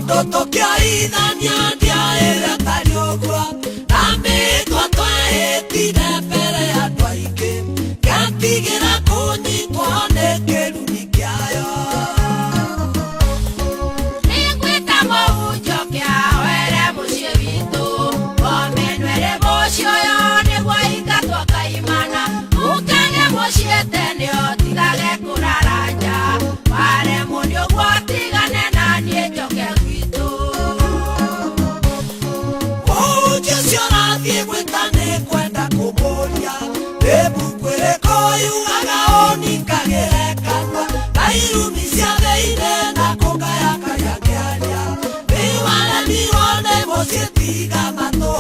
Ototo kia idania dia era tariogwa Name tua toa etine pere ya twaike Kantigira kuni tuane keruni kiayo Ningwita moujo kia were musie vitu Omenwere mosio yo nigwa ikatwa kaimana Ukage mosie tenio tigage kuraranja Ware munio gwa tigane na nie choke vitu Ouje siona thiegwetane kwenda kumoria Ebu kwere koyu agaoni kagerekanwa Kairumi cia theire na kongaya kaya kiaria Miwale mione mosie tiga mato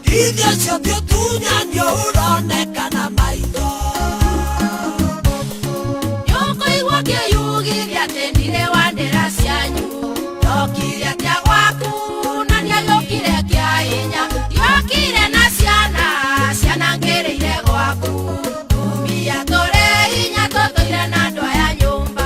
Idio cio tunya ndio uronekana maitho Nyoko igwa kiyugi giatendire wandera cianyu Yokire atia gwaku na niayokire kia hinya Yokire na ciana ngereire gwaku Tumia tore hinya totoire na andũ aya nyũmba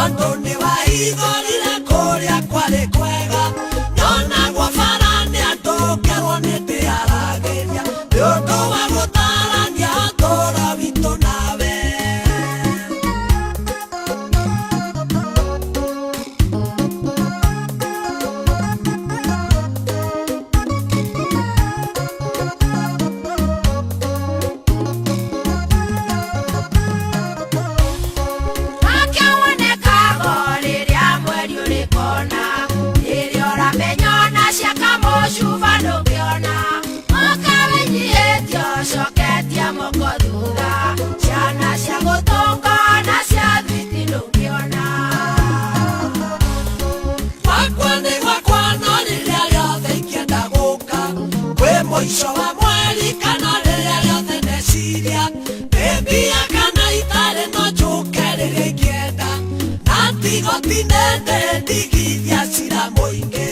Andoni wa igorire kuria kwari kwega Nyona gwa farani andokerwo nĩndĩ arageria Nĩũndũ wa gũtarania tũra witũ nawe Moico wa mweri kana rĩrĩa rĩothe ndeciria Mbĩmbia kana itarĩ no njũke rĩrĩa ingĩenda Na tigo ti nene ndigithia cira mũingĩ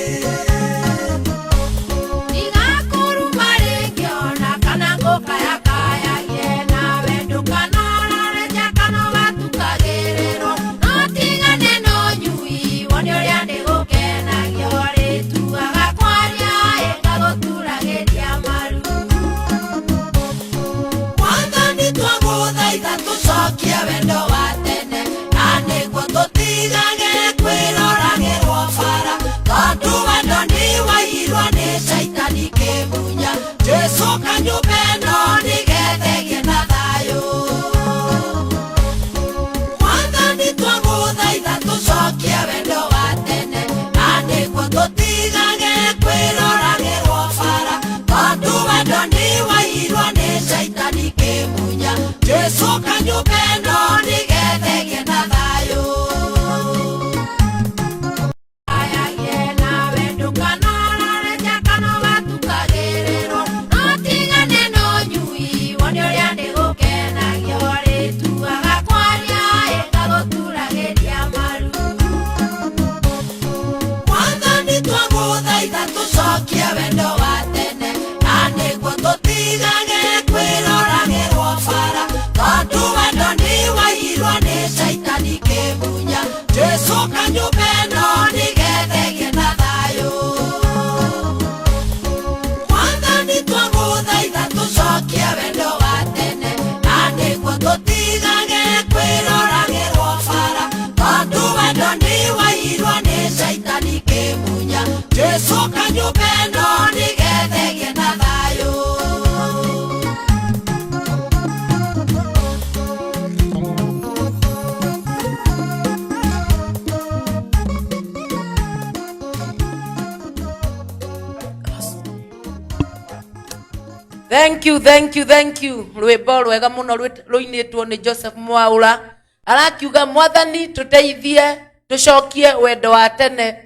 Igakuruma rĩngĩ ona kana ngũkayakayagie Nawe ndũkanorore kana ũgatukagĩrĩrwo No tigane no nyui wone ũrĩa ndĩgũkenagio Rĩtuaga kwaria ĩngagũturagĩria maru kĩmunya Jesu kanyũmba ĩno nĩgethegie na thayũ Mwathani twagũthaitha tũcokie wendo wa tene na nĩguo tũtigage kwĩroragĩrwo bara tondũ wendo nĩwaiyirwo nĩ Shaitani kĩmunya Jesu kanyũmba ĩno nĩgethegie na thayũ Jesu kanyũmba ĩno nĩgethegie na thayũ Mwathani twagũthaitha tũcokie wendo wa tene na nĩguo tũtigage kwĩroragĩrwo bara tondũ wendo nĩwaiyirwo nĩ Shaitani kĩmunya Jesu kanyũmba ĩno nĩgethegie na thayũ Thank you. Rwĩmbo rwega mũno rũinĩtwo nĩ Joseph Mwaura. Arakiuga Mwathani tũteithie tũcokie wendo wa tene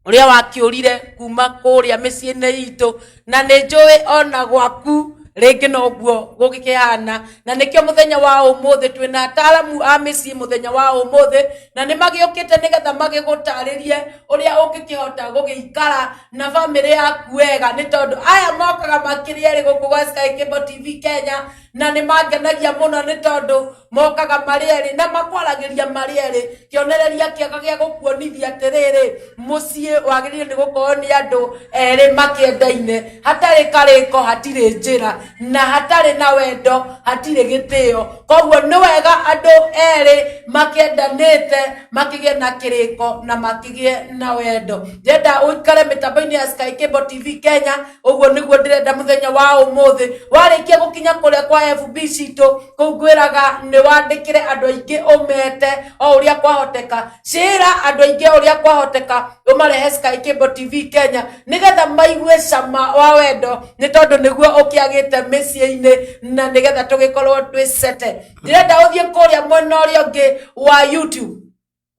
ũrĩa wakĩũrire kuma kũrĩa mĩciĩ-inĩ itũ na nĩ njũĩ ona gwaku rĩngĩ noguo gũgĩkĩhana na nĩkĩo mũthenya wa ũmũthĩ twĩna ataaramu a mĩciĩ mũthenya wa ũmũthĩ na nĩ magĩũkĩte nĩgetha magĩgũtarĩrie ũrĩa ũngĩkĩhota gũgĩikara na bamĩrĩ yaku wega nĩ tondũ aya mokaga makĩrĩ erĩ gũkũ gwa Sky Cable TV Kenya na nĩ mangenagia mũno nĩ tondũ mokaga marĩ erĩ na makwaragĩria marĩ erĩ kĩonereria kĩega gĩa gũkuonithia atĩrĩrĩ mũciĩ wagĩrĩire nĩ gũkorwo nĩ andũ erĩ makĩendaine hatarĩ karĩko hatirĩ njĩra na hatarĩ na wendo hatirĩ gĩtĩo koguo nĩ wega andũ erĩ makĩendanĩte makĩgĩe na kĩrĩko na makĩgĩe na wendo ndĩrenda ũikare mĩtambo-inĩ ya Sky Cable TV Kenya ũguo nĩguo ndĩrenda mũthenya wa ũmũthĩ warĩkia gũkinya kũrĩa kwa FB citũ kũu ngwĩraga nĩ wandĩkĩre andũ aingĩ ũmete o ũrĩa kwahoteka shĩra andũ aingĩ ũrĩa kwahoteka ũmarehe Sky Cable TV Kenya nĩgetha maigue cama wa wendo nĩ tondũ nĩguo ũkĩagĩte mĩciĩ-inĩ na nĩgetha tũgĩkorwo twĩcete ndĩrenda ũthiĩ kũrĩa mwena ũrĩa ũngĩ wa YouTube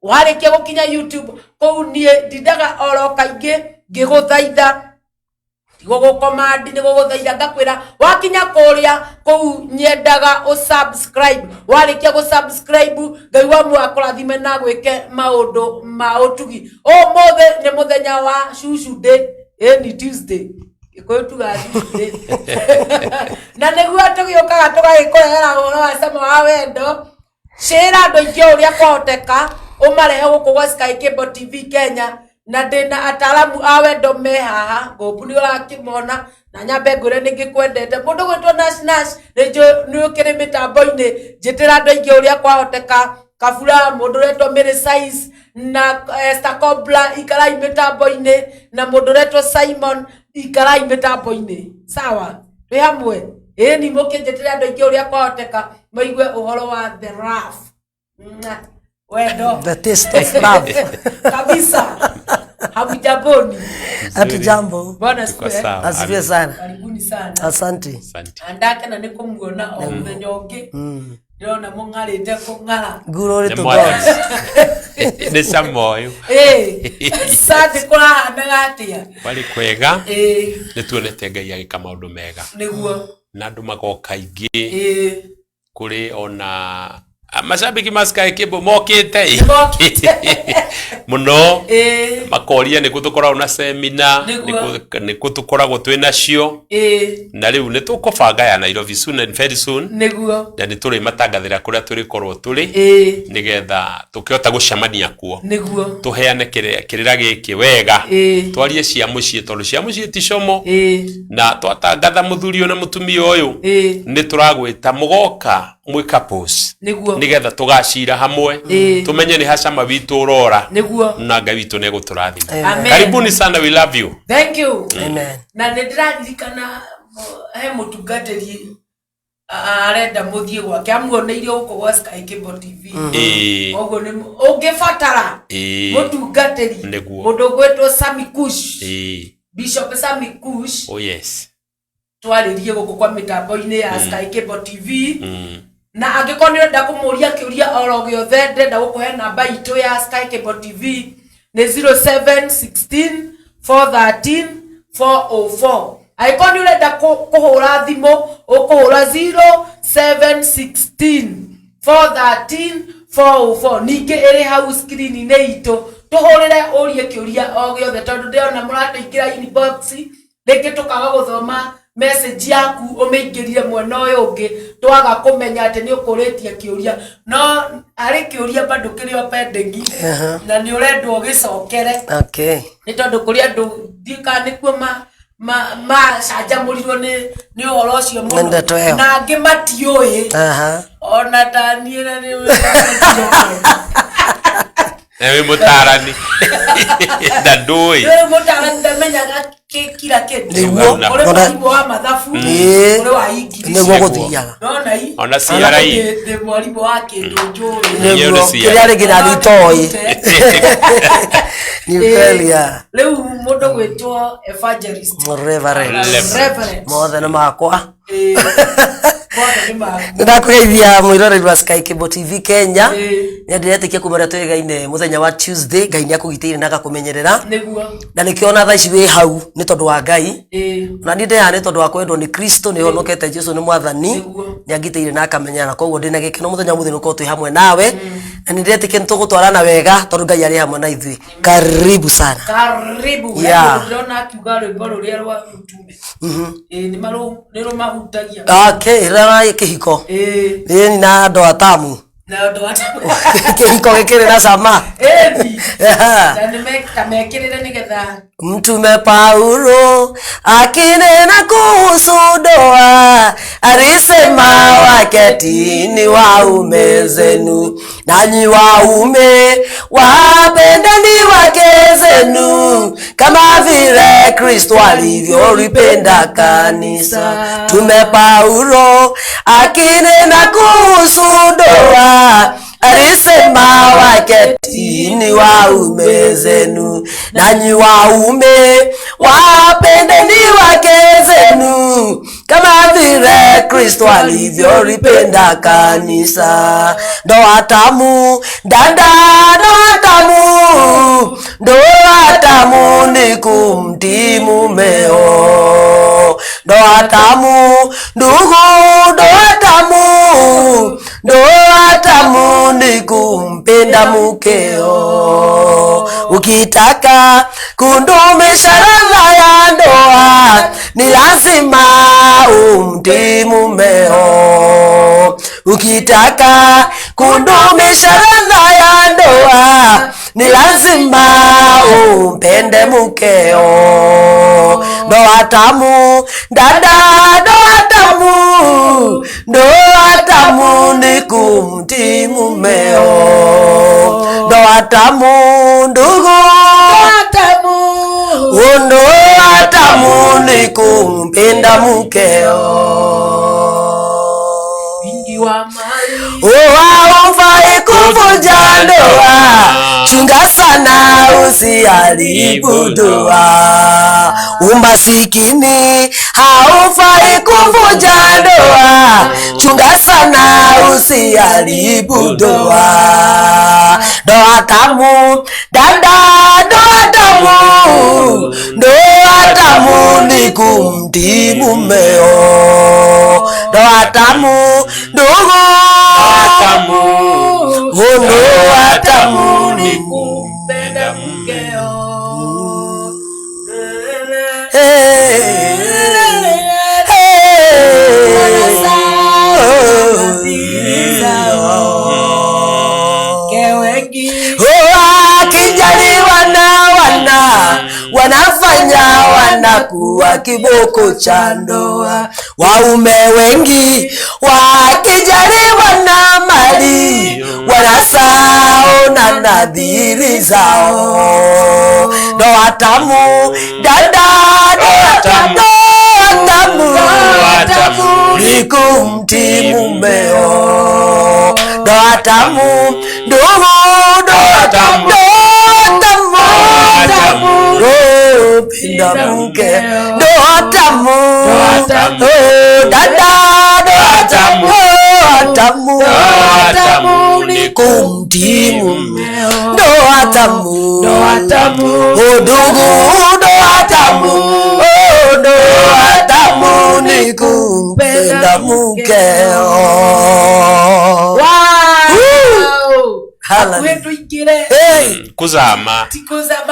warĩkia gũkinya YouTube kũu niĩ ndindaga oro kaingĩ ngĩgũthaitha gũgũkomandi nĩ gũgũthaitha ngakwĩra wakinya kũrĩa kũu nyendaga ũsubscribe warĩkia gũsubscribe Ngai wa mũakũrathime na gwĩke maũndũ ma ũtugi ũmũthĩ nĩ mũthenya wa Shushu Day ni Tuesday Gĩkũyũ tuga Tuesday na nĩguo tũgĩũkaga tũgagĩkũrehera ũhoro wa cama wa wendo shĩra andũ aingĩ ũrĩa kwahoteka ũmarehe gũkũ gwa Sky Cable TV Kenya na ndĩna ataaramu a wendo me haha ngũmbu nĩ ũrakĩmona na nyambe ngũre nĩngĩkwendete mũndũ gwĩtwo Nash nĩ ũkĩrĩ mĩtambo-inĩ njĩtĩra andũ aingĩ ũrĩa kwahoteka Kabura mũndũ ũretwo Mary Size na Esther Kobla ikarai mĩtambo-inĩ na mũndũ ũretwo Simon ikarai mĩtambo-inĩ sawa twĩ hamwe ni mũkĩnjĩtĩra andũ aingĩ ũrĩa kwahoteka maigue ũhoro wa the rough wendo The taste of love. kabisa hamjamboni Hatujambo. bwana sifiwe Asifiwe sana. karibuni sana Asante. andake na nĩkũmuona o mũthenya ũngĩ ndĩrona mũng'arĩte kũng'ara Glory to Nĩ God. nĩ cama ũyũ sante kũrahanaga atĩa warĩ kwega nĩ tuonete Ngai agĩka maũndũ mega nĩguo na andũ magoka aingĩ kũrĩ ona mashabiki ma Sky Cable mokĩte mũno makoria nĩ gũtũkoragwo na seminar nĩ gũtũkoragwo twĩ nacio na rĩu nĩ tũkũbanga ya Nairobi soon and very soon nĩguo na nĩ tũrĩ matangathĩra kũrĩa tũrĩkorwo tũrĩ nĩgetha tũkĩhota gũcemania kuo nĩguo tũheane kĩrĩra gĩkĩ wega twarie cia mũciĩ tondũ cia mũciĩ ti como na twatangatha mũthuri na mũtumia ũyũ nĩ tũragwĩta mũgoka mwi couples nigetha tugacira hamwe tumenye ni hacama bitu urora na Ngai witu neguturathima. Karibuni sana, we love you. Thank you. Amen. Na ndirarikana he mutungatiri arenda muthie gwake amuoneire uko gwa Sky Cable TV. Ogo ni ungifatara mutungatiri mundu gwetwo Sami Kush, Bishop Sami Kush. Oh yes, twaririe guku kwa mitambo-ini ya Sky Cable TV. Na angikoni nda kumuria kiuria oro giothe ndenda gukuhe namba itu ya Sky Cable TV ni 0716 413 404. Aikoni urenda kuhura thimo ukuhura 0716 413 404. Ninge iri hau screen ni itu tuhurire urie kiuria o giothe tondu ndiona muratuikira inbox reke tukaga guthoma message yaku umeingirire mwena uyu ungi twaga kumenya ati ni ukuritie kiuria no ari kiuria bado kirio pending na ni urendwo gicokere. Okay, ni tondu kuri andu dika ni kuo ma canjamurirwo ni uhoro ucio muno na angi matiui ona taniira ni ewe mutarani ndandui wewe mutarani ndamenyaga kila kitu ore mwibo wa mathafu ore wa ingirici nego guthiaga nona hii ona CRI de mwalimu wake ndojo nego kila regina litoi ni felia leo mundu gwetwo evangelist reverend mothe makwa ndakugeithia mwiroreri wa Sky Cable TV Kenya. Ndiretikia kumara twegaine muthenya wa Tuesday, Ngai ni akugitire na agakumenyerera na nikiona tha ici wi hau ni tondu wa Ngai na ndinde ya ni tondu wa kwendwo ni Kristo ni honokete Jesu ni mwathani ni agitire na akamenyana. Koguo ndina gikeno muthenya muthino ko twi hamwe nawe na ndiretikia nitugutwarana wega tondu Ngai ari hamwe na ithui. Karibu sana, karibu. Ndona akiuga rwimbo ruria rwa utume ni mahutagia. Okay, rara kihiko ni na ndo atamu na ndo atamu kihiko gikire na sama na nimekirire nigetha Mtume Paulo akinena kuhusu ndoa alisema waketini waume zenu, nanyi waume wapendeni wake zenu kama vile Kristo alivyolipenda kanisa. Mtume Paulo akinena kuhusu ndoa alisema waketini waume zenu, nanyi waume wapendeni wake zenu kama vile Kristo alivyolipenda kanisa. Ndoa tamu dada, ndoa tamu, ndoa tamu ni kumtii mumeo. Ndoa tamu ndugu, ndoa tamu, ndoa tamu ni kumpenda mukeo. Ukitaka kudumisha ladha ya ndoa ni lazima umtii mumeo. Ukitaka kudumisha ladha ya ndoa ni lazima umpende mukeo. Ndoa tamu dada, ndoa tamu, ndoa tamu ni kumtii mumeo. Ndoa tamu ndugu, ndoa tamu, ndoa tamu ni kumpenda mukeo. Wingi wa mali haufai kuvunja ndoa, chunga sana usiharibu ndoa. Umasikini haufai kuvunja ndoa, chunga sana usiharibu ndoa. Ndoa tamu dada, ndoa tamu, ndoa tamu ni kumtii mumeo. Ndoa tamu ndugu, ndoa tamu, ndoa tamu ni kumpenda mkeo. Kijali wana wanafanya wanakuwa kufunga kiboko cha ndoa. Waume wengi wakijaliwa na mali wanasahau na nadhiri zao. Ndoa tamu dada, ndoa tamu ni kumtii mumeo. Ndoa tamu ndugu, ndoa tamu pinda mke. Ndoa tamu dada, ndoa tamu ni kumtii mumeo. Ndoa tamu ndugu, ndoa tamu ni kumpenda mkeo. Wetu ikire kuzama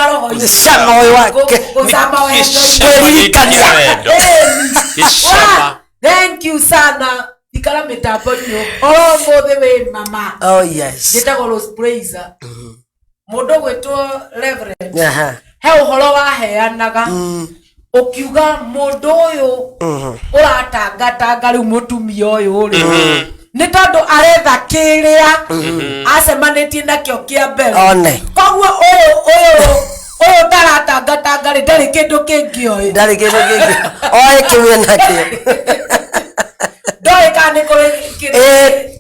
roho shama wake thank you sana ikala metapo nyo ombo the mama. Oh yes, Jeta Rose Praise mudo gwetwo Reverend he uhoro waheanaga ukiuga mundu uyu uratangatanga riu mutumia uyu ri ni tondu aretha kiria acemanitie nakio kia mbere one koguo uyu ndaratangatanga ri ndari kindu kingi oi oe kiwe nakio ndoi kana kuri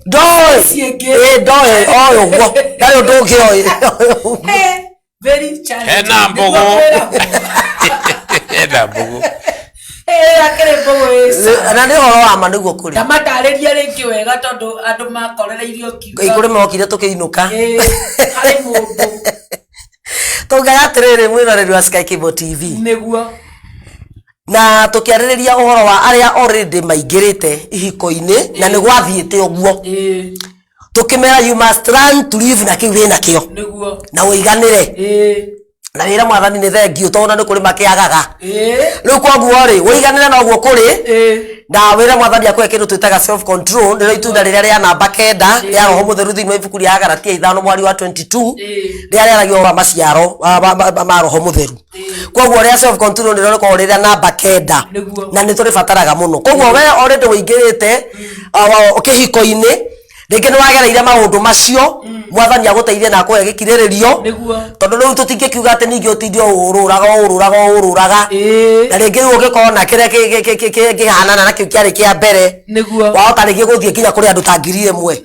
ndoi oyo gwo ndari ndugi oi very challenging ena mbogo akere mbogo esa na ni horo wa maniguo kuri tamatariria ringi wega tondu andu makorereirio kiuga ikuri mokire tukiinuka hari mundu tungayatiriri mwiroreri wa Sky Cable TV niguo na tukiaririria uhoro wa aria already maingirite ihiko-ini na ni gwathiite uguo tukimera you must run to live na kiwe na kio niguo na uiganire na wira mwathani ni thengio tona ni kuri makiagaga riu kwa guo ri uiganire no guo kuri na wira mwathani akwe kindu twitaga self control ndiro itunda riria ria namba 9 ya roho mutheru thini ibuku ria Galatia 5 mwari wa 22 riria riaragio wa maciaro ma roho mutheru. Kwa guo ria self control ndiro ko riria namba 9 na ni turi bataraga muno. Kwa guo we already uingirite ukihiko-ini reke ni wagereire maundu macio mwathani aguteithie na akwe gikiriririo tondu riu tutingikiuga ati ningi utindio ururaga na reke ugikona kire kihanana na kiu kiari kia mbere wahota reke guthie kinya kuri andu tangiri imwe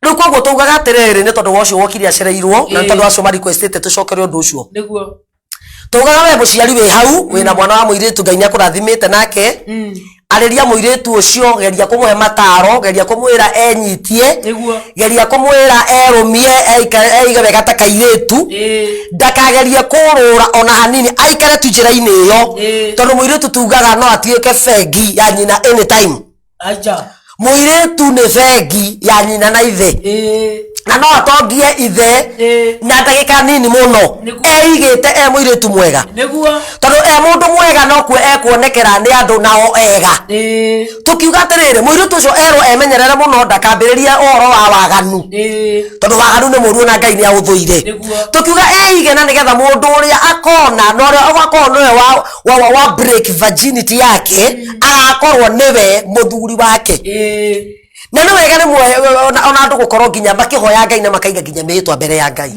riu koguo tugaga atiriri ni tondu wocio wokire acereirwo na tondu acio requestete tucokere undu ucio tugaga we muciari wi hau wina mwana wa muiritu Ngai ni akurathimite nake ariria muiritu ucio geria kumuhe mataro geria kumwira enyitie geria kumwira erumie eiga wega ta kairitu ndakageria kurura ona hanini aikare tu njira-ini iyo tondu muiritu tugaga no atuike fegi ya nyina anytime aja muiritu ni fegi ya nyina na ithe na no atongie ithe na ndagika nini muno eigite muiritu mwega tondu mundu mwega no kwe ekuonekera ni andu nao ega tukiuga atiriri muiritu ucio erwo emenyerere muno ndakambiririe uhoro wa waganu tondu waganu ni muru na Ngai ni authuire tukiuga eige na nigetha mundu uria akona no ria agakona wa break virginity yake agakorwo niwe muthuri wake na no wega ni ona andu gukorwo nginya makihoya Ngai na makaiga nginya mitwa mbere ya Ngai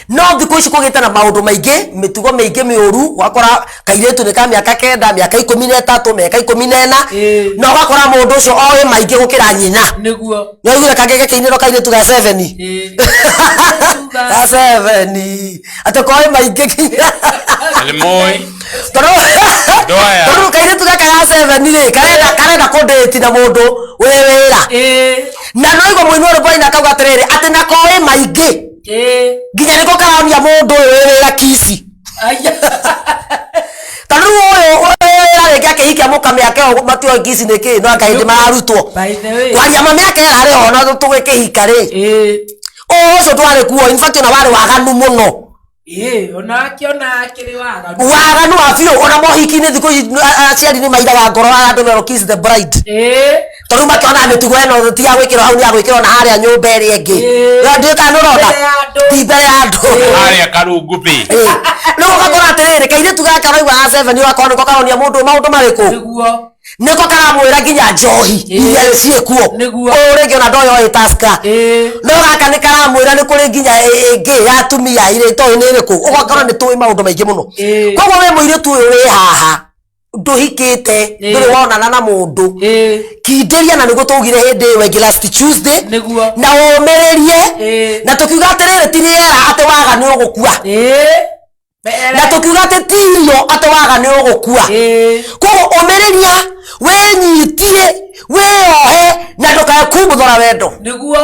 no thiku ici kugite na maundu maingi mitugo maingi miuru wakora kairetu ni ka miaka 9 miaka 13 miaka 14 no wakora mundu ucio oe maingi gukira nyina niguo no igura kangege kiiniro kairetu ga 7 ga 7 atakoe maingi alimoi Toro kairetu ga 7 ri karenda kudate na mundu wewera na no igo muinoro boy na kauga atiriri ati na koe maingi nginya niko karania mundu wewera kisi tanu oyo reke akihikia mukame yake matio kisi niki no akaindi mararutwo kwaria mame yake ari ona tugikihika ri oco twari kuo in fact na wari waganu muno ona akiri waganu afio ona mohiki ni thiku aciari ni maida wa ngoro andu mero kiss the bride tondu makiona mitugo eno ti ya gwikirwo hau ni ya gwikirwo na haria nyumba iri ingi ndio kana rona ti mbere ya andu haria karungu bi no gakora atiriri kaire tuga karaigwa 7 ni wakona ko karonia mundu maundu mariku niko karamwira nginya njohi iria ciekuo urege na ndoyo itaska no gaka ni karamwira ni kuri nginya ingi ya tumia ire to ni riku ugakora ni tuwi maundu maingi muno koguo we muire tu wi haha nduhikite nduri wonana na mundu kinderia na niguo tugire hindi we last Tuesday na umererie na tukiuga atiriri tiriera ate waga ni ugukua na tukiuga ati tirio ate waga ni ugukua koguo umereria wenyitie weohe na ndukae kumuthora wendo niguo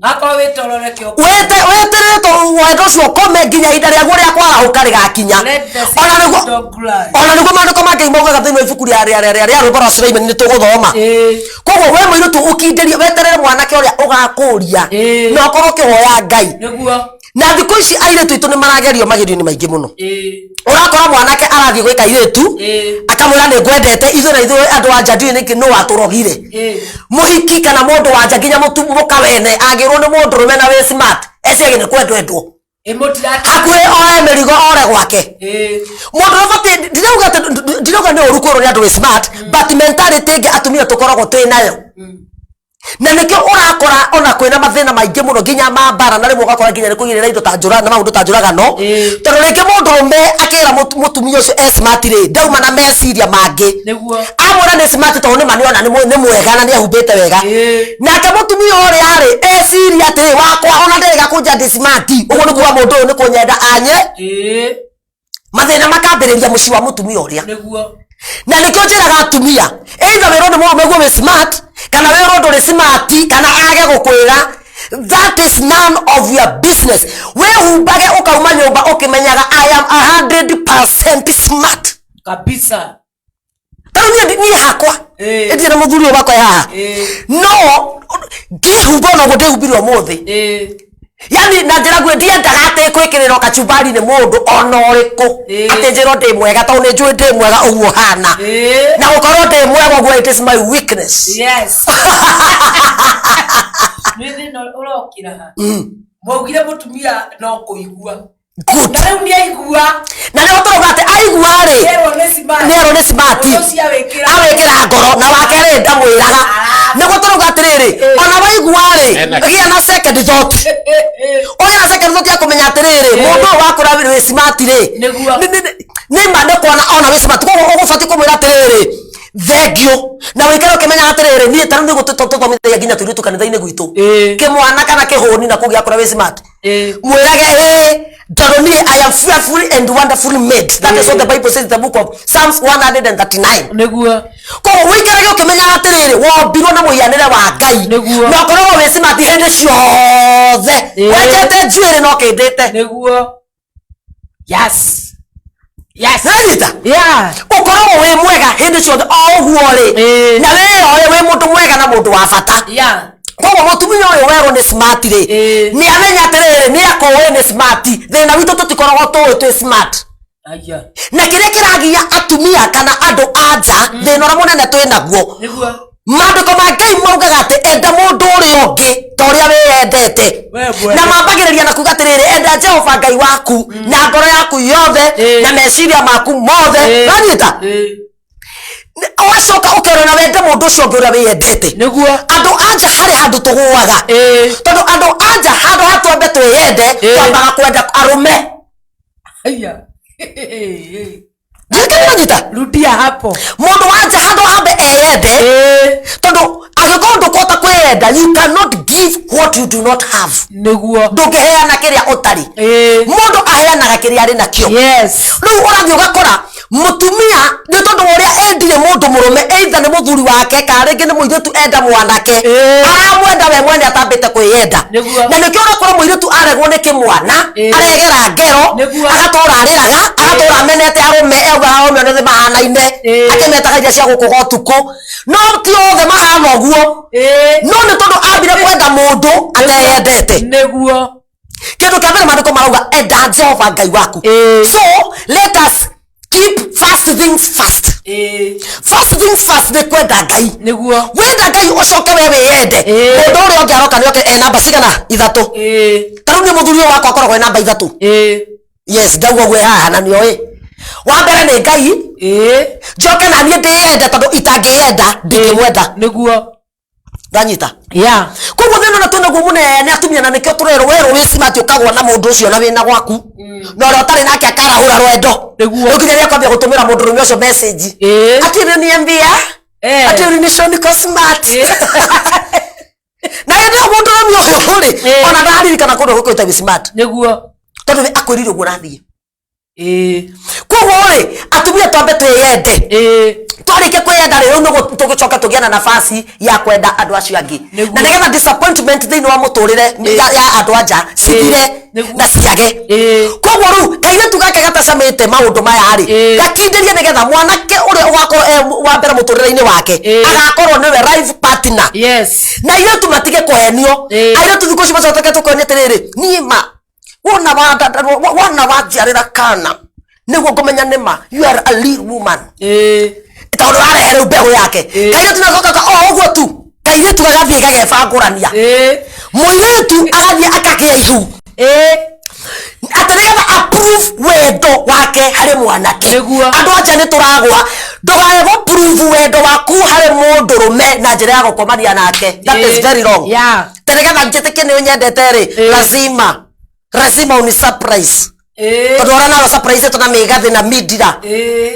akwa witorore kyo weterere to wendo cio kome nginya ihinda rĩa guo rĩa kwarahuka rigakinya ona niguo maandĩko mangĩ maugaga thĩinĩ wa ibuku rĩa rwĩmbo rwa Sulaimani nĩ tũgũthoma koguo we mũirĩtu ũkinderie weterere mwanake ũrĩa ũgakũria na ũkorwo ũkĩhoya Ngai na thikũ ici airĩtu aitũ nĩ maragerio magerio-inĩ maingĩ mũno urakora mwanake arathiĩ gwĩka airĩtu akamwĩra nĩ ngwendete ithuĩ na ithuĩ andũ anja ndiũĩ nĩkĩ nũ watũrogire mũhiki kana mũndũ wanja nginya mũkawene agĩrwo nĩ mũndũ rũme na wĩ smart eciage nĩ kwendwendwo hakuhĩ oe mĩrigo ore gwake mũndũ ũbatiĩ ndirauga nĩ ũru kwĩrwo nĩ andũ wĩ smart but mentality ĩngĩ atumia tũkoragwo twĩ nayo na nikio urakora ona kwina mathina maingi muno nginya mambara na rimwe ugakora nginya nikugirira indo ta njura na maundu ta njuragano tondu ringi mundu rume akira mutumia ucio smart ri ndauma na meciria mangi amwira ni smart tondu ni maniona ni mwega na ni ahumbite wega nake mutumia uri ari eciria ati wakwa ona ndega kunja ndi smart uguo ni kuwa mundu ni kunyenda anye mathina makambiriria muci wa mutumia uria na nikio njiraga atumia either wero ni murume gwo we smart kana wero nduri smart kana age gukwira that is none of your business we humbage ukauma nyumba ukimenyaga I am 100% smart kabisa tarumia ni hakwa eti na muthuri wako haha no ngihumba no gode hubirwo muthi yani na njira gwe ndiendaga ati kwikirira kachumbari ni mundu ona uriku ati njira ndi mwega tondu ni njui ndi mwega uguo hana na ukorwo ndi mwega uguo it is my weakness yes nithi no urokira ha mwaugire mutumia no kuigua good na riu ni aigua na leo turuga ati aigua ri nero ni smart awekira ngoro na wake ri ndamwiraga niguo turuga atiriri ona waigua ri gia na second thought oya na second thought ya kumenya atiriri mundu wakura wi smart ri ni mane kuona ona wi smart koguo ugubati kumwira atiriri thengio na wikero kimenya atiriri ni tanu ni gututhomithia nginya turitu kanitha-ini gwitu kimwana kana kihuni na kugia kura wi smart mwirage Daroni, I am fearfully and wonderfully made. That is what the Bible says in the book of Psalms 139. Negua. Ko wikere yo kemenya atiriri wo biro na muyanire wa Ngai. Na korwo we smart hende ciothe. Wejete njuire no kindite. Negua. Yes. Yes. Nita. Yeah. Ukorwo we mwega hende ciothe o guo ri. Na we we mundu mwega na mundu wa bata. Yeah. Koguo mutumia uyu wero ni smart ri ni amenya atiriri ni akowe ni smart thina witu tutikoragwo twi smart aya na kiria kiragia atumia kana andu anja thina ora munene twi naguo maandiko ma Ngai maugaga ati enda mundu uria ungi ta uria wiyendete na mambagiriria na kuga atiriri enda Jehova Ngai waku na ngoro yaku yothe na meciria maku mothe nanyita wacoka ukero na wende mundu ucio ungi uria wiyendete niguo andu anja hari handu tuguaga tondu andu anja handu hatwambe twiyende twambaga kwenda arume aya Jikanyita rudia hapo mundu anja handu ambe eyende tondu agikorwo ndukota kwiyenda you cannot give what you do not have niguo ndungiheana kiria utari mundu aheanaga kiria ari nakio yes riu urathii ugakora mutumia ni tondu uria endire mundu murume either ni muthuri wake kana ringi ni muiritu enda mwanake aramwenda we mwene atambite kwiyenda na nikio urakora muiritu aregwo ni kimwana aregera ngero agatura ariraga agatura amenete arume euga arume ni mahanaine akimetaga iria cia gukuga utuku no ti othe mahana uguo no ni tondu ambire kwenda mundu ateyendete niguo kindu kia mbere maandiko marauga enda Jehova Ngai waku so let us keep first things first. First things first ni kwenda Ngai. Niguo. Wenda Ngai ucoke wewe yende. Mundu uri onge aroka nioke namba cigana 3. Taruni muthurio wako akoragwo namba 3. Yes, ndaugo gwe haha na nioi. Wa mbere ni Ngai. Njoke na niĩ ndĩyende tondu itangĩyenda ndingĩmwenda. Niguo. Ndanyita. Yeah. Koguo thĩna na twĩna guo mũnene atumia na nĩkĩo tũrerwo werwo wĩ smart ũkagwa na mũndũ ũcio na wĩna gwaku. Na ũrĩa ũtarĩ nake akarahũra rwendo. Nĩguo. Ũkinya kwambia gũtũmĩra mũndũ rũmĩ ũcio message. Atĩ nĩ niambia. Atĩ nĩ nĩcio nĩko smart. Na ndio mũndũ rũmĩ ũyũ rĩ. Ona ndaririkana kũndũ gũkũ gwĩtagwo smart. Nĩguo. Tondũ akwĩrire ũguo rathiĩ. Koguo rĩ atumia twambe twĩyende. Twarĩkia kwĩyenda rĩ rĩu tũgĩcoka tũgĩana nafasi ya kwenda andũ acio angĩ. Na nĩgetha disappointment thĩinĩ wa mũtũrĩre ya andũ anja cithire na ciage. Koguo rĩu kairĩtu gake gatacamĩte maũndũ maya rĩ gakindĩrie nĩgetha mwanake ũrĩa ũgakorwo wa mbere mũtũrĩre-inĩ wake agakorwo nĩwe life partner. Na airĩtu matige kũhenio. Airĩtu thikũ ici macokete tũkonia atĩrĩrĩ niĩ ma wana wanjiarĩra kana nĩguo ngũmenya nĩma you are a real woman. Tondũ arehe rĩu mbegũ yake. Kairĩtu nacoka ũguo tu kairĩtu gagathiĩ gagebangũrania. Mũirĩtu agathiĩ akagĩa ihu. Atĩ nĩgetha approve wendo wake harĩ mwanake. Andũ anja nĩ tũragwa ndũgae gũprove wendo waku harĩ mũndũrũme na njĩra ya gũkomania nake. That is very wrong. Nĩgetha njĩtĩkie nĩ ũnyendete rĩ lazima uni surprise. Tondũ ora nawe surprise tuna mĩgathĩ na midira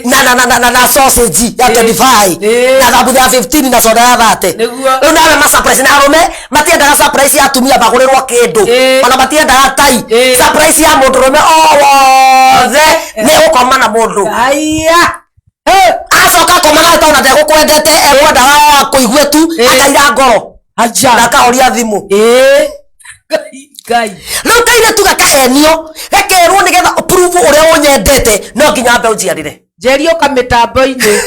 na sausage ya 25 na thabutha ya 15 na soda ya 30. Rĩu nawe ma surprise na arũme matiendaga surprise ya atumia magũrĩrwo kĩndũ ona matiendaga tai. Surprise ya mũndũrũme wothe nĩ gũkoma na mũndũ. Acoka koma nawe tondũ ndegũkwendete ekwenda wa kũigua tu akaira ngoro na akahoria thimũ. Rĩu kairĩtu gakahenio gakerwo nĩgetha approve ũrĩa ũnyendete no nginya mbe ũnjiarĩre. Njeri ũka mĩtambo-inĩ.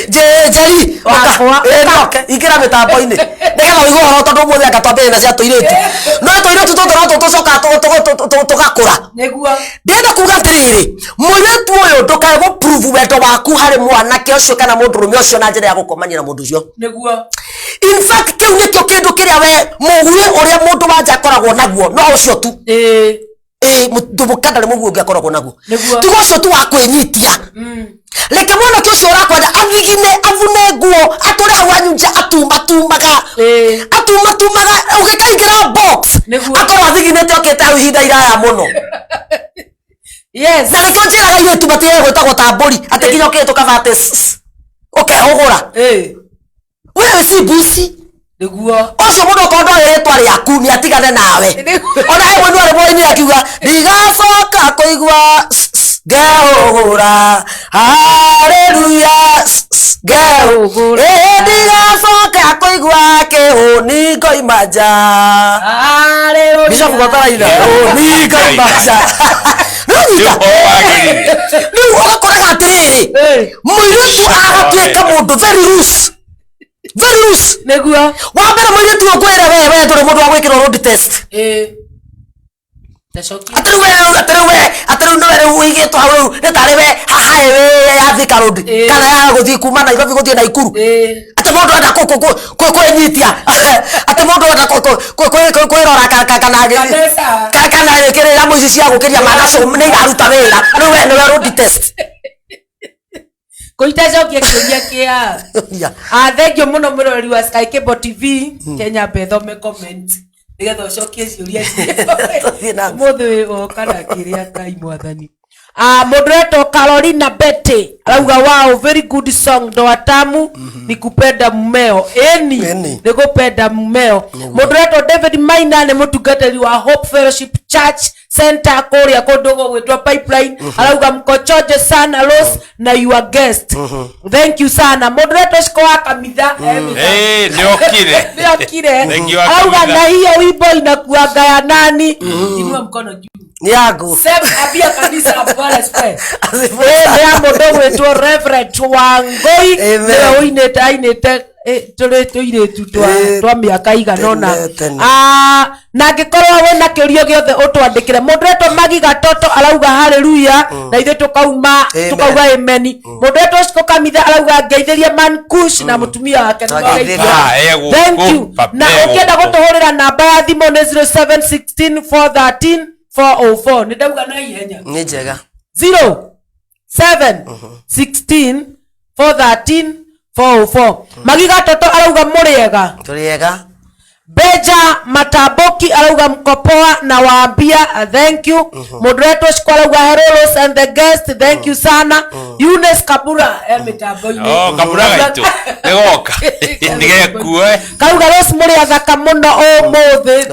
Njeri ũka ingĩra mĩtambo-inĩ nĩgetha ũigwe ũhoro tondũ ũmũthĩ anga twambĩrĩrie na cia tũirĩtu. No tũirĩtu tũtũ no tũcoka tũgakũra. Ndĩrenda kuuga atĩrĩrĩ mũirĩtu ũyũ ndũkae gũprove wendo waku harĩ mwanake ũcio kana mũndũrũme ũcio na njĩra ya gũkomania na mũndũ ũcio. In fact kĩu nĩkĩo kĩndũ kĩrĩa we mũguĩ ũrĩa mũndũ wanja akoragwo naguo no ũcio tu. Ndũmũkandarĩ mũguĩ ũngĩakoragwo naguo. Tiga ũcio tu wa kwĩnyitia. Reke mwanake ũcio ũrakwenda athigine avune nguo atũre hau anyu nja atumatumaga ũgĩkaingĩra box akorwo athiginĩte okĩte hau ihinda iraya mũno. Na reke njĩraga airĩtu matige gwĩtagwo ta mbũri atĩ nginya ũkĩrĩ tũkabate ũkehũgũra. Wewe si busi. Ũcio mũndũ okorwo ndoĩ rĩtwa rĩaku nĩ atigane nawe. Ona he mũndũ arĩ moini akiuga ndigacoka kũigua ngehũgũra haleluya ngehũgũra ndigacoka kũigua kĩhũni ngoima nja haleluya Bishop Gotaraitha kĩhũni ngoima nja. Rĩu ũgakoraga atĩrĩrĩ mũirĩtu agatuĩka mũndũ very loose. Nĩguo wa mbere mũirĩtu ũkwĩra wewe ndũrĩ mũndũ wa gwĩkĩrwo road test. Atĩrĩu nĩwe rĩu ũigĩtwo hau rĩu nĩ tarĩ we haha we ya Thika Road kana ya gũthiĩ kuma Nairobi gũthiĩ Naikuru. Atĩ mũndũ enda kwĩnyitia atĩ mũndũ enda kwĩrora kana kĩrĩa mũici cia gũkĩria manaco nĩ iraruta wĩra rĩu we nĩwe road test. Koitacokia kĩũria kĩa thengio mũno mũrori wa Sky Cable TV Kenya Bethome comment nĩgetha ũcokie ciũria mũthĩ ũkana kĩrĩa Kai Mwathani. Mũndũ wetwo Carolina Betty arauga wow very good song ndoa tamu nikupenda mumeo eni nikupenda mumeo. Mũndũ wetwo David Maina nĩ mũtungatĩri wa Hope Fellowship Church Center kũrĩa kũndũ gwĩtwo Pipeline arauga mkochoje sana Rose na your guest. Thank you sana. Mũndũ wetwo Shikoa Kamitha nĩokire arauga na hiyo wimbo inakuanga ya nani. Inua mkono juu yangu abia kanisa Bwana Square ya mũndũ gwĩtwo Reverend Wangoi nĩwe ũinĩte tũrĩ tũirĩtu twa mĩaka iganona na angĩkorwo we na kĩũrio gĩothe ũtwandĩkĩre. Mũndũ wetwo Magi Gatoto arauga haleluya na ithuĩ tukauga ameni. Mũndũ wetwo Shiko Kamitha arauga ngeithĩria Mankush na mũtumia wake thank you. Na ũkĩenda gũtũhũrĩra namba ya thimũ nĩ 0716 413 404. Nĩ ndauga na ihenya nĩ njega 0716 413 404. Magi Gatoto arauga mũrĩega tũrĩega. Beja Matamboki arauga mkopoa na waambia thank you. Moderator Shiko arauga hello and the guest thank you sana. Eunice Kabura mitambo-inĩ Kabura gaitũ nĩgoka ndigekue kauga Rose mũrĩ athaka mũno ũmũthĩ.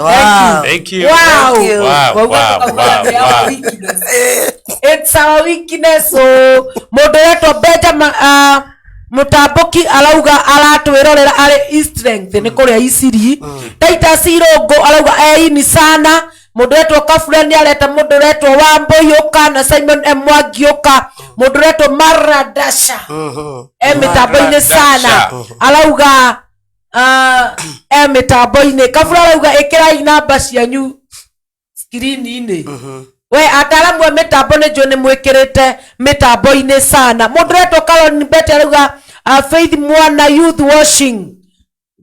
Thank you. Wow. It's our weakness. So moderator Beja Mutamboki arauga aratwirorera ari strength ni kuria isiri. Titus Irongo arauga ni sana. Moderator Kafura ni areta moderator Wamboyoka na Simon M Mwagioka. Moderator Maradasha mitambo-inĩ sana arauga mitambo-inĩ. Kafura arauga ikirai namba cianyu screen-inĩ. We ataramu wa mitambo nĩ njũĩ nĩ mwĩkĩrĩte mitambo-inĩ sana. Moderator Caroline Bete arauga Faith Mwana youth washing.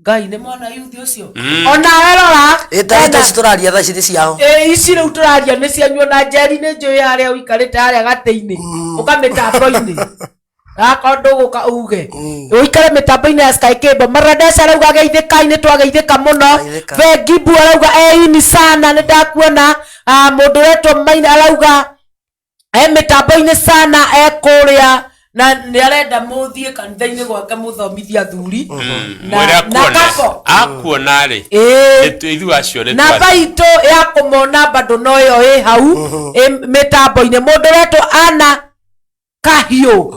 Ngai nĩ mwana youth ũcio. Ona werora ĩta citũraria tha cithi ciao. Ici rĩu tũraria nĩ cianyuo na Njeri nĩ njũĩ harĩa ũikarĩte harĩa gatĩ-inĩ ũkamĩtambo-inĩ akondo gũka uge ũikare mĩtambo-inĩ ya Sky Cable. Maradesa arauga geithĩkai nĩ twageithĩka mũno. Vengibu arauga ni sana nĩ ndakuona. Mũndũ wetwo Maina arauga mĩtambo-inĩ sana kũrĩa na nĩ arenda mũthiĩ kanitha-inĩ gwake mũthomithia thuri na kapo akuona rĩ ithu acio nĩ namba itũ ya kũmona bado no yo hau mĩtambo-inĩ. Mũndũ wetwo Ana Kahiũ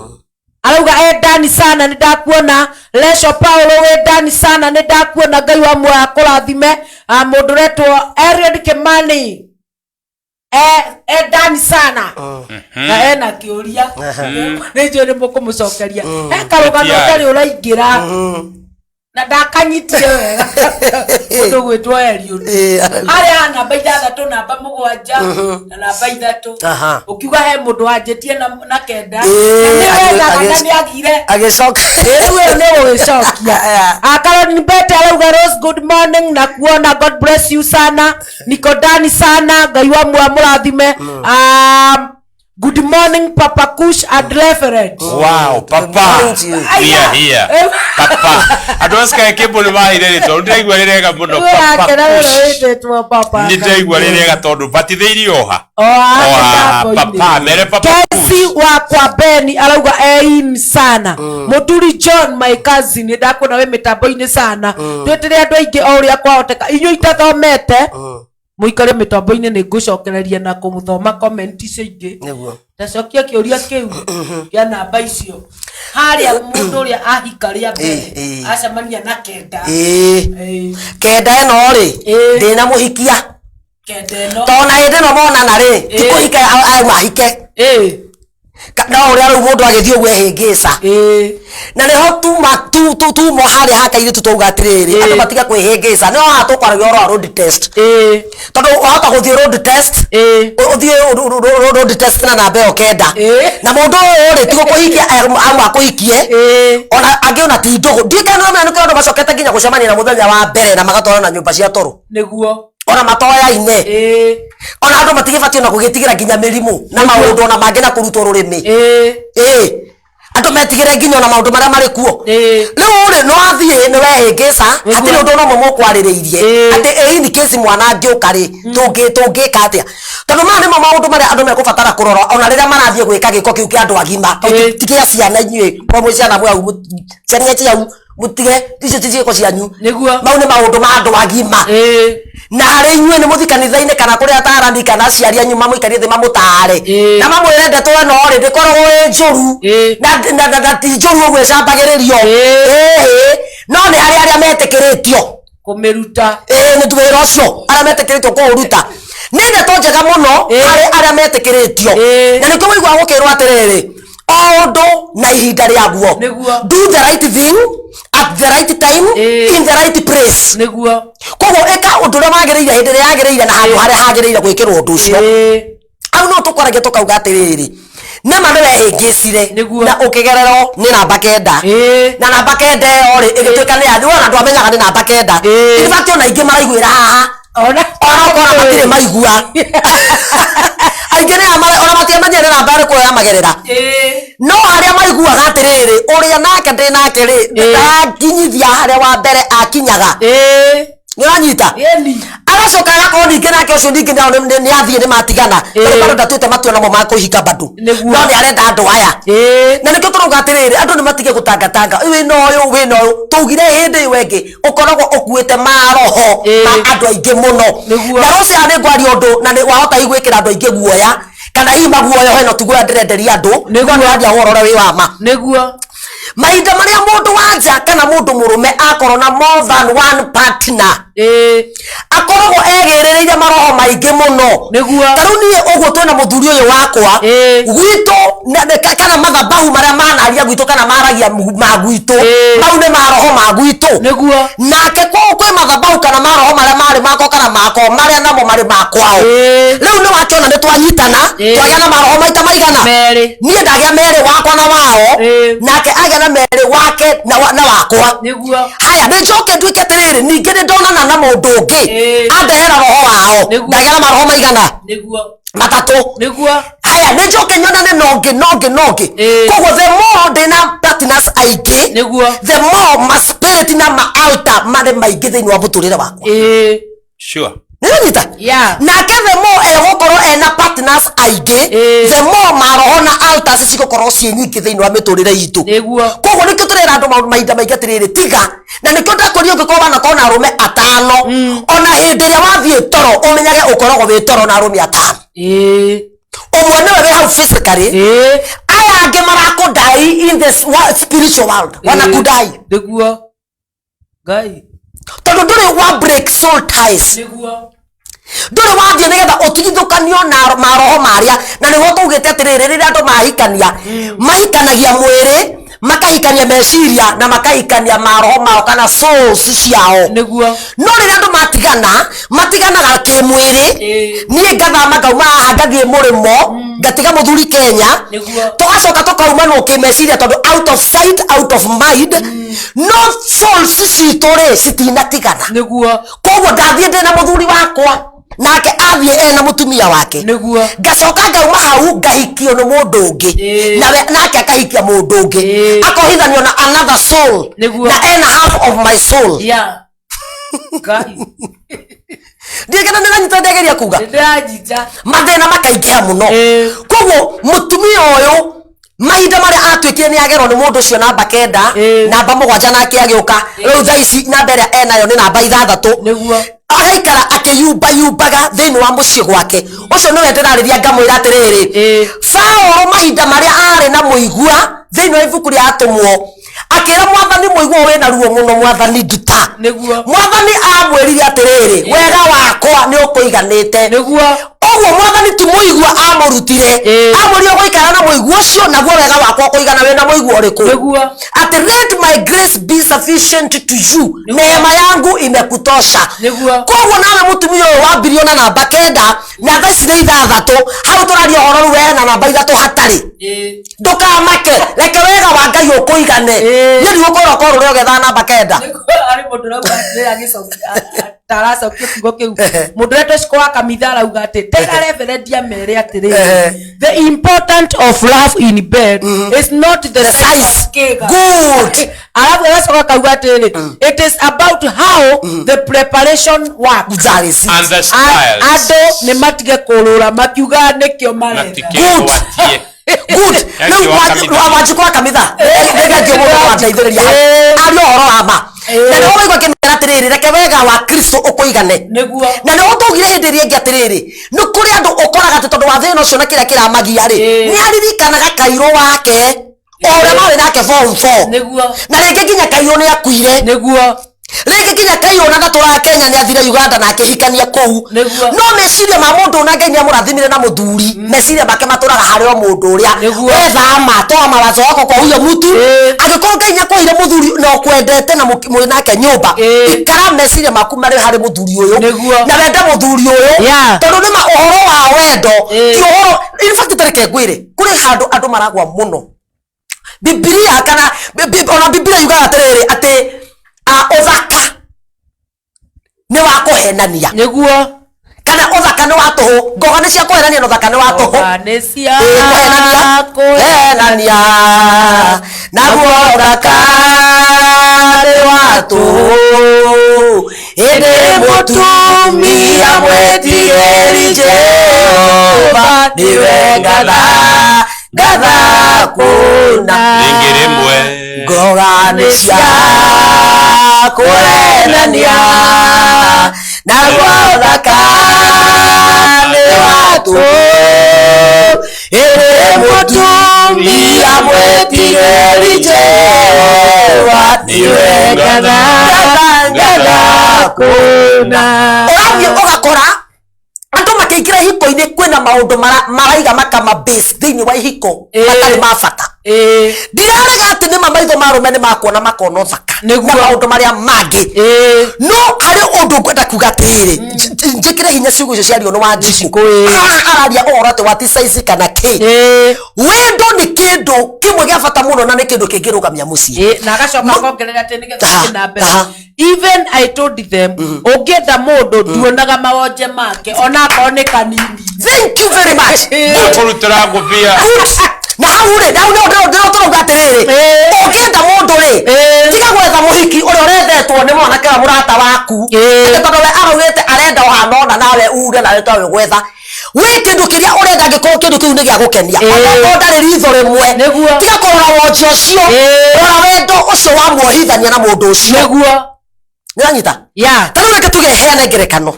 arauga ndani sana nĩ ndakuona. Lesho Paulo ndani sana nĩ ndakuona. Ngai wa muoyo akũrathime. Mũndũ wetwo Eriod Kimani ndani sana na na kĩũria nĩ njũĩ nĩ mũkũmũcokeria karũgano ũtarĩ ũraingĩra na ndakanyitie wega mũndũ gwĩtwo Eriod arĩa namba 6 namba 7 na namba 3 ũkiuga he mũndũ wanjĩtie na kenda nĩ agire agĩcoka rĩu nĩ gũgĩcokia. Caroline Bete arauga Rose good morning na kuona God bless you sana. Niko ndani sana Ngai wa muoyo mũrathime. Good morning Papa Kush and Reverend. Wow Papa here Papa adoska kebo ni mahire rito ndiraigua rirega muno Papa ndiraigua rirega tondu batithĩirio oha Papa mere Papa Kesi wa kwa Beni arauga sana. Muturi John my cousin ndakuona we mitambo-inĩ sana. Twetire andũ aingĩ o ũrĩa kwahoteka. Inyuĩ itathomete muikare mitambo-inĩ nĩ ngũcokereria na kũmuthoma comment icio ingĩ. Tacokia kĩũria kĩu ya namba icio harĩa mũndũ ũrĩa ahika rĩa mbere acemania na kenda kenda ĩno rĩ ndĩna mũhikia kenda ĩno tona hĩndĩ ĩno monana rĩ ti kũhika auma ahike no ũrĩa rĩu mũndũ agĩthiĩ ũguo ehĩngĩca na nĩho tumo harĩa hakairĩ tũtauga atĩrĩrĩ andũ matiga kwĩhĩngĩca nĩho haha tũkwaragia ũhoro wa road test tondũ wahota gũthiĩ road test ũthiĩ road test na namba ĩyo kenda na mũndũ ũyũ rĩ ti gũkũhikia auma akũhikie ona angĩ ona ti ndũgũ ndikanamenya nĩkĩo andũ macokete nginya gũcemania na mũthenya wa mbere na magatwara na nyũmba cia toro nĩguo ona matoya-inĩ ona andũ matigĩbatiĩ ona gũgĩtigĩra nginya mĩrimũ na maũndũ ona mangĩ na kũrutwo rũrĩmĩ andũ metigĩre nginya ona maũndũ marĩa marĩ kuo rĩu rĩ no athiĩ nĩ wehĩngĩca atĩ nĩ ũndũ no mũkwarĩrĩirie atĩ in case mwana angĩũka rĩ tũngĩka atĩa tondũ maya nĩmo maũndũ marĩa andũ mekũbatara kũrora ona rĩrĩa marathiĩ gwĩka gĩko kĩu kĩa andũ agima ti kĩa ciana inyuĩ mũmwe ciana mwau ciana ciau mutige icio tijiko cianyu mau nĩ maũndũ ma andũ agima na harĩ inyuĩ nĩ mũthi kanitha-inĩ kana kũrĩa atarani kana aciari anyu mamũikarie thĩ mamũtare na mamwĩre ndeto ĩno rĩ ndĩkoragwo ĩ njũru na ti njũru ũguo ĩcambagĩrĩrio no nĩ harĩ arĩa metĩkĩrĩtio kũmĩruta nĩ wĩra ũcio arĩa metĩkĩrĩtio kũũruta nĩ ndeto njega mũno harĩ arĩa metĩkĩrĩtio na nĩkĩo wĩigua gũkĩrwo atĩrĩrĩ ondo na ihinda rĩaguo. Do the right thing at the right time in the right place. Koguo eka ũndũ ũrĩa wagĩrĩire hĩndĩ ĩrĩa yagĩrĩire na handũ harĩa hagĩrĩire gwĩkĩrwo ũndũ ũcio. Au no tũkoragia tũkauga atĩrĩrĩ, nĩ ma nĩ wehĩngĩcire na ũkĩgererwo nĩ namba 9 na namba 9 ĩyo rĩ ĩgĩtuĩka nĩ yathi wona andũ amenyaga nĩ namba 9 in fact ona ingĩ maraiguĩra haha ona matirĩ maigua aingĩ nĩ ona matiamenyire nĩ namba ĩrĩkũ ya magerera no arĩa maiguaga atĩrĩrĩ ũrĩa nake ndĩ nake rĩ ndakinyithia harĩa wa mbere akinyaga nĩwanyita agacoka agakorwo ningĩ nake ũcio ningĩ nĩ athiĩ nĩ matigana bado ndatuĩte matua namo ma kũhinga bado no nĩ arenda andũ aya na nĩkĩo tũrauga atĩrĩrĩ andũ nĩ matige gũtangatanga wĩna ũyũ tũugire hĩndĩ ĩyo ĩngĩ ũkoragwo ũkuĩte maroho ma andũ aingĩ mũno na rũciũ nĩ ngwaria ũndũ na wahota gwĩkĩra andũ aingĩ guoya kana hihi maguoya heno tiguoya ndĩrenderia andũ nĩguo nĩwathia ũhoro ũrĩa wĩ wa ma nĩguo mahinda marĩa mũndũ wanja kana mũndũ mũrũme akorwo na more than one partner akoragwo egĩrĩrĩire maroho maingĩ mũno tarĩu niĩ ũguo twĩna mũthuri ũyũ wakwa gwitũ kana mathabahu marĩa manaria gwitũ kana maragia ma gwitũ mau nĩ maroho ma gwitũ nake kwĩ mathabahu kana maroho marĩa marĩ makwa kana makwa marĩa namo marĩ makwao rĩu nĩ wakĩona nĩ twanyitana twagĩa na maroho maita maigana niĩ ndagĩa merĩ wakwa na wao nake agĩa na merĩ wake na wakwa haya nĩ njoke nduĩke atĩrĩrĩ ningĩ nĩ ndonana na mũndũ ũngĩ andehera roho wao ndagĩa na maroho maigana matatũ haya nĩ njoke nyonane nongĩ koguo the more ndĩna partners aingĩ the more ma spirit na ma altar marĩ maingĩ thĩinĩ wa mũtũrĩre wakwa sure nĩnyita nake the more egũkorwo ena partners aingĩ the more maroho na altars cigũkorwo ciĩ nyingĩ thĩinĩ wa mĩtũrĩre itũ koguo nĩkĩo tũrera andũ maũndũ mahinda maingĩ atĩrĩrĩ tiga na nĩkĩo ndakwĩria ũngĩkorwo wanakorwo na arũme 5 ona hĩndĩ ĩrĩa wathiĩ toro ũmenyage ũkoragwo wĩ toro na arũme 5 ũmwe nĩwe wĩ hau physically aya angĩ marakũdai in the spiritual world wanakudai tondũ ndũrĩ wa break soul ties ndũrĩ wathiĩ nĩgetha ũtigithũkanio na maroho marĩa na nĩguo tũugĩte atĩrĩrĩ rĩrĩa andũ mahikania mahikanagia mwĩrĩ makahikania meciria na makahikania maroho mao kana souls ciao no rĩrĩa andũ matiganaga kĩmwĩrĩ niĩ ngathama ngauma haha ngathiĩ mũrĩmo ngatiga mũthuri Kenya tũgacoka tũkaumanwo kĩmeciria tondũ out of sight out of mind no souls citũ rĩ citinatigana koguo ndathiĩ ndĩna mũthuri wakwa nake athiĩ ena mũtumia wake ngacoka ngauma hau ngahikio nĩ mũndũ ũngĩ nake akahikia mũndũ ũngĩ akohithanio na another soul na ena half of my soul ndiĩkĩna nĩranyita ndegeria kuga mathĩna makaingĩha mũno koguo mũtumia ũyũ mahinda marĩa atuĩkire nĩ agerwo nĩ mũndũ ũcio namba 9 namba 7 nake agĩũka rĩu thaa ici namba ĩrĩa enayo nĩ namba 6 agaikara akĩyumbaga thĩinĩ wa mũciĩ gwake ũcio nĩwe ndĩrarĩria ngamwĩra atĩrĩrĩ Paulo mahinda marĩa arĩ na mũigua thĩinĩ wa ibuku rĩa atũmwo akĩra mwathani mũigua wĩna ruo mũno mwathani nduta mwathani amwĩrire atĩrĩrĩ wega wakwa nĩ ũkũiganĩte ũguo mwathani ti mũigua amũrutire amũrio gũikara na mũigua ũcio naguo wega wakwa ũkũigana wĩna mũigua ũrĩkũ atĩ let my grace be sufficient to you neema yangu imekutosha koguo nawe mũtumia ũyũ wambirio na namba 9 na thaa ici nĩ 6 hau tũraria ũhoro rĩu we na namba 3 hatarĩ ndũkamake reke wega wa Ngai ũkũigane nĩ rĩu ũkorwo rũrĩa ũgetha namba 9 arĩ mũndũ rauga agĩcokia taracokia kiugo kĩu mũndũ ũrĩa twĩcikoa kanitha arauga atĩ tega reverendia mere atĩrĩrĩ the important of love in bed is not the size good alafu agacoka kauga atĩrĩrĩ it is about how the preparation works and the styles andũ nĩ matige kũrũra makiuga nĩkĩo marenda good no wajikwa kamitha ndega kĩmũndũ wateithĩrĩria ario horo ama na nĩ ũgũigua kĩmera atĩrĩrĩ reke wega wa Kristo ũkũigane na nĩ ũtũgire hĩndĩ ĩrĩa ĩngĩ atĩrĩrĩ nĩ kũrĩ andũ ũkoraga atĩ tondũ wa thĩna ũcio na kĩrĩa kĩramagia rĩ nĩ aririkanaga kairũ wake ũrĩa marĩ nake form 4 na rĩngĩ nginya kairũ nĩ akuire rĩngĩ kinya kaiyona gatũraga Kenya nĩ athire Uganda na akĩhikania kũu no meciria ma mũndũ na Ngai nĩ amũrathimire na mũthuri meciria make matũraga harĩ o mũndũ ũrĩa wetha matoa mawatho wako kwa huyo mtu agĩkorwo Ngai nĩ akwĩire mũthuri no kwendete na mũrĩ nake nyũmba ikara meciria maku marĩ harĩ mũthuri ũyũ na wenda mũthuri ũyũ tondũ nĩ ma ũhoro wa wendo ti ũhoro in fact tareke ngwĩre kũrĩ handũ andũ maragwa mũno Biblia kana ona Biblia yugaga atĩrĩrĩ atĩ ũthaka nĩ wa kũhenania nĩguo kana ũthaka nĩ wa tũhũ ngoga nĩ cia kũhenania na ũthaka nĩ wa tũhũ nĩ cia kũhenania naguo ũthaka nĩ wa tũhũ ĩndĩ mũtumia mwĩtigĩri Jehova nĩwe ngatha kuna ngoga nĩ cia kũhenania naguo ũthaka nĩ wa tũhũ ĩndĩ mũtumia mwĩtigĩri Jehova nĩwe ngatha kuna ũrathiĩ ũgakora andũ makĩingĩra hiko-inĩ kwĩna maũndũ maraiga makama base thĩinĩ wa ihiko matarĩ ma bata ndirarega atĩ nĩma maitho marũme nĩ makuona makona ũthaka na maũndũ marĩa mangĩ no harĩ ũndũ ngwenda kuga atĩrĩrĩ njĩkĩre hinya ciugo icio ciario nĩ Wanjiku araria ũhoro atĩ wa ti size kana kĩ wendo nĩ kĩndũ kĩmwe gĩa bata mũno na nĩ kĩndũ kĩngĩrũgamia mũciĩ na agacoka akongerera atĩ nĩgetha na mbere even I told them ũngĩenda mũndũ nduonaga mawonje make ona akorwo nĩ kanini. Thank you very much. Kũrutĩra ngũbia na hau rĩ ndĩrotũrauga atĩrĩrĩ ũngĩenda mũndũ rĩ tiga gwetha mũhiki ũrĩa ũrethetwo nĩ mwanake wa mũrata waku tondũ we araugĩte arenda ũhanona nawe uge na rĩtwa we gwetha we kĩndũ kĩrĩa ũrenda angĩkorwo kĩndũ kĩu nĩ gĩa gũkenia onakorwo ndarĩ ritho rĩmwe tiga kũrora wonje ũcio rora wendo ũcio wa muohithania na mũndũ ũcio nĩranyita tarĩu reke tuge heane ngerekano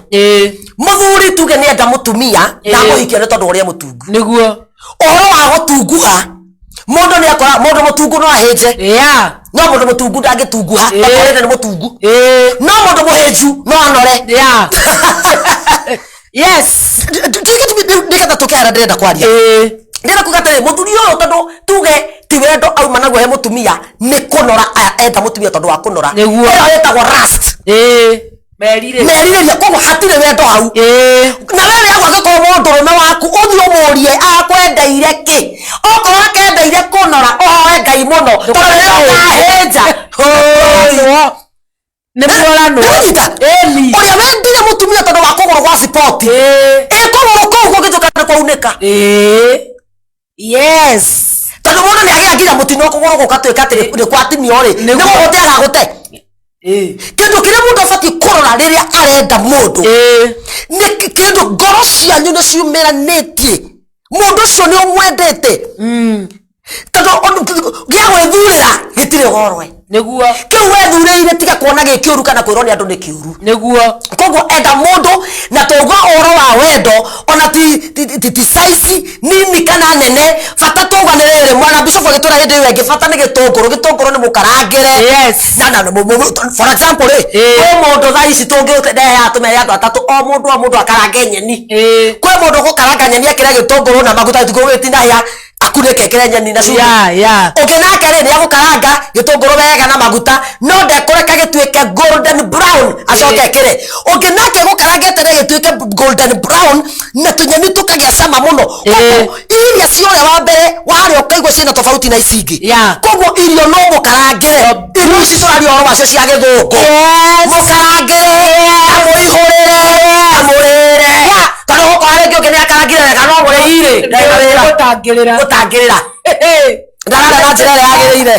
mũthuri tuge nĩ enda mũtumia na mũhikia nĩ tondũ ũrĩa mũtungu nĩguo ũhoro wa gũtunguha mũndũ nĩ akora mũndũ mũtungu no ahĩnje no mũndũ mũtungu ndangĩtunguha akorete nĩ mũtungu no mũndũ mũhĩnju no anore yes nĩgetha tũkĩhara ndĩrenda kwaria ndĩrenda kuga atĩrĩ mũthuri ũyũ tondũ tuge ti wendo auma naguo he mũtumia nĩ kũnora enda mũtumia tondũ wa kũnora ĩyo ĩtagwo lust merirĩria koguo hatirĩ wendo hau na wewe yagwo angĩkorwo mũndũrũme waku ũthiĩ ũmũrie akwendeire kĩ okorwo akendeire kũnora ohoe Ngai mũno tondũ rĩrĩa ahĩnja nĩ mũranwo ũrĩa wendire mũtumia tondũ wa kũgũrũ gwa sport kũgũrũ kũu gũgĩtuĩka nĩ kwaunĩka yes tondũ mũndũ nĩ agĩa nginya mũtino kũgũrũ gũkatuĩka atĩ nĩ kwatinio rĩ nĩ gũgũte agagũte kĩndũ kĩrĩa mũndũ abatiĩ kũrora rĩrĩa arenda mũndũ nĩ kĩndũ ngoro cianyu nĩ ciumĩranĩtie mũndũ ũcio nĩ ũmwendete tondũ gĩa gwĩthurĩra gĩtirĩ goro nĩguo kĩu wethurĩire tiga kuona gĩ kĩũru kana kwĩrwo nĩ andũ nĩ kĩũru nĩguo koguo enda mũndũ na tũuga ũhoro wa wendo ona ti size nini kana nene bata tũuga nĩ rĩrĩ mwana Bishop agĩtwĩra hĩndĩ ĩyo ĩngĩ bata nĩ gĩtũngũrũ nĩ mũkarangĩre for example mũndũ thaa ici tũngĩndehe atũmehe andũ atatũ o mũndũ akarange nyeni kwĩ mũndũ gũkaranga nyeni akĩrĩa gĩtũngũrũ na maguta gũtinahia akunĩke kĩrĩa nyeni na cumbĩ ũngĩ nake rĩ nĩ agũkaranga gĩtũngũrũ wega na maguta no ndekũreka gĩtuĩke golden brown acoke ekĩre ũngĩ nake gũkarangĩte rĩ gĩtuĩke golden brown na tũnyeni tũkagĩa cama mũno koguo iria ciorĩa wa mbere warĩa ũkaigua ciĩna tofauti na ici ingĩ koguo irio no mũkarangĩre irio ici tũraria ũhoro wacio cia gĩthũngũ mũkarangĩre na mũihũrĩre na mũrĩre kana gũkora rĩngĩ ũngĩ nĩ akarangĩre wega no mũrĩire gũtangĩrĩra ndarara na njĩra ĩrĩa yagĩrĩire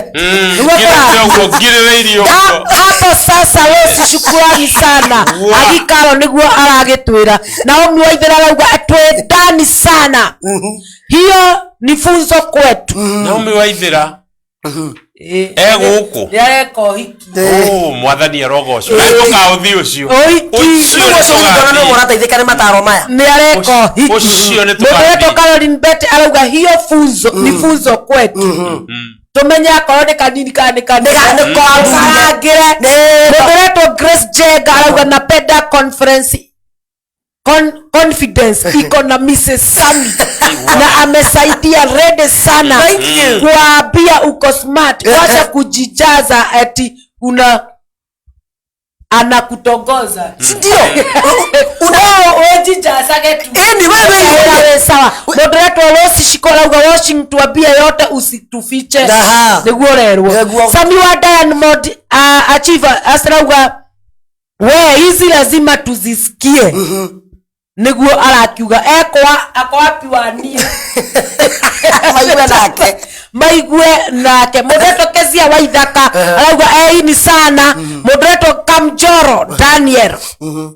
hapo sasa wewe shukrani sana agikaro nĩguo aragĩtwĩra Naomi Waithera arauga twendani sana hiyo ni funzo kwetu Naomi Waithera gũkũ nĩareka hiki mwathani arogocwo na tũkaũthi ũcio nĩ mũrateithĩka nĩ mataro maya nĩareka hiki mũndũ Caroline Bet arauga hiyo funzo ni funzo kwetu tumenya korone kanini kanigire mudoreto Grace Jega arauga napenda conference confidence iko na Mrs. Sami na amesaidia rede sana kuambia uko smart, wacha kujijaza ati anakutongoza, ndio unajijaza ketu wewe sawa. Moderator Rosi Shikola uga washing tuambie yote usitufiche niguo rerwo Sami wa Diamond achiever asrauga we hizi lazima tuzisikie niguo arakiuga ako wapi wanie maigue nake Moderator Kezia Waithaka arauga ni sana Moderator Kamjoro Daniel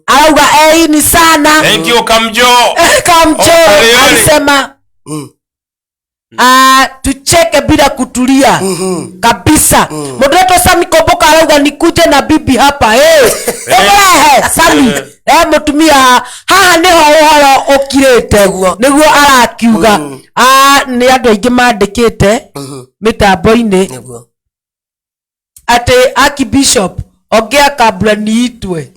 arauga ni sana. Thank you Kamjo alisema tucheke bila kutulia kabisa. Moderator Sami Komboka arauga nikuje na bibi hapa Sami mutumia haha niho uhoro ukirete niguo arakiuga ni andu aingi mandikite mitambo-ini ati Archbishop ongea kabla niitwe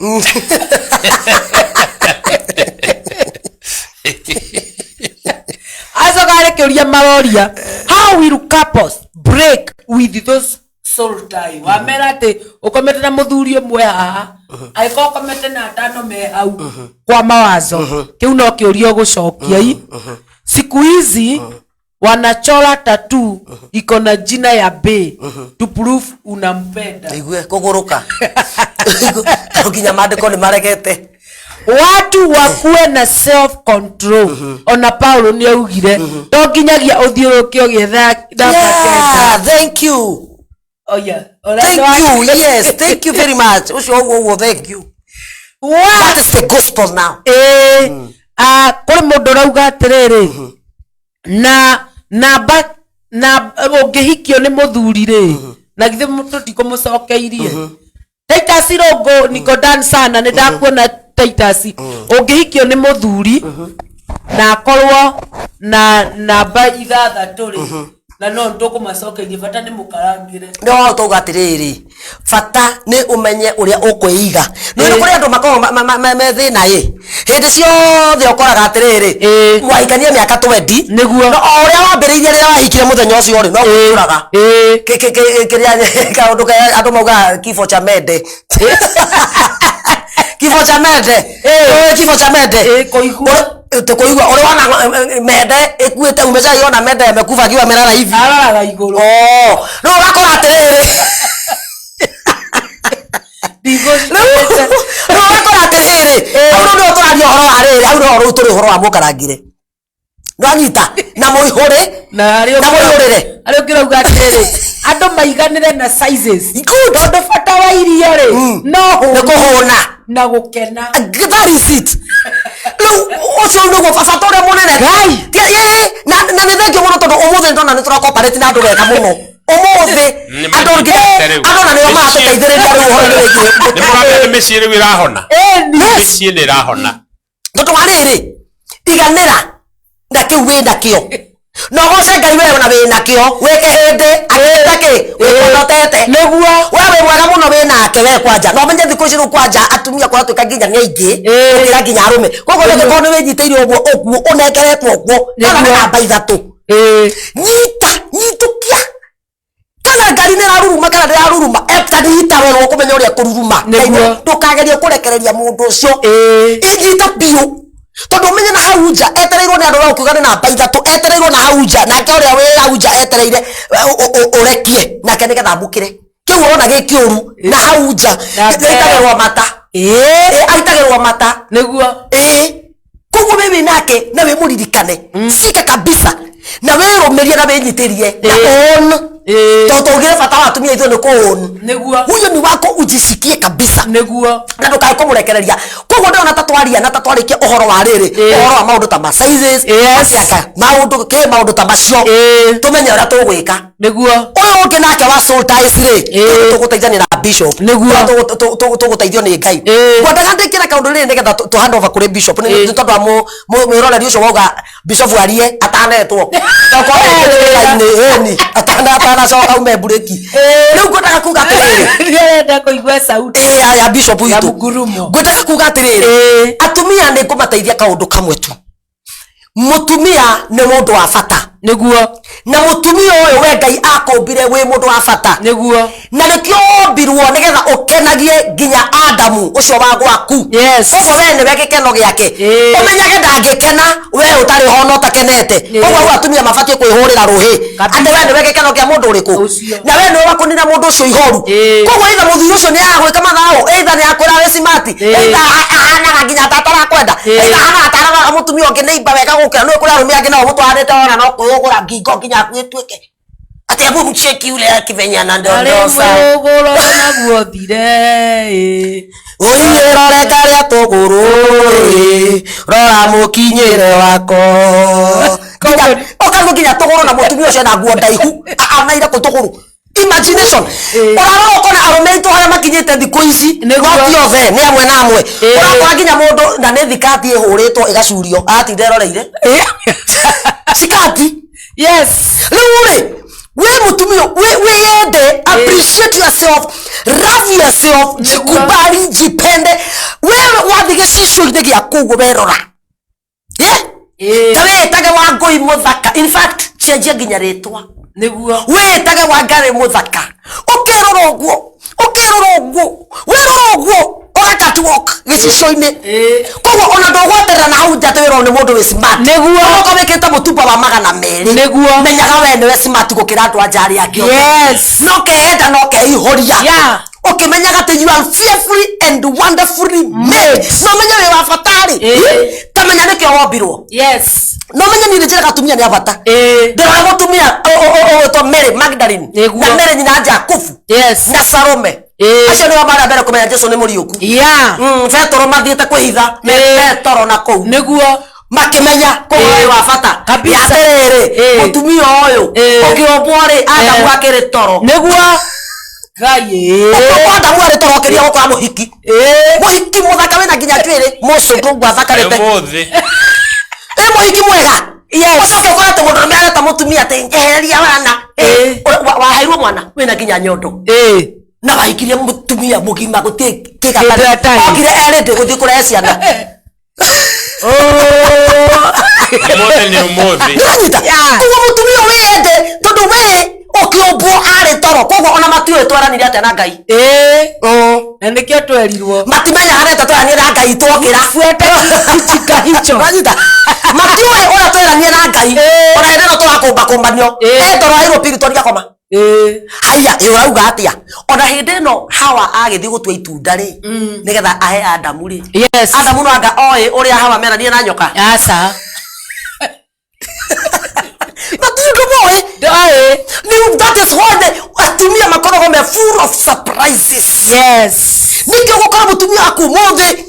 azogare kiuria maroria how will couples break with those soul tie wamera ati ukomete na muthuri umwe haha aiko ukomete na atano me hau kwa mawazo kiu no kiuria gucokia siku hizi wanachora tattoo iko na jina ya B to prove unampenda igue kuguruka kinya mandiko ni maregete watu wakuwe na self control ona Paulo ni augire to nginyagia uthiurukio githa thank you thank you yes thank you very much ucio thank you what is the gospel now kuri mundu rauga atiriri na ungihikio ni muthuri ri na githe tutiko mucokeirie Titus Rongo niko dan sana ni ndakuona Titus ungihikio ni muthuri na akorwo na namba 6 ri na no ndoko macokeirie bata ni mukarangire no tuga atiriri bata ni umenye uria ukwiiga no ni kuri andu makoro methina hindi ciothe ukoraga atiriri mwahikania miaka 20 niguo no uria wambiriirie rira wahikire muthenya ucio ri no kuraga kiria kaundu ka andu mauga kifo cha mende kifo cha mende koigua tukoigua ore wana mende ekuete umeja yona mende amekufa akiwa amelala hivi alala iguru no wakora atiriri no wakora atiriri auno no turario horo ariri auno horo turi horo wa mukarangire ndanyita na muihore na muihorere ari ukirauga atiriri andu maiganire na sizes ndo bata wa iria ri no kuhona na gukena that is it no ucio ndo gufabata ure munene gai na ni thengio muno tondu umuthe ndona ni turakoparate na andu wega muno umuthe andu na ni matuteithiriria ri uhoro wigi ni murabe miciri wirahona miciri irahona tondu wariri iganira ndakiu wi ndakio no goce ngai wewe na wi nakio weke hindi akitake wikondotete niguo wewe mwega muno wi nake we kwanja no menye thiku ici kwanja atumia kwa tuka nginya ni aingi ukira nginya arume koguo ni kono winyiteirio ogwo okuo unekeretwo ogwo na namba 3 nyitukia kana ngari ni raruruma kana ndiraruruma nyita wewe ukumenya uria kururuma ndukageria kurekereria mundu ucio inyita biu tondu menye na hauja etereirwo ni andu wa ukiuga ni namba 3 etereirwo na hauja nake uria we hauja etereire urekie nake ni gathambukire kiu urona gikiuru na hauja aitagerwa mata aitagerwa mata niguo koguo wewe nake na we muririkane sika kabisa na we romeria na we nyitirie na on toto ugire bata wa atumia ithu ni kuon niguo huyo ni wako ujisikie kabisa niguo na ndukae kumurekereria koguo ndona tatwaria na tatwarikie uhoro wa riri uhoro wa maundu ta ma sizes maundu ta macio tumenye uria tugwika niguo uyu ungi nake wa soul ties ri tuguteithania na bishop niguo tuguteithio ni ngai ngwendaga ndikira kaundu riri nigetha tu hand over kuri bishop ni tondu amu mwiroreri ucio wauga bishop arie atanetwo kana tana coka ume bureki riu ngwenda kuga atiriri ndirenda kuigua sauti ya bishop ya witu mugurumo ngwenda kuga atiriri atumia ni ngumateithia kaundu kamwe tu mutumia ni mundu wa bata niguo na mutumia uyu we Ngai akombire wi mundu wa bata niguo na nikio ombirwo nigetha ukenagie nginya Adamu ucio wa gwaku yes koguo we ni weke keno giake umenyage ndangikena we utari hono takenete koguo atumia mabatie kwihurira ruhi ande we ni weke keno gia mundu uriku na we ni wakunina mundu ucio ihoru koguo itha muthuri ucio ni agwika mathao itha ni akwira we simati itha ahana nginya tatara kwenda itha ahana atara mutumia ungi ni imba weka gukira no kura rumia nginya mutwarite ona no kuyugura ngingo nginya gwitwike ati abu mcheki ule akivenya na ndondosa goro na guothire Oire karia toguru rora mukinyire wako okamu kinya toguru na mutumia ucio na nguo ndaihu anaira ku toguru imagination oraro okona aromeito haya makinyite thiku ici gotio the ni amwe na amwe orakora kinya mundu na ne thikati ihuritwo igacurio atinde roreire sikati yes riu we mutumio we yende appreciate yourself love yourself jikubali jipende we wathige shisho ndege ya kugo berora tawe tage wangoi muthaka in fact change ginya retwa niguo we tage wangare muthaka ukerora ogwo werora ogwo catwalk gicisho-ini koguo ona ndogwendera na hau njate wira ni mundu wi smart niguo oko wikite mutumba wa magana meri niguo menyaga we ni we smart gukira andu anjari angĩ yes no kehenda no kehihoria yeah ukimenyaga ati you are fearfully and wonderfully made no menye we wa fatari kamenya niki wombirwo yes no menye ni njira gatumia ni abata ndira mutumia to Mary Magdalene na Mary ni na Jakubu yes na Salome acio ni wamara mbere kumenya Jesu ni muriuku yeah Petro mathiete kwihitha Petro na kou niguo makimenya kowe wa bata kabisa mutumia uyu ukiombwo ri Adamu akiri toro niguo gaye Adamu ari toro kiria gukora muhiki muhiki muthaka wina nginya twiri mucu ndungwa thakarite muhiki mwega ucoke ukorete mundu ni areta mutumia ati njehereria wana waheirwo mwana wina nginya nyondo na waikirie mutumia mugima gutie kigata okire erete guthii kurehe ciana koguo mutumia wiyende tondu we ukiombwo ari toro koguo ona matiuĩ twaranire atia na Ngai na nikio twerirwo matimenya areta twaranire na Ngai twokira fuete kichika hicho matiuĩ ona twaranire na Ngai ona hĩndĩ ĩno tũrakumbakumbanio toro airwo piriton gakoma haya urauga atia ona hĩndĩ ĩno Hawa agĩthiĩ gũtua itunda ri nigetha ahe Adamu ri yes Adamu no anga oĩ ũrĩa Hawa meranie na nyoka asa that is why the atumia makoragwo me full of surprises yes nikio gukora mutumia aku muthi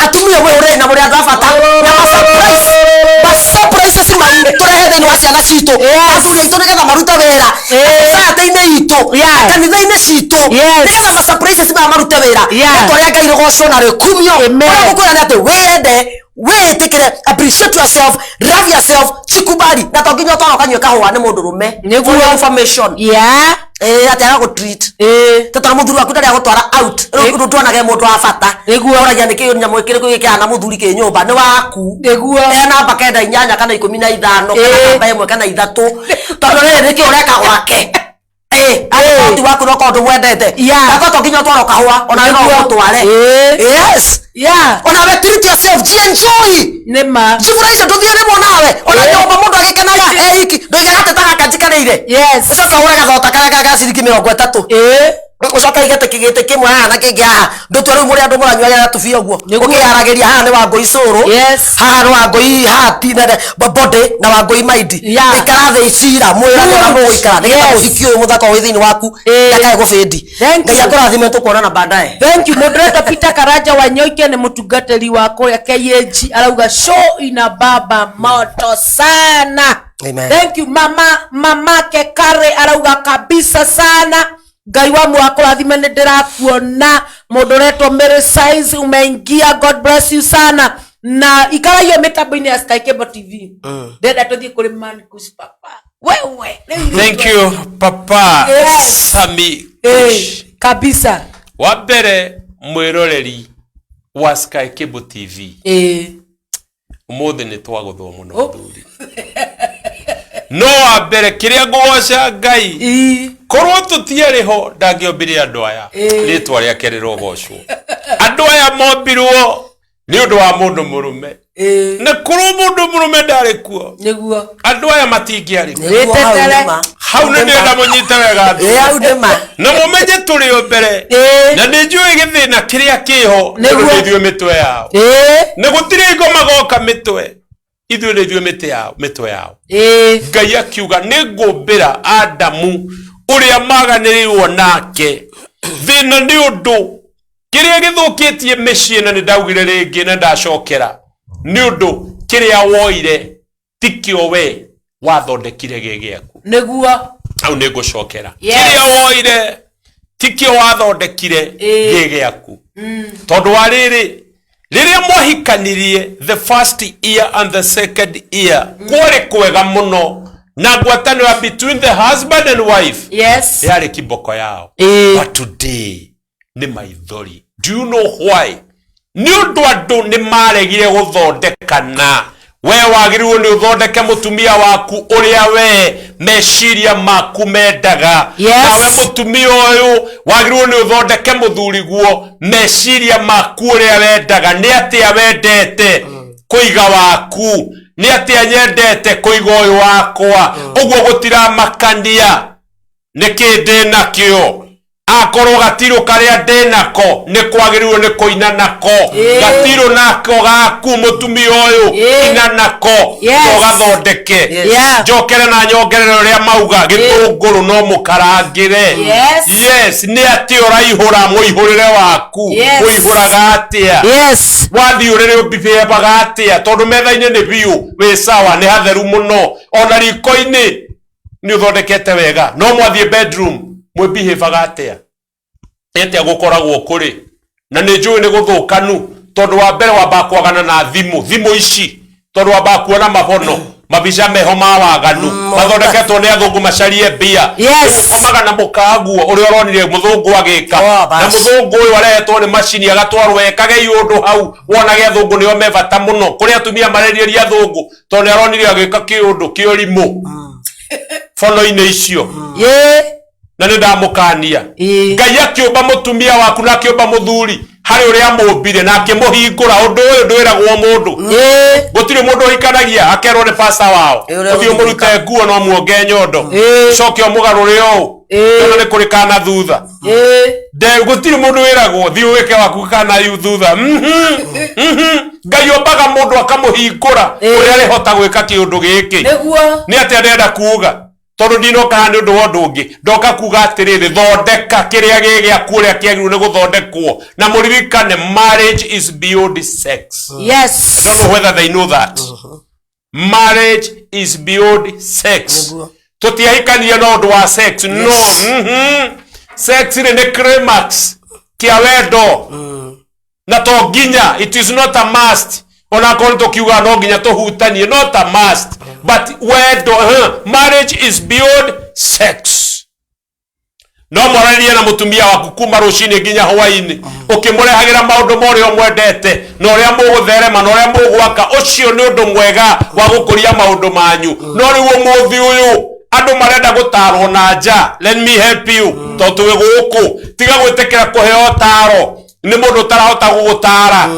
atumia we ure na muri andafata na surprises mai turehe thĩinĩ wa ciana citũ athuri aitũ nigetha maruta wĩra society-inĩ itũ kanitha-inĩ citũ nigetha ma surprises maya marute wĩra tũrĩa Ngai rĩgocwo na rĩkumio ũkwĩra nĩ atĩ wĩende wĩtĩkĩre appreciate yourself love yourself chikubali na to nginya ũtwara ũkanyua kahũa nĩ mũndũ rũme nĩguo information ati aga gutreat tata muthuri waku ndari agutwara out rĩu tuonage mũndũ wa bata nĩguo ũragia nĩkĩ nyamũ ĩkĩrĩkũ gĩkĩana na muthuri kĩ nyũmba nĩ waku nĩguo namba kenda 8 kana 15 kana namba 1 kana 3 tondũ rĩrĩ nĩkĩ ũreka gwake ati waku no kondu mwendete akoto nginya ũtwara kahũa ona no ũtware yes ona we treat yourself enjoy nĩma jifurahisha ndũthiĩ nawe ona nyũmba mũndũ agĩkenaga hiki ndũigana tata gakanjikanĩire yes ucoka ũre gathota karĩa ga ciringi 30 ucoka igete kĩgĩtĩ kĩmwe haha na kĩngĩ haha ndũtwe rĩu mũrĩ andũ mũranyuaga tubia ũguo ũkĩharagĩria haha nĩ Wangũi cũrũ haha nĩ Wangũi hati body na Wangũi mind ikara thĩ icira mwĩra na mũgũikara nĩgetha mũhiki ũyũ mũthaka wĩ thĩinĩ waku ndakae gũbĩndi Ngai akũrathime tũkuonana baadaye thank you moderator Peter Karanja wa Nyoike nĩ mũtungatĩri wa kũrĩa KAG arauga show ina baba moto sana thank you mama Kekare arauga kabisa sana Ngai wa mwako rathime nĩ ndĩrakuona mũndũ retwo Mary Size umeingia God bless you sana na ikara hiyo mitambo-inĩ ya Sky Cable TV ndenda tũthiĩ kũrĩ Marcus papa wewe. Thank you Papa Sami. Kabisa. Wabere mwiroreri wa Sky Cable TV. Umuthi ni twaguthwo muno thuri. No wabere kiria goca Ngai. Korwo tutiariho ndangiombire andu aya. Ritwa ria kerero gocwo. Andu aya mombirwo ni undu wa mundu murume. Na korwo mundu murume ndari kuo. Niguo. Andu aya matingiari. Hau ne nda munyite wega. Hau ndema. Na mumenye turi o mbere. Na ni njui githina kiria kiho niguo ithuĩ mitwe yao. Na gutire ngoma goka mitwe. Ithuĩ nĩ ithuĩ mitwe yao. Ngai akiuga nĩ ngũmbĩra Adamu ũrĩa maganĩrĩirwo nake. Thĩna nĩ ũndũ kĩrĩa gĩthũkĩtie mĩciĩ na nĩ ndaugire rĩngĩ na ndacokera. Nĩ ũndũ kĩrĩa woire tikio we wathondekire gĩgĩaku. Nĩguo. Au nĩ ngũcokera. Kĩrĩa woire tikio wathondekire gĩgĩaku. Tondũ wa rĩrĩ riria mohikanirie the first year and the second year kwore kwega muno na ngwatanĩro between the husband and wife yari kiboko yao. But today ni maithori. Do you know why? Ni undu andu ni maregire guthondekana. We wagiriwo ni uthondeke mutumia waku uria we meciria maku mendaga. Nawe mutumia uyu wagiriwo ni uthondeke muthuri guo meciria maku uria wendaga. Ni atia wendete kuiga waku, ni atia nyendete kuiga uyu wakwa. Uguo gutiramakania niki ndinakio. Akorwo gatiro karia ndenako ni kwagiriwo ni kuina nako. Gatiro nako gaku mutumia uyu ina nako gathondeke. Njokere na nyongerero ria mauga gitunguru no mukarangire. Yes, ni ati uraihura muihurire waku. Muihuraga atia. Wathi urire ubibia bagatia tondu metha-ini ni biu we sawa ni hatheru muno. Ona riko-ini ni uthondekete wega. No mwathie bedroom mwebihave atia ete gukoragwo kuri na ni njui ni guthukanu tondu wa mbere wamba kwagana na thimu ici tondu wamba kuona mabono mabica meho ma waganu mathondeketwo ni athungu macarie mbia ukomaga na mukaguo uri uronire muthungu agika na muthungu uyu arehetwo ni macini agatwarwo ekage iundu hau wonage athungu nio mebata muno kuri atumia mareriria athungu tondu aronire agika kiundu kiorimu fono-ini icio na nĩ ndamũkania. Ngai akĩũmba mũtumia waku na akĩũmba mũthuri harĩ ũrĩa mũmbire na akĩmũhingũra. Ũndũ ũyũ ndwĩragwo mũndũ. Gũtirĩ mũndũ ũhikanagia akerwo nĩ pasta wao ũthiĩ ũmũrute nguo no muonge nyondo coke ũmũgarũre ũũ tondũ nĩ kũrĩ kana thutha. Gũtirĩ mũndũ wĩragwo thiĩ wĩke waku kana thutha. Ngai ombaga mũndũ akamũhingũra ũrĩa arĩhota gwĩka kĩũndũ gĩkĩ. Nĩ atĩa ndenda kuuga? Tondu ndinoka handi undu wa undu ungi ndoka kuga atiriri thondeka kiria gigiaku uria kiagirwo ni guthondekwo na muririkane marriage is beyond sex. Yes, I don't know whether they know that. Marriage is beyond sex. Tutiahikania no undu wa sex. No. Sex ni climax kia wendo na to nginya. It is not a must. Ona konto kiuga no nginya tuhutanie, not a must. But marriage is beyond sex. No moraria na mutumia waku kuma rucini nginya hwaini ukimũrehagira maundu mori omwendete na uria mugutherema na uria mugwaka ucio ni undu mwega wa gukuria maundu manyu. No riu umuthi uyu andu marenda gutarwo na nja. Let me help you. To tuwe guku tiga gwitikira kuheo taro ni mundu tarahota gugutara.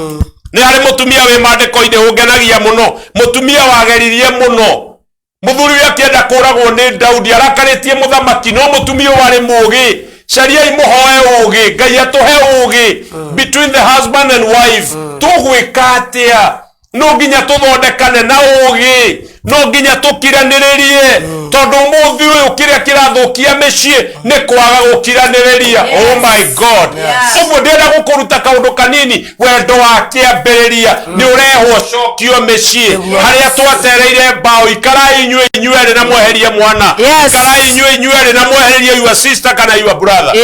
Ni hari mutumia we mandiko-ini ungenagia muno, mutumia wageririe muno. Muthuri we akienda kuragwo ni Daudi arakaritie muthamaki no mutumia wari mugi. Sharia imuhoe ugi, Ngai atuhe ugi between the husband and wife. Tugwika atia? No nginya tuthondekane na ugi, no nginya tukiraniririe tondu muthi uyu kiria kirathukia micii ni kwaga gukiraniriria. Oh my God. Uguo ndenda gukuruta kaundu kanini wendo wa kiambiriria ni urehwo cokio micii haria twatereire mbao. Ikarai inyueri na mweherie mwana. Ikarai inyueri na mweherie your sister kana your brother.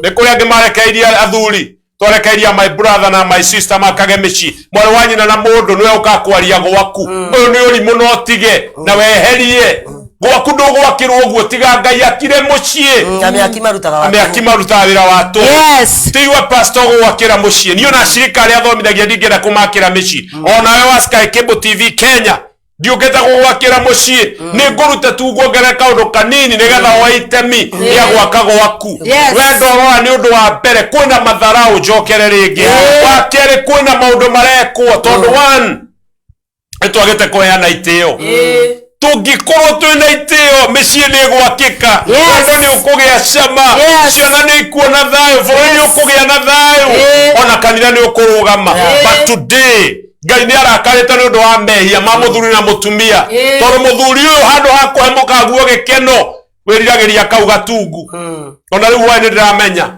Ni kuria ngimarekeirie athuri twarekeiria my brother na my sister makage micii mwari wa nyina na mundu niwe ukakwaria gwaku. Uyu ni uri muno tige na weherie gwaku ndugwakirwo uguo tiga Ngai akire mucie ameaki marutaga wira watu tigwa pastor gwakira mucie niyo na shirika ria thomithagia ndingenda kumakira mici ona we wa Sky Cable TV Kenya ndiugeta gwakira mucie ni nguruta tu gwongerera kaundu kanini nigetha wa itemi ya gwaka gwaku wendo rora ni undu wa mbere kwina matharau njokere ringi wa kere kwina maundu marekwo tondu one etwagete kuheana itio tungikorwo twina itio micie ni gwakika wendo ni ukugia cama ciana ni ikuona thayo bũrũri ni ukugia na thayo ona kanitha ni ukurugama but today Ngai ni arakarite ni undu wa mehia ma muthuri na mutumia tondu muthuri uyu handu ha kuhemuka guo gikeno wiriragiria kau gatungu ona riu wa ni ndiramenya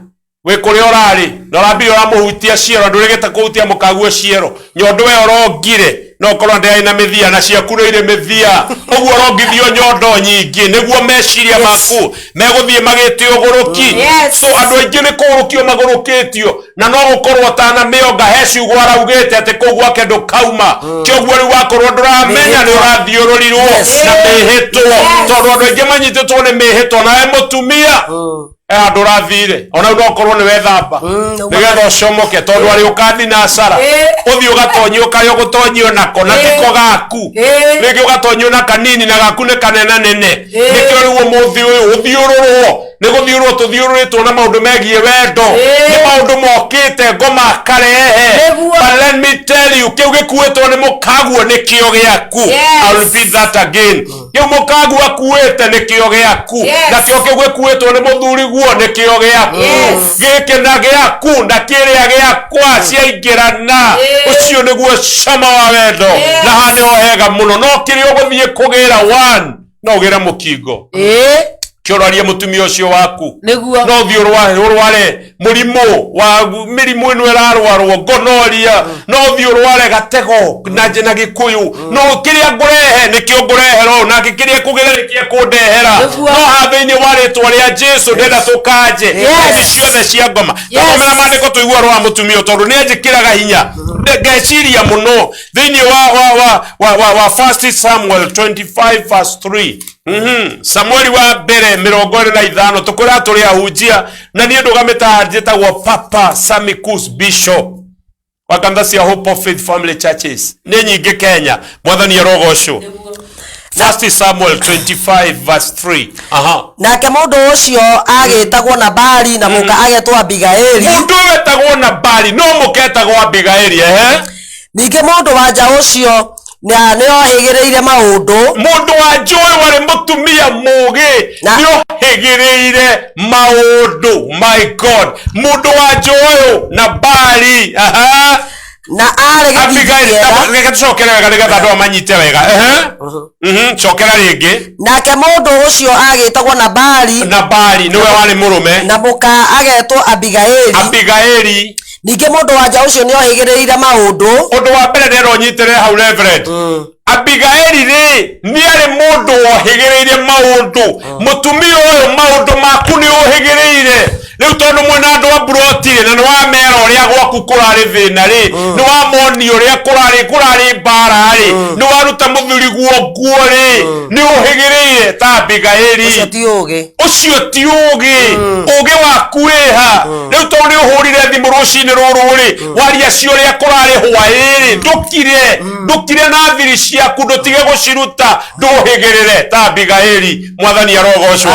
we kuria urari ndorambi uramuhutia ciero ndurigete kuhutia mukaguo ciero nyondo we orongire no korwo ndai na mithia na ciaku no ire mithia uguo orongithio nyondo nyingi niguo meciria maku meguthie magite uguruki so andu aingi ni kugurukio magurukitio na no gukorwo tana mionga heci uguo araugite ati kugwa kendo kauma kioguo riu wakorwo nduramenya ni urathiururirwo na mihitwo tondu andu aingi manyititwo ni mihitwo na we mutumia andu rathire ona no korwo ni wethamba nigetha ucomoke tondu ari ukathi na asara uthi ugatonyio kayo gutonyio nako na tiko gaku rigi ugatonyio na kanini na gaku ni kanene nene nikio riu muthi uyu uthiururwo ni guthiurwo tuthiururitwo na maundu megie wendo ni maundu mokite ngoma karehe but let me tell you kiu gikuitwo ni mukaguo nikio giaku I'll repeat that again kiu mukaguo akuite nikio giaku na kio kiu gikuitwo ni muthuri guo nikio giaku giki na giaku na kiria giakwa ciaingirana ucio niguo cama wa wendo na hane ohega muno no kiri uguthie kugira one no gira mukingo kioraria mutumia ucio waku no thio rware murimu wa mirimu ino erarwarwo gonoria no thio rware gatego na gikuyu no kiria ngurehe nikio ngurehero na kiria kugererekia kundehera no hathini waritwa ria Jesu ndenda tukanje ni ciothe cia ngoma thomera mandiko tuigua rwa mutumia tondu ni njikiraga hinya ngeciria muno thini wa 1 Samuel 25 verse 3 Samueli wa mbere 25 tukura turi ahunjia na ni ndugamita njitagwo Papa Samikus Bishop wa kanitha cia Hope of Faith Family Churches ni nyingi Kenya mwathani arogocwo 1 Samuel 25 verse 3 nake mundu ucio agitagwo Nabali na muka agetwo Abigaili mundu wetagwo Nabali no muketagwo Abigaili ninge mundu wanja ucio na niohigireire maundu mundu wa joy wari mutumia mugi niohigireire maundu my God mundu wa joy Nabali na reke tucokere wega nigetha andu amanyite wega cokera ringi nake mundu ucio agitagwo Nabali niwe wari murume na muka agetwo Abigaili ninge mundu wanja ucio niohigireire maundu undu wa mbere ndero nyitere hau reverend Abigaili ni ari mundu wohigireire maundu mutumia uyu maundu maku ni uhigireire riu tondu mwena andu abrotire na ni wa mera uria gwaku kurari thina ni wa moni uria kurari mbara ni waruta muthuri guo ni uhigireire ta Abigaili ucio ti ugi waku iha riu tondu ni uhurire thimu rucini ruru waria cio uria kurari hwairi ndukire na thiri ciaku ndutige guciruta nduhigirire ta Abigaili mwathani arogocwo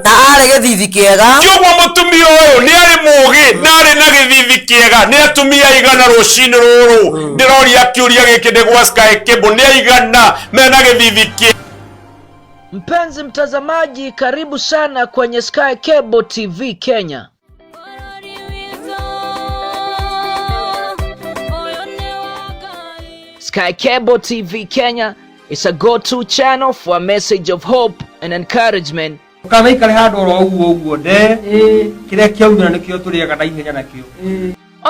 na ari githithi kiega kioguo mutumia uyu ni ari mugi na ari na githithi kiega ni atumia igana rucini ruru ndiroria kiuria giki ndigwa Sky Cable ni igana mena githithi kiega. Mpenzi mtazamaji, karibu sana kwenye Sky Cable TV Kenya. Sky Cable TV Kenya is a go-to channel for a message of hope and encouragement. On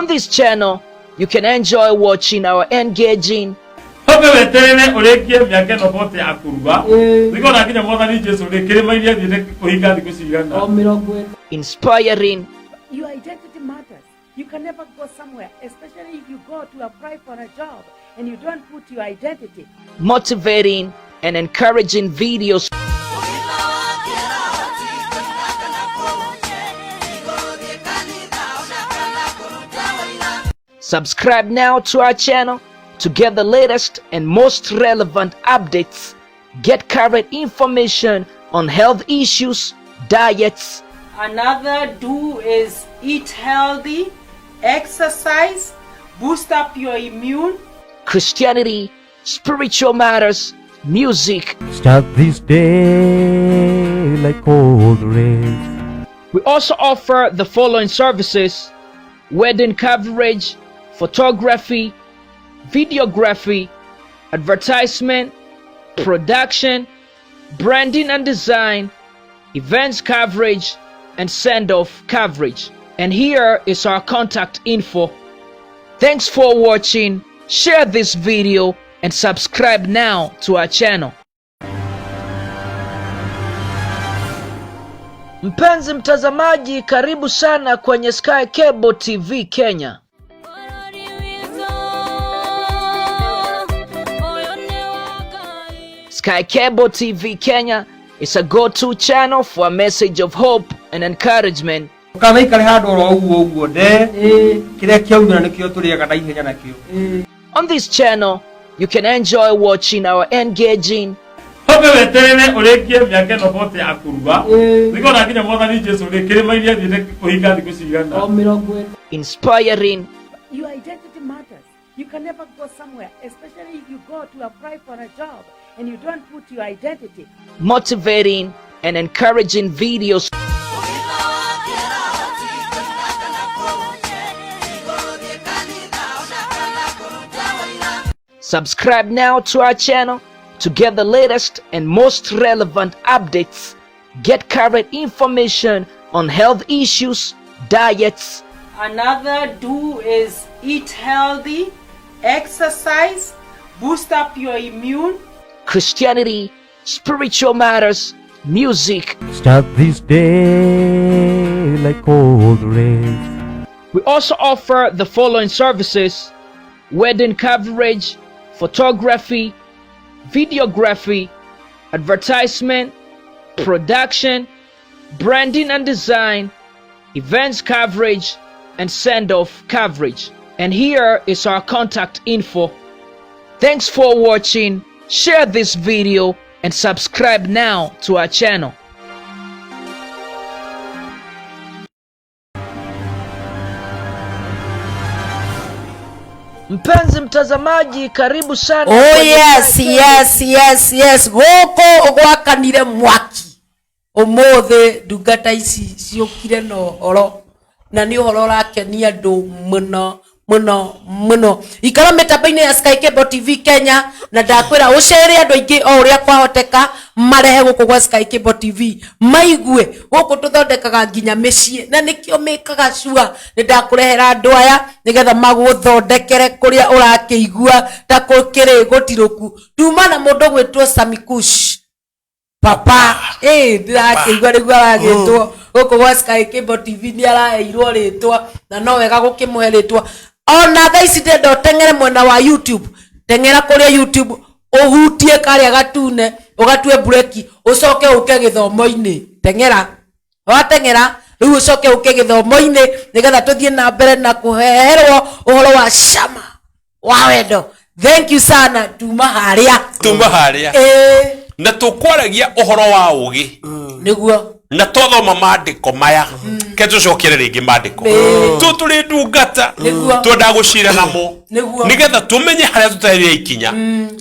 this channel, you can enjoy watching our engaging, inspiring, your identity matters. You can never go somewhere, especially if you go to apply for a job and you don't put your identity. motivating and encouraging videos. Subscribe now to our channel to get the latest and most relevant updates. Get current information on health issues, diets. Another do is eat healthy, exercise, boost up your immune. Christianity, spiritual matters, music. Start this day like cold rain. We also offer the following services: wedding coverage, photography, videography, advertisement, production, branding and design, events coverage, and send-off coverage. And here is our contact info. Thanks for watching. Share this video and subscribe now to our channel. Mpenzi mtazamaji, karibu sana kwenye Sky Cable TV Kenya. Sky Cable TV Kenya is a go-to channel for a message of hope and encouragement. On this channel, you can enjoy watching our engaging, inspiring, Your identity matters. You can never go somewhere, especially if you go to apply for a job and you don't put your identity. motivating, and encouraging videos. Subscribe now to our channel to get the latest and most relevant updates. Get current information on health issues, diets. Another do is eat healthy, exercise, boost up your immune. Christianity, spiritual matters, music. Start this day like cold rain. We also offer the following services: wedding coverage, photography, videography, advertisement, production, branding and design, events coverage, and send-off coverage. And here is our contact info. Thanks for watching. Share this video and subscribe now to our channel. Mpenzi mtazamaji, karibu sana. Oh yes. Goko gwakanire mwaki. Umothe ndungata ici ciukire no horo. Na ni horo rakenia andu muno. Ikara metabaini ya Sky Cable TV Kenya na ndakwira ucere andu aingi o uria kwahoteka marehe guku gwa Sky Cable TV maigue guku tuthondekaga nginya micii na nikio mekaga sure ni ndakurehera andu aya nigetha maguthondekere kuria urakiigua ta kukiri gutiruku tuma na mundu gwitwo Samikush papa ndirakiigua niguo aragitwo guku gwa Sky Cable TV ni araheirwo ritwa na no wega gukimuhe ritwa ona tha ici ndendo tengere mwena wa YouTube tengera kuria YouTube uhutie karia gatune ugatue breki ucoke uke githomo-ini tengera watengera riu ucoke uke githomo-ini nigetha tuthie na mbere na kuheherwo uhoro wa shama wa wendo. Thank you sana tuma haria na tukwaragia uhoro wa ugi niguo na tothoma mandiko maya ke tucokere ringi mandiko turi ndungata twenda gucira namo nigetha tumenye haria tutathia ikinya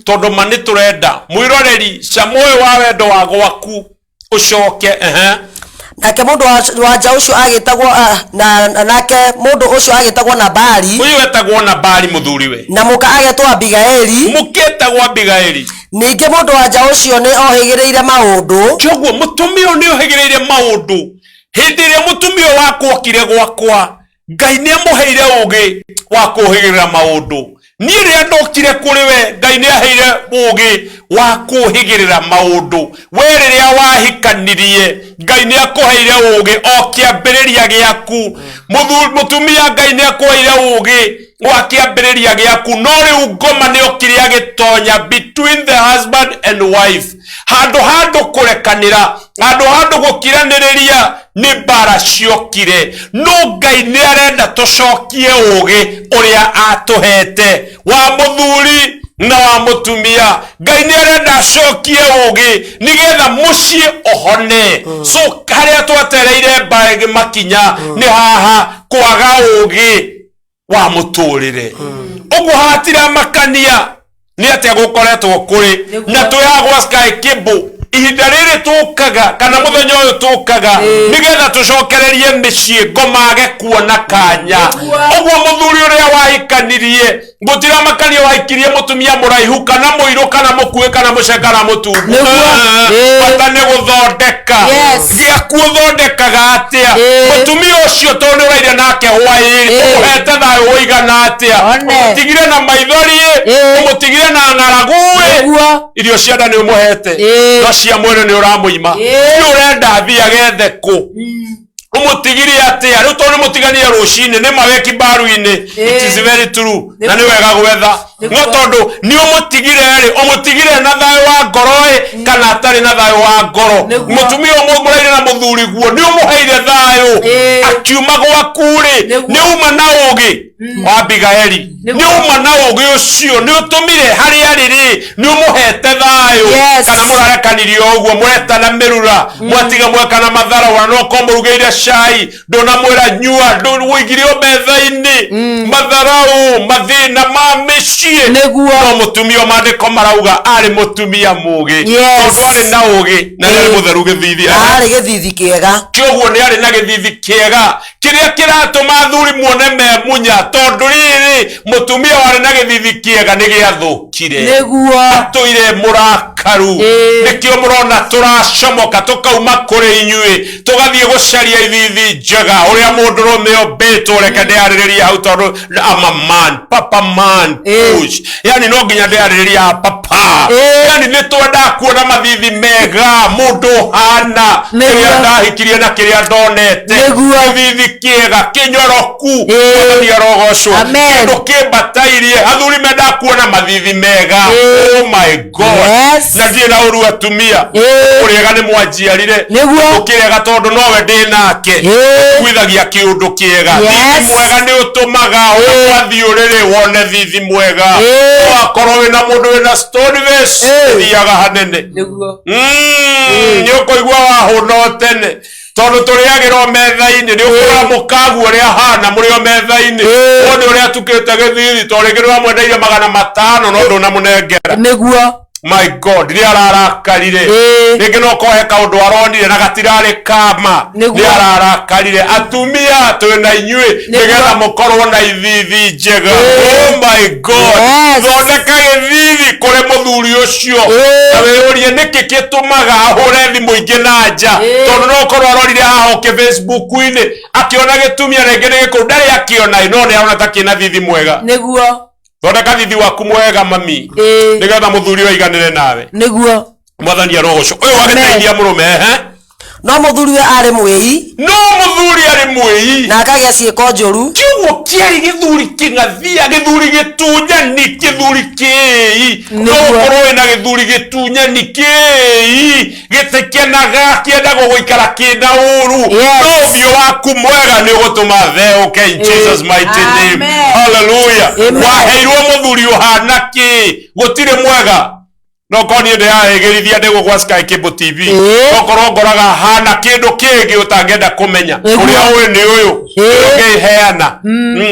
tondu mani turenda mwiroreri camoe wa wendo wa gwaku ucoke nake mundu wa nja ucio agitagwo nake mundu ucio agitagwo Nabali uyu wetagwo Nabali muthuriwe na muka agetwo Abigaili muketagwo Abigaili ningi mundu wa nja ucio ni ohigireire maundu kogwo mutumio ni ohigireire maundu hindi ria mutumio wakwa okire gwakwa Ngai ni amuheire ugi wa kuhigirira maundu ni ria ndokire kuri we Ngai ni aheire ugi wa kuhigirira maundu we riria wahikanirie Ngai ni akuheire ugi o kiambiriria giaku mutumia Ngai ni akuheire ugi wa kiambiriria giaku no riu ngoma ni okiria gitonya between the husband and wife handu kurekanira handu gukiraniriria ni bara ciokire no Ngai ni arenda tucokie ugi uria atuhete wa muthuri na wa mutumia Ngai ni arenda acokie ugi nigetha mucii ohone so haria twetereire mbagi makinya ni haha kwaga ugi wa muturire uguo hatira makania ni atia gukoretwo kuri na tuyagwa Sky Cable ihinda riri tukaga kana muthenya uyu tukaga nigetha tucokererie micii ngomage kuona kanya uguo muthuri uria wahikanirie gutira makania wahikirie mutumia muraihu kana muiru kana mukue kana mucekana mutungu bata ni guthondeka giaku thondekaga atia mutumia ucio tondu uraire nake hwairi uhete thayo uigana atia umutigire na maithori umutigire na ng'aragu irio cia nda ni umuhete no cia mwene ni uramuima ni urenda thia gethe ku umutigire atia riu tondu mutiganie rucini ni maweki baru-ini it is very true na ni wega gwetha no tondu ni umutigire ri umutigire na thayo wa ngoro kana atari na thayo wa ngoro mutumia umuraire na muthuri guo ni umuheire thayo akiuma gwaku ri ni uma na ugi wa Abigaili ni uma na ugi ucio ni utumire haria riri ni umuhete thayo kana murarekanirio uguo muretana mirura mwatiga mwekana mathara wa no komurugeire cai ndona mwera nyua ndo wigirio metha-ini matharau mathina ma micii no mutumia mandiko marauga ari mutumia mugi tondu ari na ugi na ari mutheru githithi ari githithi kiega kioguo ni ari na githithi kiega kiria kiratuma thuri muone me munya tondu riri mutumia wari na githithi kiega ni giathukire niguo atuire murakaru nikio murona turacomoka tukauma kuri inyui tugathie gucaria ithithi njega uria mundurume obetwo reke ndiaririria hau tondu ama man papa man push yani no nginya ndiaririria papa yani ni twenda kuona mathithi mega mundu hana kiria ndahikirie na kiria ndonete ithithi kiega kinyoroku ndiarogocwo ndu kibatairie athuri menda kuona mathithi mega oh my god na ndie na uru atumia uriega ni mwanjiarire ukirega tondu nowe ndinake kwithagia kiundu kiega thithi mwega ni utumaga wathi urire wone thithi mwega wakorwo wina mundu wina stone face thiaga hanene ni ukoigua wahuna tene tondu turiagirwo metha-ini ni ukura mukagu uria hana muri o metha-ini wone uria tukite githithi tondu mwendeire 500 no nduna munengera niguo my god ni ararakarire ringi no kohe kaundu aronire na gatirari kama ni ararakarire atumia twina inyui nigetha mukorwo na ithithi njega oh my god thondeka githithi kuri muthuri ucio na wiurie niki gitumaga ahure thimu ingi na nja tondu no korwo arorire haha uki Facebook-ini akiona gitumia ringi ni giku ndari akiona no ni arona ta kina thithi mwega niguo thondeka thithi waku mwega mami nigetha muthuri waiganire nawe niguo mwathani arogocwo uyu wagiteithia murume no muthuri we ari mwii no muthuri ari mwii na akagia ciiko njuru kiugo kiari githuri kingathia githuri gitunyani githuri kii no korwo na githuri gitunyani kii gitekenaga kienda guikara kina uru no thio waku mwega ni gutuma theuke in Jesus mighty name hallelujah waheirwo muthuri uhana ki gutire mwega no koni nde ahegirithia ndego kwa Sky Cable TV okorwo ngoraga hana kindu kingi utangenda kumenya uria uyu ni uyu ngiheana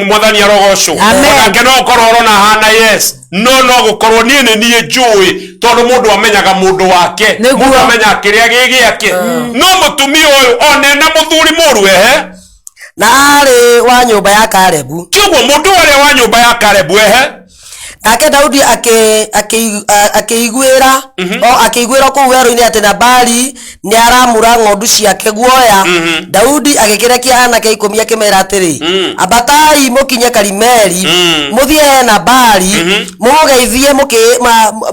mwathani arogocwo nake no korwo rona hana yes no gukorwo nie nie njui tondu mundu amenyaga mundu wake mundu amenya kiria gigiake no mutumia uyu one na muthuri muru na ari wa nyumba ya Karebu kiguo mundu ari wa nyumba ya Karebu Nake Daudi akĩiguĩra akĩiguĩra kũu werũ-inĩ atĩ Nabali nĩ aramũra ng'ondu ciake guoya. Daudi agĩkĩrekia anake 10 akĩmera atĩrĩ, ambatai mũkinye Karimeli mũthiĩ Nabali mũgeithie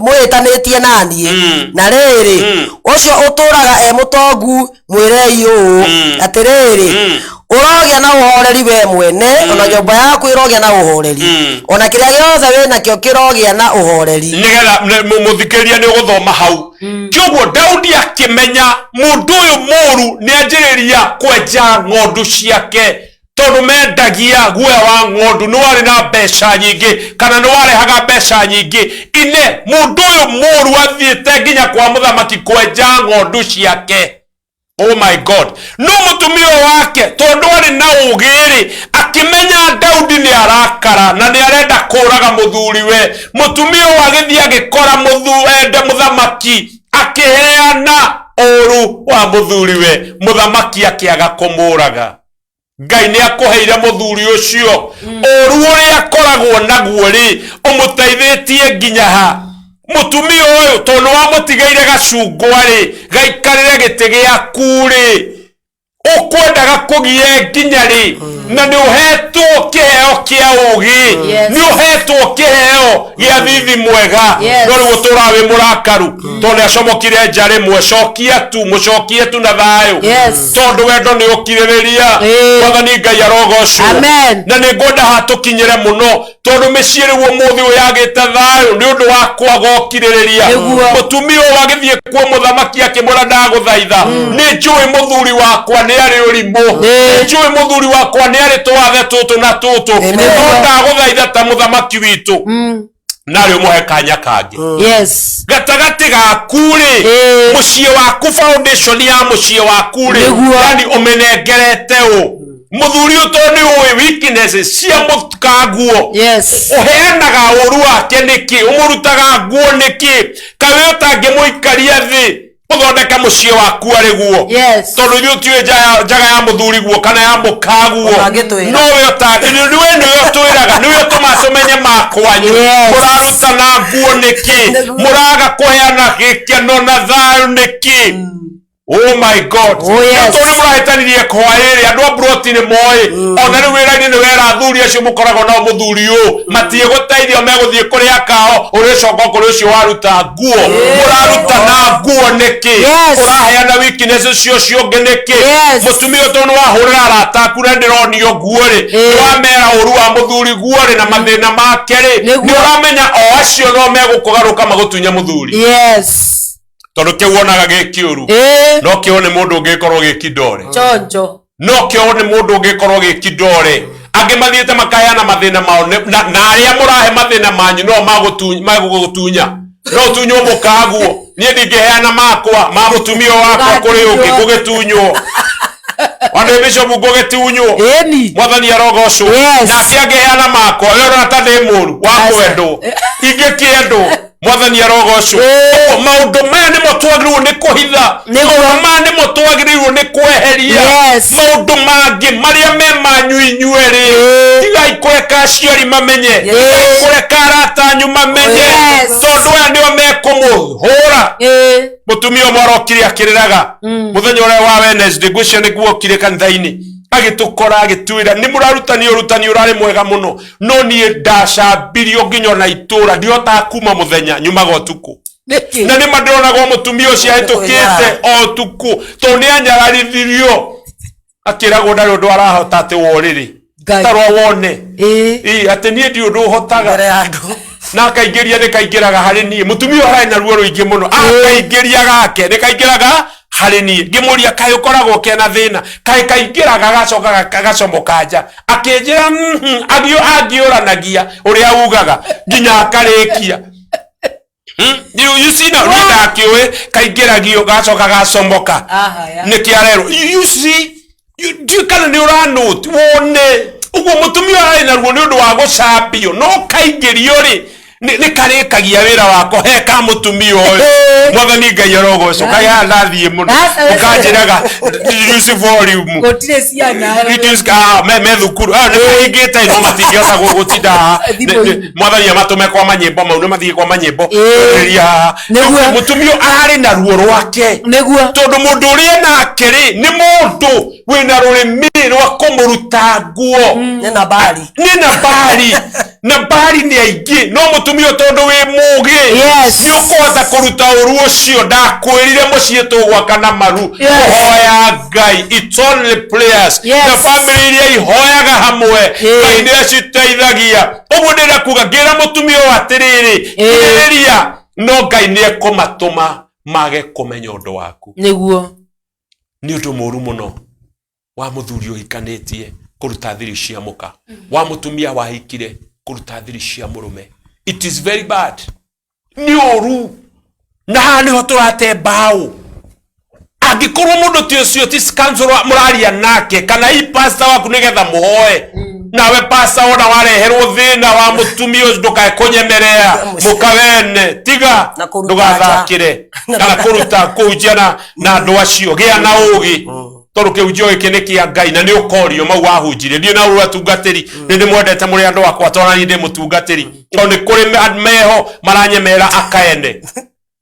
mwĩtanĩtie naniĩ. Na rĩrĩ ũcio ũtũraga mũtongu mwĩrei ũũ atĩrĩrĩ, ũrogĩa na ũhoreri we mwene, ona nyũmba yaku ĩrogĩa na ũhoreri, ona kĩrĩa gĩothe wĩnakĩo kĩrogĩa na ũhoreri. Nĩgetha mũthikĩrĩria nĩ ũgũthoma hau. Kĩoguo Daudi akĩmenya mũndũ ũyũ mũũru nĩanjĩrĩria kwenja ng'ondu ciake, tondũ mendagia guoya wa ng'ondu, nĩ warĩ na mbeca nyingĩ kana nĩ warehaga mbeca nyingĩ. Ine mũndũ ũyũ mũũru athiĩte nginya kwa mũthamaki kwenja ng'ondu ciake. Oh my God. No mũtumia wake tondũ arĩ na ũgĩrĩ akĩmenya Daudi nĩ arakara na nĩ arenda kũraga mũthuriwe. Mũtumia agĩthiĩ agĩkora mũthamaki akĩheana ũru wa mũthuriwe, mũthamaki akĩaga kũmũraga. Ngai nĩ akũheire mũthuri ũcio ũru ũrĩa akoragwo naguo rĩ, ũmũteithĩtie nginya ha. Mũtumia ũyũ tondũ wamũtigaire gacungwa rĩ, gaikarĩre gĩtĩ gĩaku rĩ, ũkwendaga kũgie nginya rĩ, na nĩ ũhetwo kĩheo kĩa ũgĩ, nĩ ũhetwo kĩheo gĩa thithi mwega. No rĩu ũtũra wĩ mũrakaru tondũ nĩ acomokire nja rĩmwe. Mũcokie tu na thayũ, tondũ wendo nĩ ũkirĩrĩria. Mwathani Ngai arogocwo. Na nĩ ngwenda hatũkinyĩre mũno, tondũ mĩciĩ rĩu ũmũthĩ ũyagĩte thayũ nĩ ũndũ wa kwaga ũkirĩrĩria. Mũtumia ũyũ agĩthiĩ kuo mũthamaki akĩmwĩra, ndagũthaitha nĩ njũĩ mũthuri wakwa nĩ arĩ ũrimũ, nĩ njũĩ mũthuri wakwa nĩ arĩ tũwathe tũtũ na tũtũ, no ndagũthaitha ta mũthamaki witũ narĩ ũmũhe kanya kangĩ. Gatagatĩ gaku rĩ, mũciĩ waku, foundation ya mũciĩ waku rĩ, yani ũmenengerete ũ. Mũthuri ũyũ tondũ nĩ ũĩ weaknesses cia mũkaguo, ũheanaga ũru wake nĩkĩ, ũmũrutaga nguo nĩkĩ, kawe ũtangĩmũikaria thĩ ũthondeka mũciĩ waku arĩ guo. Tondũ ithuĩ tiũĩ njaga ya mũthuri guo kana ya mũkaguo, no we ũtwĩraga nĩwe ũtũma tũmenye makwanyu. Mũrarutana nguo nĩkĩ, mũraga kũheana gĩkeno na thayũ nĩkĩ? Oh my God. Tondũ mũrahĩtanirie kwaĩrĩ, andũ a Broti nĩ moĩ ona rĩu wĩra-inĩ nĩ wera athuri acio mũkoragwo nao mũthuri ũũ matiĩgũteithio, megũthiĩ kũrĩa kao, ũrĩcoka kũrĩ ũcio waruta nguo. Mũrarutana nguo nĩkĩ, ũraheana weaknesses cio ũngĩ nĩkĩ? Mũtumia tondũ nĩ wahũrĩra arata aku na ndĩronio nguo rĩ, nĩ wamera ũru wa mũthuri guo rĩ na mathĩna make rĩ, nĩ ũramenya o acio no megũkũgarũka magũtunye mũthuri. Tondũ kĩu wonaga gĩ kĩũru, no kĩo nĩ mũndũ ũngĩkorwo gĩ kĩndore. No kĩo nĩ mũndũ ũngĩkorwo gĩ kĩndore. Angĩ mathiĩte makaheana mathĩna mao, na arĩa mũrahe mathĩna manyu no magũgũtunya. No ũtunywo mũkaguo. Niĩ ndingĩheana makwa ma mũtumia wakwa kũrĩ ũngĩ gũgĩtunywo. Wandũ bishop ngũgĩtunywo. Mwathani arogocwo. Nake angĩheana makwa, we ũrona ta ndĩ mũru wa kwendwo. Ingĩkĩendwo. Mwathani arogocwo. Maũndũ maya nĩmo twagĩrĩirwo nĩ kũhitha, maũndũ maya nĩmo twagĩrĩirwo nĩ kweheria. Maũndũ mangĩ marĩa me manyu inyuĩ rĩ, tigai kũreka aciari mamenye, tigai kũreka arata anyu mamenye, tondũ aya nĩo mekũmũhũra. Mũtumia ũmwe arokire akĩrĩraga mũthenya ũrĩa wa Wednesday, ngwĩciria nĩguo okire kanitha-inĩ, agĩtũkora agĩtwĩra nĩ mũrarutani ũrutani ũrarĩ mwega mũno, no niĩ ndacambirio nginya ona itũra ndihotaga kuma mũthenya nyumaga ũtukũ. Na nĩ mandĩronaga mũtumia ũcio ahĩtũkĩte o ũtukũ tondũ nĩ anyararithirio, akĩragwo ndarĩ ũndũ arahota atĩ worĩrĩ tarwo wone atĩ niĩ ndi ũndũ ũhotaga, na akaingĩria nĩkaingĩraga harĩ niĩ. Mũtumia ũyũ arĩ na ruo rũingĩ mũno, akaingĩria gake nĩkaingĩraga harĩ niĩ. Ngĩmũria kaĩ ũkoragwo kena thĩna, kaĩ kaingĩraga gacoka gagacomoka nja, akĩnjĩra angĩũranagia ũrĩa ugaga nginya akarĩkia. You see now, nĩ ndakĩũĩ kaingĩragio gacoka gacomoka nĩkĩarerwo. You see, kana nĩ ũranũti wone ũguo mũtumia arĩ na ruo nĩ ũndũ wa gũcambio, no kaingĩrio rĩ ni karikagia wira wako he ka mutumio mwathani Ngai arogoco kaya ndathie muno ukanjiraga use volume gotire ciana reduce ka me thukuru ni ingite no matingĩhota gutinda mwathani amatume kwa manyimbo mau no mathie kwa manyimbo ria mutumio arari na ruo rwake tondu mundu uria nake ri ni mundu wina rurimi rwa kumuruta nguo ni na bari na bari ni aingi no mutumio tondu wi mugi ni ukota kuruta uru ucio ndakwirire mucie tugwaka na maru hoya Ngai it's only prayers the family iria ihoyaga hamwe Ngai ni aciteithagia uguo ndira kuga ngira mutumio atiriri iriria no Ngai ni ekumatuma mage kumenya undu waku niguo ni undu muru muno wa muthuri uhikanitie kuruta thiri cia muka wa mutumia wahikire kuruta thiri cia murume it is very bad ni oru na niho turate mbao angikorwo mundu ti ucio ti council muraria nake kana i pastor waku nigetha muhoe nawe pastor ona wareherwo thina wa mutumia ucio ndukae kunyemerea mukawene tiga ndugathakire kana kuruta kujiana na andu acio gia na ugi toru kiujio iki ni kia Ngai na ni ukorio mau wahunjire ndio na urutungatiri ndi mwendete muri andu akwa tona ni ndi mutungatiri to ni kuri meho maranyemera akaende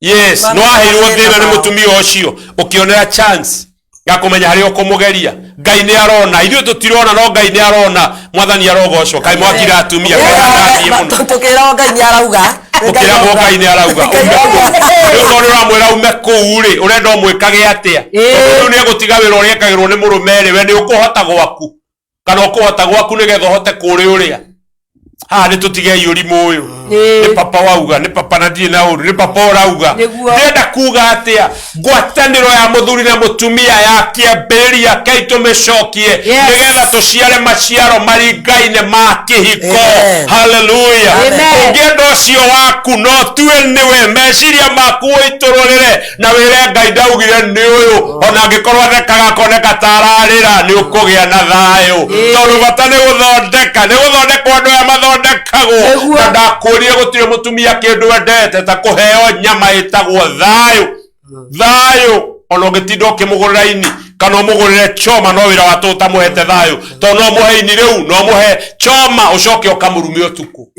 yes no ahirwo thina ni mutumia ucio ukionera chance ya kumenya hari ukumugeria Ngai ni arona ithuĩ tutirona no Ngai ni arona mwathani arogocwo kai mwakira atumia kai muno tukira Ngai ni arauga ukira Ngai ni arauga uko ni ramwera ume kuuri urenda mwikage atia tondu ni egutiga wira uria ekagirwo ni murumeri we ni ukuhota gwaku kana ukuhota gwaku nigetha hote kuri uria ni tutige yurimu uyu ni papa wauga ni papa na ndie na uru ni papa urauga ndenda kuga atia ngwataniro ya muthuri na mutumia ya kiambiria kai tumecokie nigetha tuciare maciaro maringaine ma kihiko haleluya ungendo ucio waku no tuwe niwe meciria maku itururire na wire Ngai ndaugire ni uyu ona ngikorwo ndekaga koneka tararira ni ukugia na thayo tondu batane guthondeka ni guthondekwa andu ya mathondekagwo na ndakuria gutire mutumia kindu endete ta kuheo nyama itagwo thayo ona ungitindo ukimugurira ini kana umugurire choma no wira watu utamuhete thayo to no muhe ini riu no muhe choma ucoke ukamurumia utuku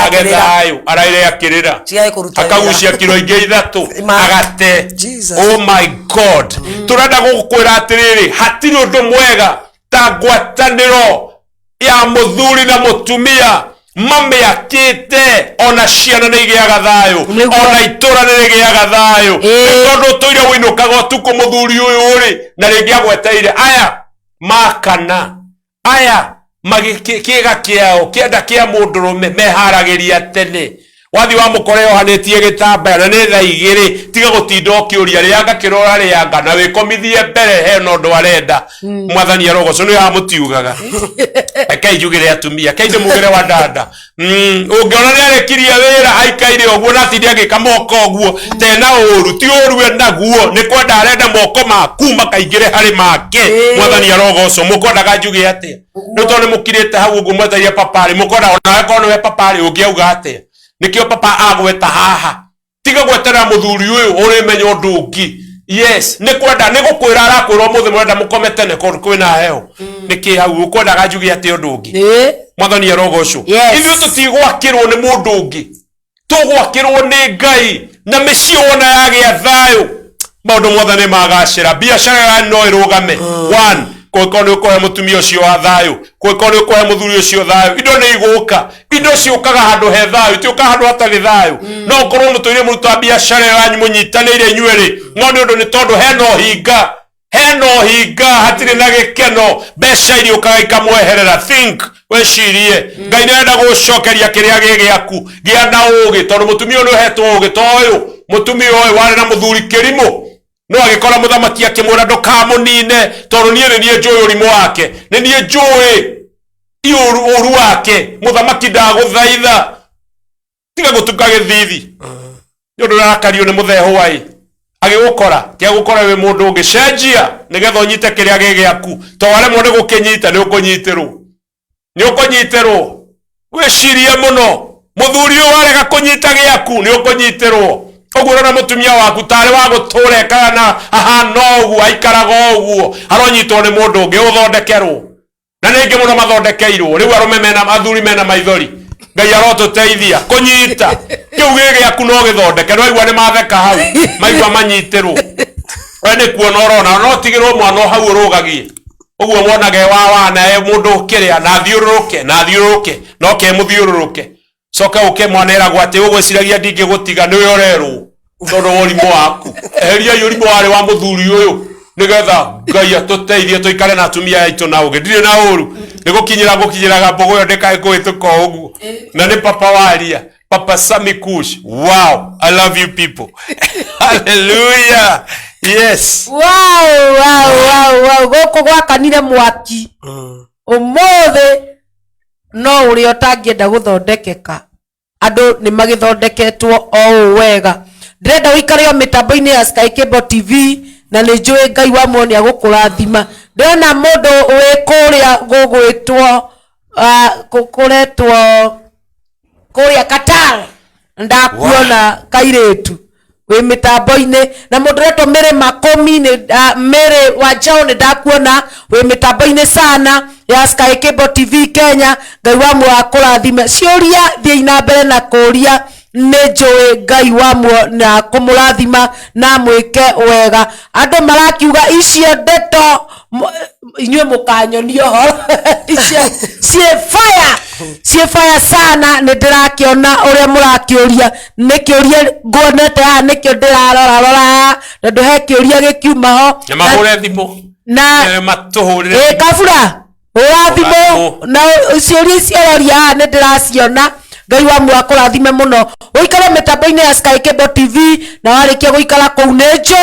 age thayo araire akirira akagucia kiro ingi ithatu agate oh my God turenda gukwira atiriri hatiri undu mwega ta ngwataniro ya muthuri na mutumia mame akite ona ciana ni giaga thayo ona itura ni giaga thayo tondu tuire winukaga utuku muthuri uyu ri na ringi agweteire aya makana aya magikiga kiao kienda kia mundurume meharagiria tene wathi wa mukore yohanetie gitambaya na ni tha igiri tiga gutinda ukiuria rianga kirora rianga na wikomithie mbere he no ndu arenda mwathani arogoco ni amutiugaga akai jugire atumia kai ndimugire wa dada ungiona ni arekiria wira aikaire oguo na tindi agika moko oguo tena uru ti uru enaguo ni kwenda arenda moko maku makaingire hari make mwathani arogoco mukwenda gajuge atia ni tondu mukirite hau uguo mwetharia papari mukwenda ona kono we papari ungiauga atia nikio papa agweta haha tiga gwetera muthuri uyu uri menyo ndungi yes ni kwenda ni gukwira arakwirwo muthe mwenda mukomete ne kwina heo niki hau ukwenda gajugi ati ndungi mwathani arogoco ithuĩ tutigwakirwo ni mundu ungi tugwakirwo ni Ngai na mici ona yagia thayo maundu mwathani magacira biashara ya no irugame one kwikoni ukohe mutumia ucio wa thayo kwikoni ukohe muthuri ucio thayo indo ni iguka indo ciukaga handu he thayo tiuka handu hatari thayo no korwo mutuire muruta biashara yanyu munyitanire inyueri no ni undu ni tondu heno hinga hatire na gikeno mbeca iria ukaga ikamweherera think wecirie Ngai nenda gucokeria kiria gigiaku gia na ugi tondu mutumia uyu hetwo ugi toyo mutumia uyu wari na muthuri kirimo no agikora muthamaki akimwira ndukamunine tondu nie ni njui urimu wake ni nie njui uru wake muthamaki ndaguthaitha tiga gutuka githithi ndu rakario ni muthehwai agigukora kia gukora we mundu ungicenjia nigetha unyite kiria gigiaku to wale mundu gukinyita ni ukunyitirwo wicirie muno muthuri uyu warega kunyita giaku ni ukunyitirwo uguo rona mutumia waku tari wa gutureka na ahana uguo aikaraga uguo aronyitwo ni mundu ungi uthondekerwo na ningi muno mathondekeirwo riu arume mena athuri mena maithori ngai arotuteithia kunyita kiu giaku no githondeke no igwa ni matheka hau maigwa manyitirwo we ni kuona urona no tigirwo mwana hau urugagie uguo mwonage wana mundu kiria na thiururuke no ke muthiururuke soka uke mwanera gwate ugweciragia ndingi gutiga niwe orerwo tondu worimu waku eheria yurimu wari wa muthuri uyu nigetha ngai atuteithie tuikare na atumia aitu na uge ndire na uru nigukinyiraga mbogo yo ndekae kuhituka uguo na ni papa waria Papa Sammy Kush. Wow, I love you people. Hallelujah. Yes. Wow. Goko gwakanire mwaki. Umothe no uri otangienda guthondekeka. Andu ni magithondeketwo o wega. Ndirenda uikare o mitambo-ini ya Sky Cable TV na ni njui Ngai wa mwoni agukurathima. Ndona mundu wi kuria gugwitwo kuria Qatar ndakuona kairetu we mitambo-ini na mundu reto mere makomi ni mere wajao ni ndakuona we mitambo-ini sana ya Sky Cable TV Kenya. Ngai wa mwo akurathime ciuria thii na mbere na kuria ni njui Ngai wa mwo na kumurathima na mwike wega. Andu marakiuga icio ndeto inywe mukanyonio ho sie fire sana ni ndirakiona uria murakiuria ni kiuria ngonete ha ni kio ndirarora ndu he kiuria gikiuma ho na mahore thimu na matuhurire kabura urathimo na ciuria cieroria ni ndiraciona. Ngai wa mwa kurathime muno uikare mitambo-ini ya Sky Cable TV na warikia guikara kuu ni njui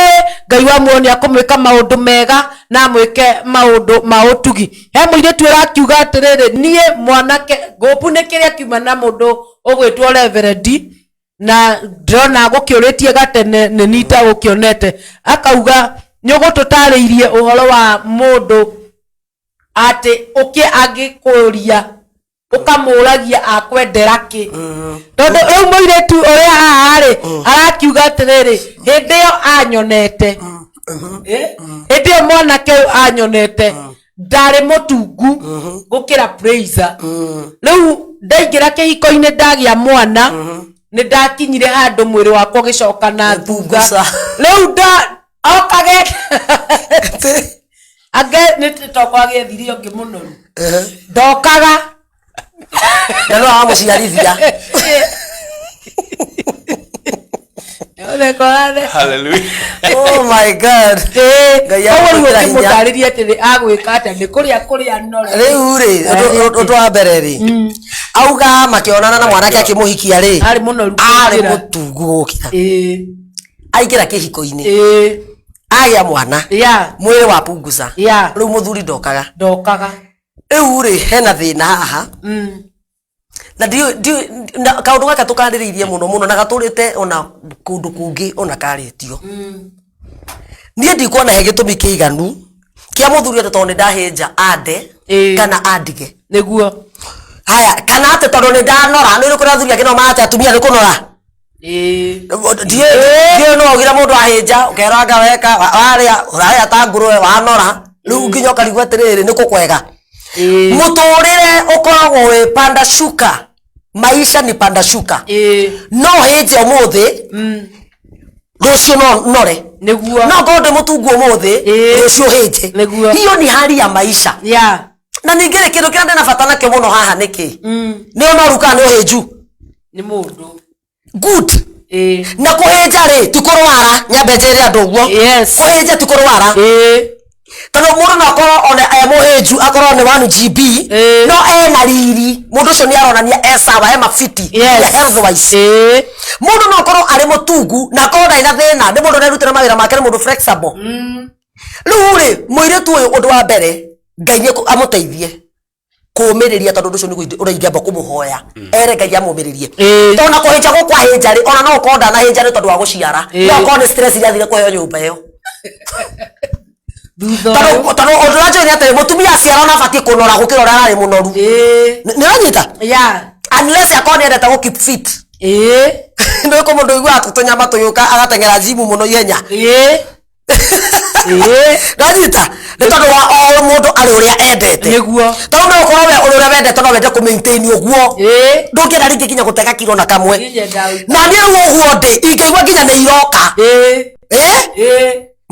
Ngai wa mwo ni akumwika maundu mega na mwike maundu mautugi. He muiretu arakiuga atiriri nie mwanake gopu ni kiria kiuma na mundu ugwitwo Reverend na ndrona gukiuritie gatene ni nita gukionete akauga ni ugututariirie uhoro wa mundu ati uki agikuria ukamuragia akwendera ki tondu riu muiretu uria haha ri arakiuga atiriri hindi yo anyonete hindi yo mwanake anyonete ndari mutungu gukira Praiser riu ndaingira kihiko-ini ndagia mwana ni ndakinyire handu mwiri wakwa gicoka na thunga riu okage age ni tokwagie thirio ngi munoru ndokaga na no amuciarithia Hallelujah. Oh my God. Ngai mutaririe ati agwika ati ni kuria nore riu ri undu wa mbere ri auga makionana na mwanake akimuhikia ri ari munoru ari mutungu gukira aingira kihiko-ini agia mwana mwiri wa punguza riu muthuri ndokaga riu ri hena thina haha na kaundu gaka tukandiriirie muno na gaturite ona kundu kungi ona karitio nie ndikuona he gitumi kiiganu kia muthuri ati tondu ndahinja ande kana andige niguo haya kana ati tondu ni ndanora ni rikura thuri akino mate atumia ni kunora die no ogira mundu ahinja ukeranga weka waria ta nguruwe wanora riu nginya ukarigwa atiriri ni kukwega muturire ukoragwo we panda shuka maisha ni panda shuka no hinje umuthi rucio nore niguo no ngode mutungu umuthi rucio hinje hiyo ni hali ya maisha na ningire kindu kira ndena bata nakio muno haha niki ni onoruka ni uhinju ni mundu good na kuhinja ri tikurwara nyambe njire andu guo kuhinja tikurwara kana mundu no akorwo ona muhinju akorwo ni 1 GB no ena riri mundu ucio ni aronania esawa mafiti health wise mundu no akorwo ari mutungu na akorwo ndaina thina ni mundu nerutira mawira make ni mundu flexible riu ri muiretu uyu undu wa mbere Ngai ni amuteithie kumiriria tondu ucio ni uraingamba kumuhoya ere Ngai amumiririe tona kuhinja gukwahinja ri ona no ukonda na hinja ri tondu wa guciara no ukonda stress irathire kuheo nyumba iyo tano odurajo ni ate mutumia aciara na bati kunora gukira ora ari munoru ni ranyita unless akoni ende ta keep fit no ko mundu igwa tunyama tuyuka agatengera jimu muno yenya Rajita nitondo wa all mundu ari uria endete niguo tondu no ukorwo we uria wendete no wende ku maintain uguo ndukira ringi kinya gutega kilo na kamwe na ni uguo ndi ingigwa kinya ni iroka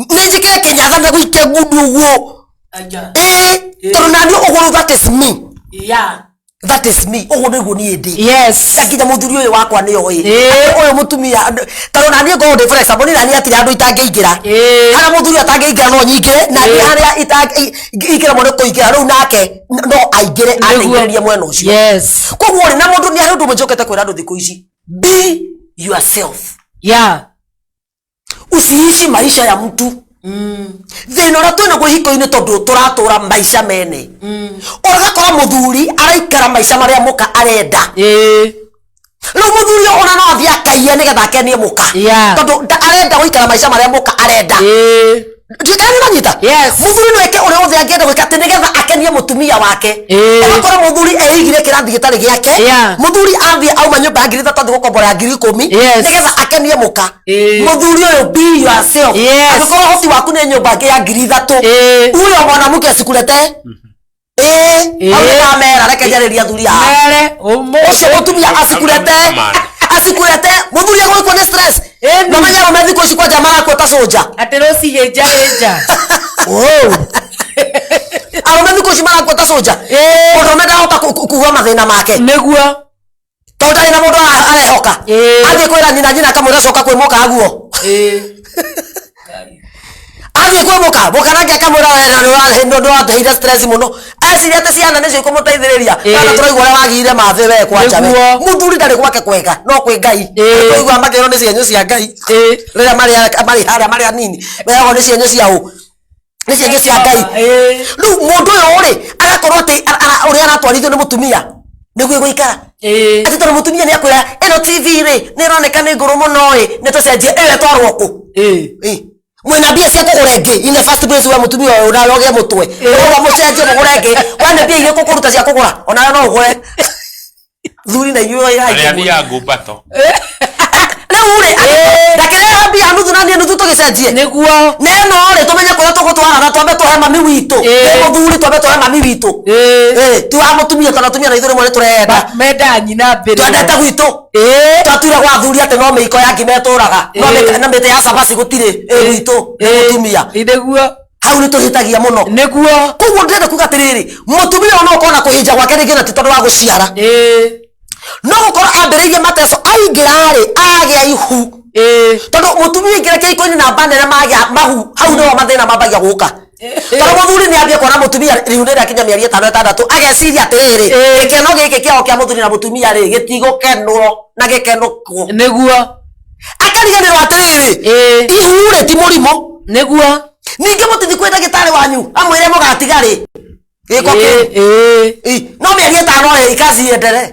ni njikire kinyatha na guite ngudu uguo tondu na ni uguo that is me that is me uguo niguo ni ndi kinya muthuri uyu wakwa ni oi uyu mutumia tondu na ni go ndi for example ni na ni atira andu itangiingira ana muthuri atangiingira no nyingire na ni aria itangiingira mo ko ingira riu nake no aingire aningiria mwena ucio koguo ri na mundu ni andu mujokete kwira andu thiku ici be yourself usiishi maisha ya mtu thina ura twina guhiko-ini tondu turatura maisha mene uragakora muthuri araikara maisha maria muka arenda riu muthuri ona no athie akaiye nigetha akenie muka tondu arenda guikara maisha maria muka arenda ndikani nanyita muthuri no eke uria othe angienda gwika ati nigetha akenie mutumia wake uragakora muthuri eigire kirathi gitari giake muthuri athie auma nyumba ya 3,000 gukombora 10,000 nigetha akenie muka muthuri uyu be yourself agikora hoti waku ni nyumba ngi ya 3,000 uyo mwanamke asikulete mera reke njariria thuri ucio mutumia asikulete muthuri agwikwo ni stress na manya umethi ko cikwa jamara ko ta soja ati rosi heja aromethi ko cimara ko ta soja mundu menda hota kuwa mathina make niguo tondu ina mundu arehoka athie kwira nyina kamwira coka kwi moka aguo athie kwi moka nake akamwira ndo ateire stress muno asiria ati ciana nicio ikumuteithiriria kana turaigua uria wagire mathe we kwanja we muthuri ndari gwake kwega no kwi Ngai turaigua makero ni cienyo cia Ngai rira mari anini weago ni cienyo cia u ni cienyo cia Ngai riu mundu uyu uri agakorwo ati uria aratwarithio ni mutumia niguo guikara ati tondu mutumia ni akwira ino TV ri ni ironeka ni nguru muno ni tucenjie ewe twarwo ku mwena bia cia kugura ingi in the first place we mutumia uyu na roge mutwe uga mucenjie mugura ingi wana bia ile kukuruta cia kugura ona no ugure thuri na iyo ya bia ngubato ure ndakere bia nuthu na ni nuthu tugicenjie niguo neno ri tumenye kuria tugutwara na twambe tuhe mami witu muthuri twambe tuhe mami witu tu amutumia tona tumia na ithuri mwe turenda menda nyina mbere twendete gwitu twatwire gwa thuri ati no miiko yangi meturaga no na mbete ya sabasi gutire witu mutumia niguo hau ni tuhitagia muno niguo koguo ndenda kuga atiriri mutumia ono kona kuhinja gwake ringi na titondu wa guciara no gukora ambiriirie mateso aingirari agia ihu tondu mutumia ingira kiiko-ini na banere magia mahu hau no mathina mambagia guka tondu muthuri ni ambia kona mutumia riu ni rakinya mieri 5-6 ageciria atiriri gikeno giki kiao kia muthuri na mutumia ri gitigokenwo na gikenukwo niguo akariganirwo atiriri ihu ri ti murimo niguo ningi mutithi kwenda gitari wanyu amwire mugatiga ri giko ki no mieri 5 ikazi endere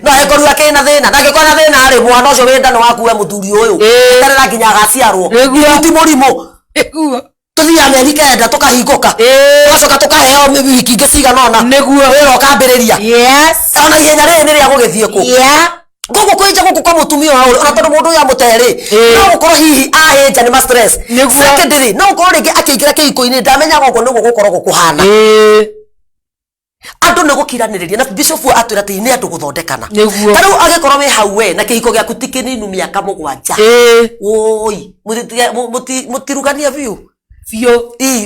no hekoru ake na thina na giko na thina ri mwana ucio wenda no wakuwe muthuri uyu tarera kinya gaciarwo ti murimo tuthia mieri 9 tukahinguka tugacoka tukaheo wiki ingi ciganona niguo wira ukambiriria ona ihenya riri ni ria gugithie ku gugu kwinja guku kwa mutumia uyu ona tondu mundu ya muteri no gukorwo hihi ahinja ni ma stress secondary no gukorwo ringi akiingira kiiko-ini ndamenya gugu niguo gukorwo gukuhana andu ni gukiraniriria na bishop atwira ati ni andu guthondekana tariu agikorwo wi hau we na kiiko giaku ti kininu miaka 7 oi mutirugania biu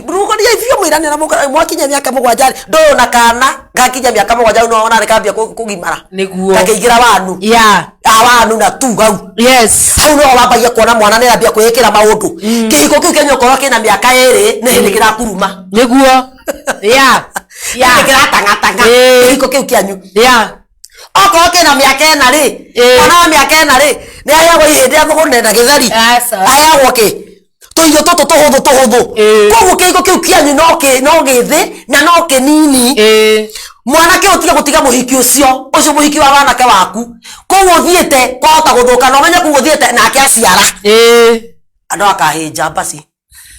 murugania biu mwirania na mwakinya miaka 7 ndoyo na kana gakinya miaka 7 no ona rekambia kugimara niguo kakigira wanu wanu na tu hau hau no wambagia kuona mwana ni ambia kwikira maundu kiiko kiu kenyo korwo kina miaka 2 ni hindi kirakuruma niguo kiratanga kiiko kiu kianyu okorwo kina miaka 4 ri ona wa miaka 4 ri ni ayagwo ihindi ya thugune na githeri ayagwo ki tuirio tutu tuhuthu koguo kiiko kiu kianyu no githi na no kinini mwanake utige gutiga muhiki ucio muhiki wa wanake waku koguo thiete kwahota guthuka no menye koguo thiete nake aciara andu akahinja basi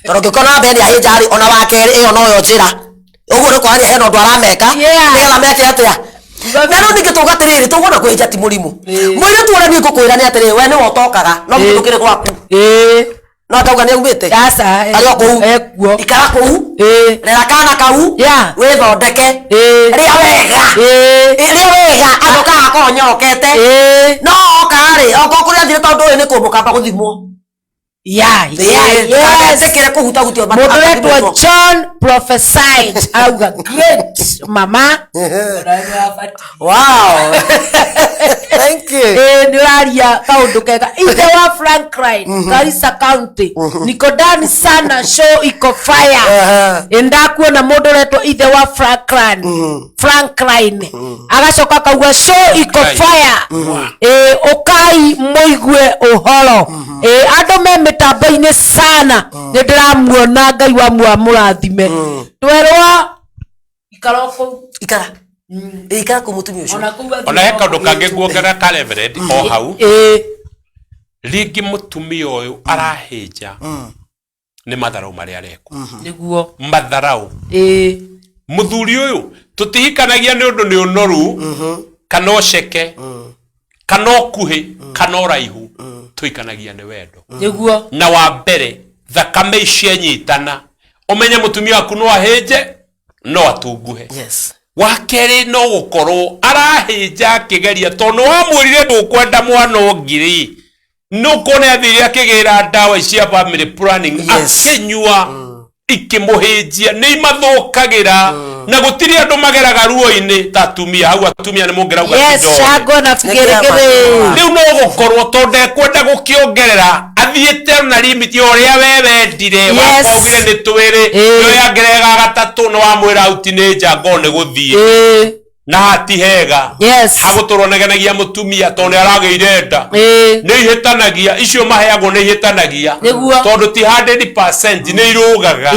tondu ngikona mbere ahinja ri ona wa keri iyo no yo njira uguo ni kwari hena ndu arameka nigetha meke atia na no ningituga atiriri tugona kwija ti murimu mwire tuora ni ngukwira ni atiri we ni wotokaga no mutukire gwaku no tauga ni aumite asa ayo kou ikara kou rera kana kau we thondeke ria wega agoka akonyokete no okari okokuria thire tondu ni kumukamba guthimwo yes. Mundu John prophesied auga great mama. Wow. Thank you. Niraria kaundu kega ithe wa Franklin Garissa County niko ndani sana show iko fire ndakuona mundu retwo ithe wa Franklin agacoka kauga show iko fire ukai muigue uhoro andu me mitambo-ini sana ni ndiramuona Ngai wa murathime twerwa ikara kumutumia ucio ona he kaundu kangi nguongerera ka reverend o hau ringi mutumia uyu arahinja ni matharau maria areko niguo matharau muthuri uyu tutihikanagia ni undu ni unoru kana uceke kana ukuhi kana uraihu tuikanagia ni wendo niguo na wa mbere thakame icianyitana umenye mutumia waku no ahinje no atunguhe yes wakeri no gukorwo arahinja akigeria tondu wamwirire ndukwenda mwana ongiri nukone athiri akigira ndawa cia family planning akinyua ikimuhinjia ni imathukagira na gutiri andu mageraga ruo-ini ta atumia hau atumia ni mungerauga yes shago na figeregere riu no gukorwo tonde kwenda gukiongerera athiete na limit yoria wewe ndire wakwogire ni twiri yo yangerega gatatu no wamwira uti ni njango ni guthie na hatihega haguturonegenagia mutumia tondu arageire nda ni ihitanagia icio maheagwo ni ihitanagia tondu ti 100% ni irugaga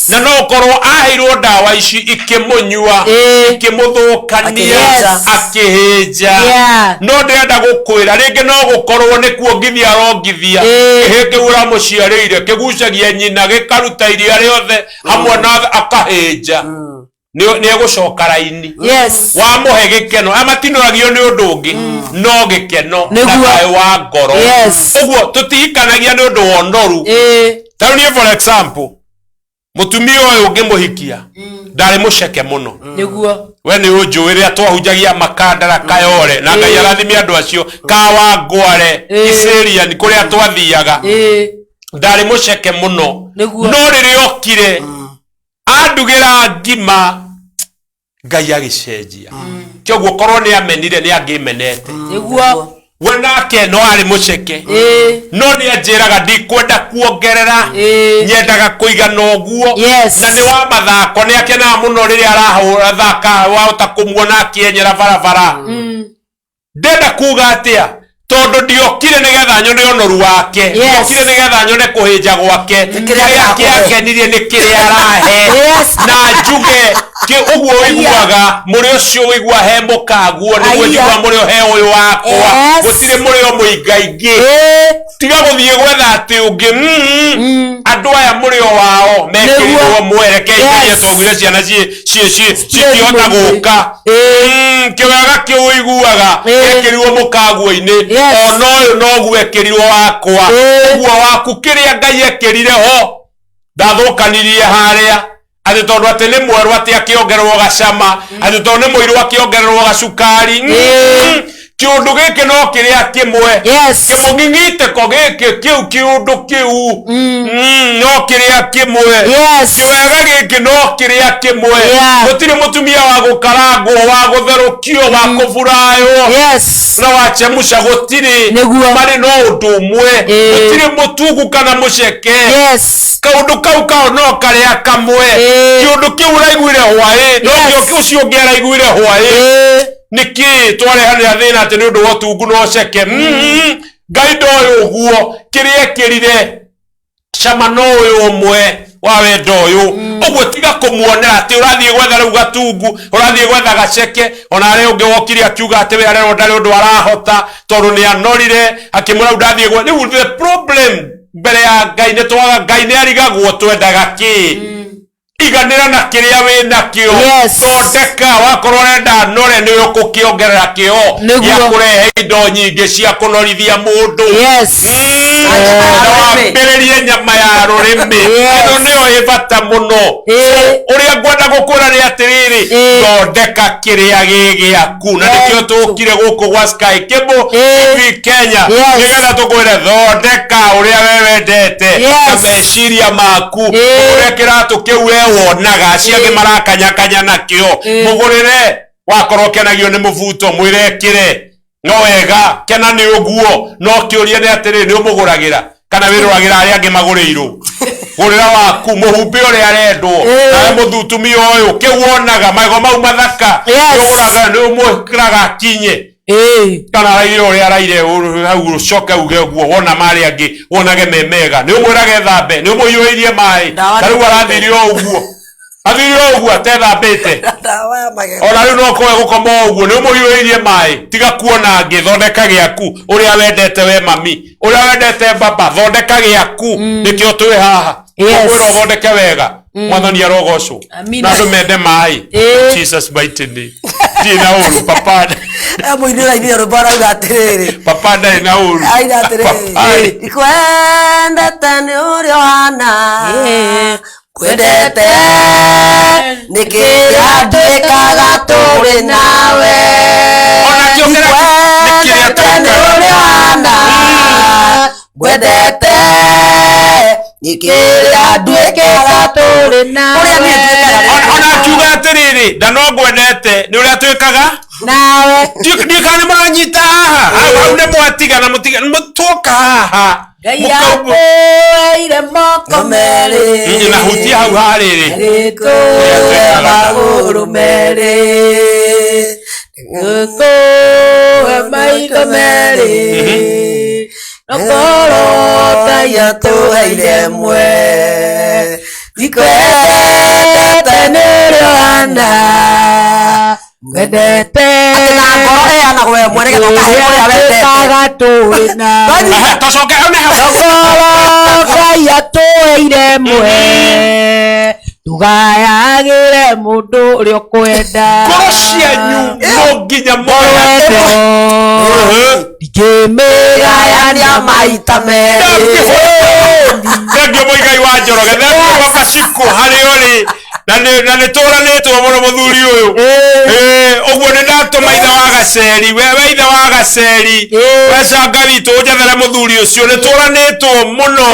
na no korwo aheirwo ndawa ici ikimunyua ikimuthukania akihinja no ndenda gukwira ringi no gukorwo ni kuongithia arongithia ihiki ura muciarire kigucagia nyina gikaruta iria riothe hamwe na akahinja ni egucoka raini wa muhe gikeno amatinuragio ni undu ungi no gikeno na kae wa ngoro uguo tutihikanagia ni undu wonoru tariu ni for example mutumia uyu ungimuhikia ndari muceke muno niguo we ni unjuiria twahunjagia makandara kayore na Ngai arathime andu acio kawa ngware Isiria ni kuria twathiaga ndari muceke muno no ririokire andugira ngima Ngai agicenjia kioguo korwo ni amenire ni angimenete niguo we nake no ari muceke no ni anjiraga ndikwenda kuongerera nyendaga kuigana uguo na ni wa mathako ni akenaga muno riria arahura thaka wahota kumuona akienyera barabara ndenda kuga atia tondu ndiokire nigetha nyone unoru wake ndiokire nigetha nyone kuhinja gwake kiria akenirie ni kiria arahe na njuge ki uguo wiguaga muri ucio wigua he mukaguo niguo njigua muri he uyu wakwa gutire muri o muingaingi tiga guthie gwetha ati ungi andu aya muri o wao mekirirwo mwerekeirie togire ciana cikiota guka kiwega kiu wiguaga ekirirwo mukaguo-ini ona uyu noguo ekirirwo wakwa uguo waku kiria Ngai ekirire ho ndathukanirie haria ati tondu ati ni mweru ati akiongererwo gacama ati tondu ni muiru akiongererwo gacukari kiundu giki no kiria kimwe kimung'ing'itiko giki kiundu kiu no kiria kimwe kiwega giki no kiria kimwe gutiri mutumia wa gukarangwo wa gutherukio wa kuvurayo na wachemusha gutiri mari no undu umwe gutiri mutungu kana muceke kaundu kau kao no karia kamwe kiundu kiu uraiguire hwae no kio ucio ungi araiguire hwae niki twarehanira thina ati ni undu wa tungu no ceke Ngai ndoyo uguo kiria kirire cama no uyu umwe wa wendo uyu uguo tiga kumuonera ati urathie gwetha riu gatungu urathie gwetha gaceke ona ari ungi wokire akiuga ati we arero ndari undu arahota tondu ni anorire akimura ndathie gwetha riu the problem mbere ya Ngai ni twaga Ngai ni arigagwo twendaga ki iganira na kiria we nakio thondeka wakorwo renda nore ni ukukiongerera kio ya kurehe indo nyingi cia kunorithia mundu wambiririe nyama ya rurimi ino niyo ibata muno uria ngwenda gukura ni atiriri thondeka kiria gigiaku na nikio tukire guku gwa Sky Cable TV Kenya nigetha tukwire thondeka uria we wendete na meciria maku uria kiratu kiu wonaga ciage marakanyakanya nakio mugurire wakorwo kenagio ni muvuto mwirekire no wega kena ni uguo no kiuria ni atiri ni umuguragira kana wiruragira ari ange magurirwo gurira waku muhumbi uri arendwo na muthutumia uyu kiwonaga mago mau mathaka uraga ni umukiraga kinye kana raire uri araire hau coka uge guo wona mari angi wonage memega ni umwirage thambe ni umuyuirie mai taru arathirio uguo athirio uguo tethambite ona riu no koe gukoma uguo ni umuyuirie mai tiga kuona ngithondeka giaku uria wendete we mami uria wendete baba thondeka giaku nikio twi haha kwiro thondeke wega mwathani arogocwo na ndumende mai Jesus mighty name dina uru papa muinira ini rubara ugatiriri papa ndai na uru airatiriri ikwendete ni urio hana kwendete nikiria ndwikaga turi nawe ikwendete ni urio hana kwendete nikiria ndwikaga turi nawe ona kiuga atiriri na no ngwendete ni uria twikaga nawe ndikani muranyita haha au ne mwatiga na mutiga mutoka haha mukabu ire moko meri na hutia hau hariri riko maguru meri riko maiko meri nokoro taya to aire mwe ikwete nerana gwendete na ngoro ya na gwe mwene gatoka wendete tocoke one hau kaya tweire mwe tugayagire mundu uri kwenda ngoro cianyu no nginya mwende ndikimigayania maita meri ndio muigai wa njoroge thengio baba ciku hari uri na ni turanitwo muno muthuri uyu uguo ni ndatuma ithe wa gaceri we ithe wa gaceri wecanga witu njethera muthuri ucio ni turanitwo muno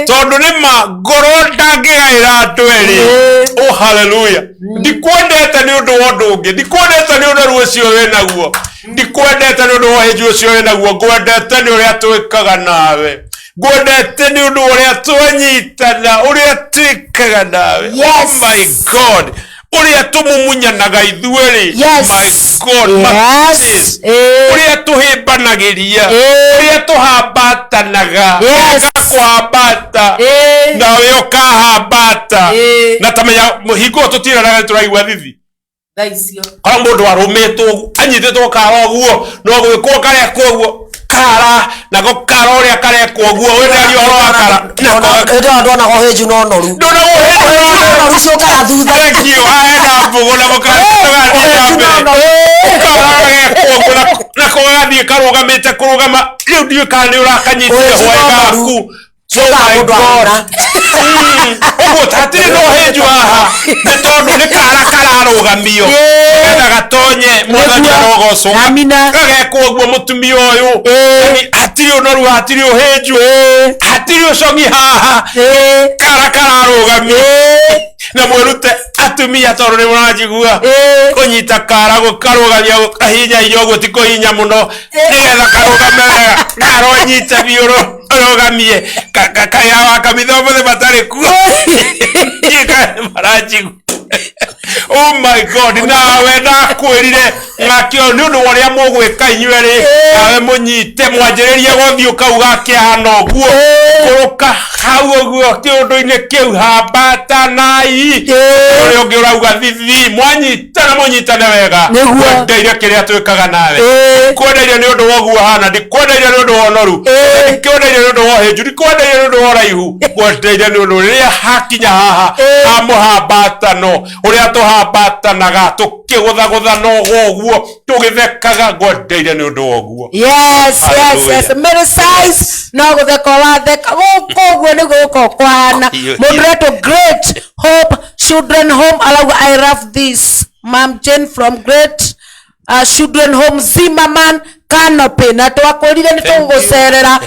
tondu ni ma ngoro ndangigaira andu eri oh hallelujah ndikwendete ni undu wa undu ungi ndikwendete ni undu ucio winaguo ndikwendete ni undu wa hiju ucio winaguo ngwendete ni uria twikaga nawe gwendete ni undu uria twanyitana uria twikaga nawe oh my god uria tumumunyanaga ithueri my god yes uria tuhimbanagiria uria tuhambatanaga kuhambata nawe ukahambata na tamenya hingo tutiranaga turaigua thithi kana mundu arumitwo anyititwo kara uguo no gwikwo karia koguo kara na go kara uria karekwo guo wendari oro akara ndo ndona go heju no noru ndo no heju cio kara thutha kio aenda mbugo na mukara na kogathie karugamite kurugama riu ndiu kana ni urakanyitire hwaga aku uguo tatiri no heju haha ni tondu ni kara kararugamio getha gatonye mwathani arogocwo gagekwo guo mutumia uyu hatiri unoru hatiri uheju hatiri ucongi haha kara kararugamio na mwerute atumia tondu ni muranjigua kunyita kara gukarugamia kahinya iyo guo ti kuhinya muno nigetha karugame wega karonyite biuru rogamie kaya wa kamitho mothe batari kuo ika maranjigu Oh my God, nawe ndakwirire ngakio ni undu waria mugwika inyueri nawe munyite mwanjiririe guthiuka ugakihana oguo kuruka hau oguo kiundu-ini kiu hambatanai uria ungi urauga thithi mwanyitana munyitane wega kwendeire kiria twikaga nawe kwendeire ni undu woguo hana ndikwendeire ni undu wonoru ndikwendeire ni undu wohinju ndikwendeire ni undu woraihu kwendeire ni undu riria hakinya haha amuhambatano uria tuhambatanaga tukigutha no woguo tugithekaga ngwendeire ni undu woguo. Yes. Many size no gutheka watheka guko ni guko kwana Moderator Great Hope Children Home allow I love this Mom Jane from Great Children Home Zimmerman Canopy na twakorire ni tungucerera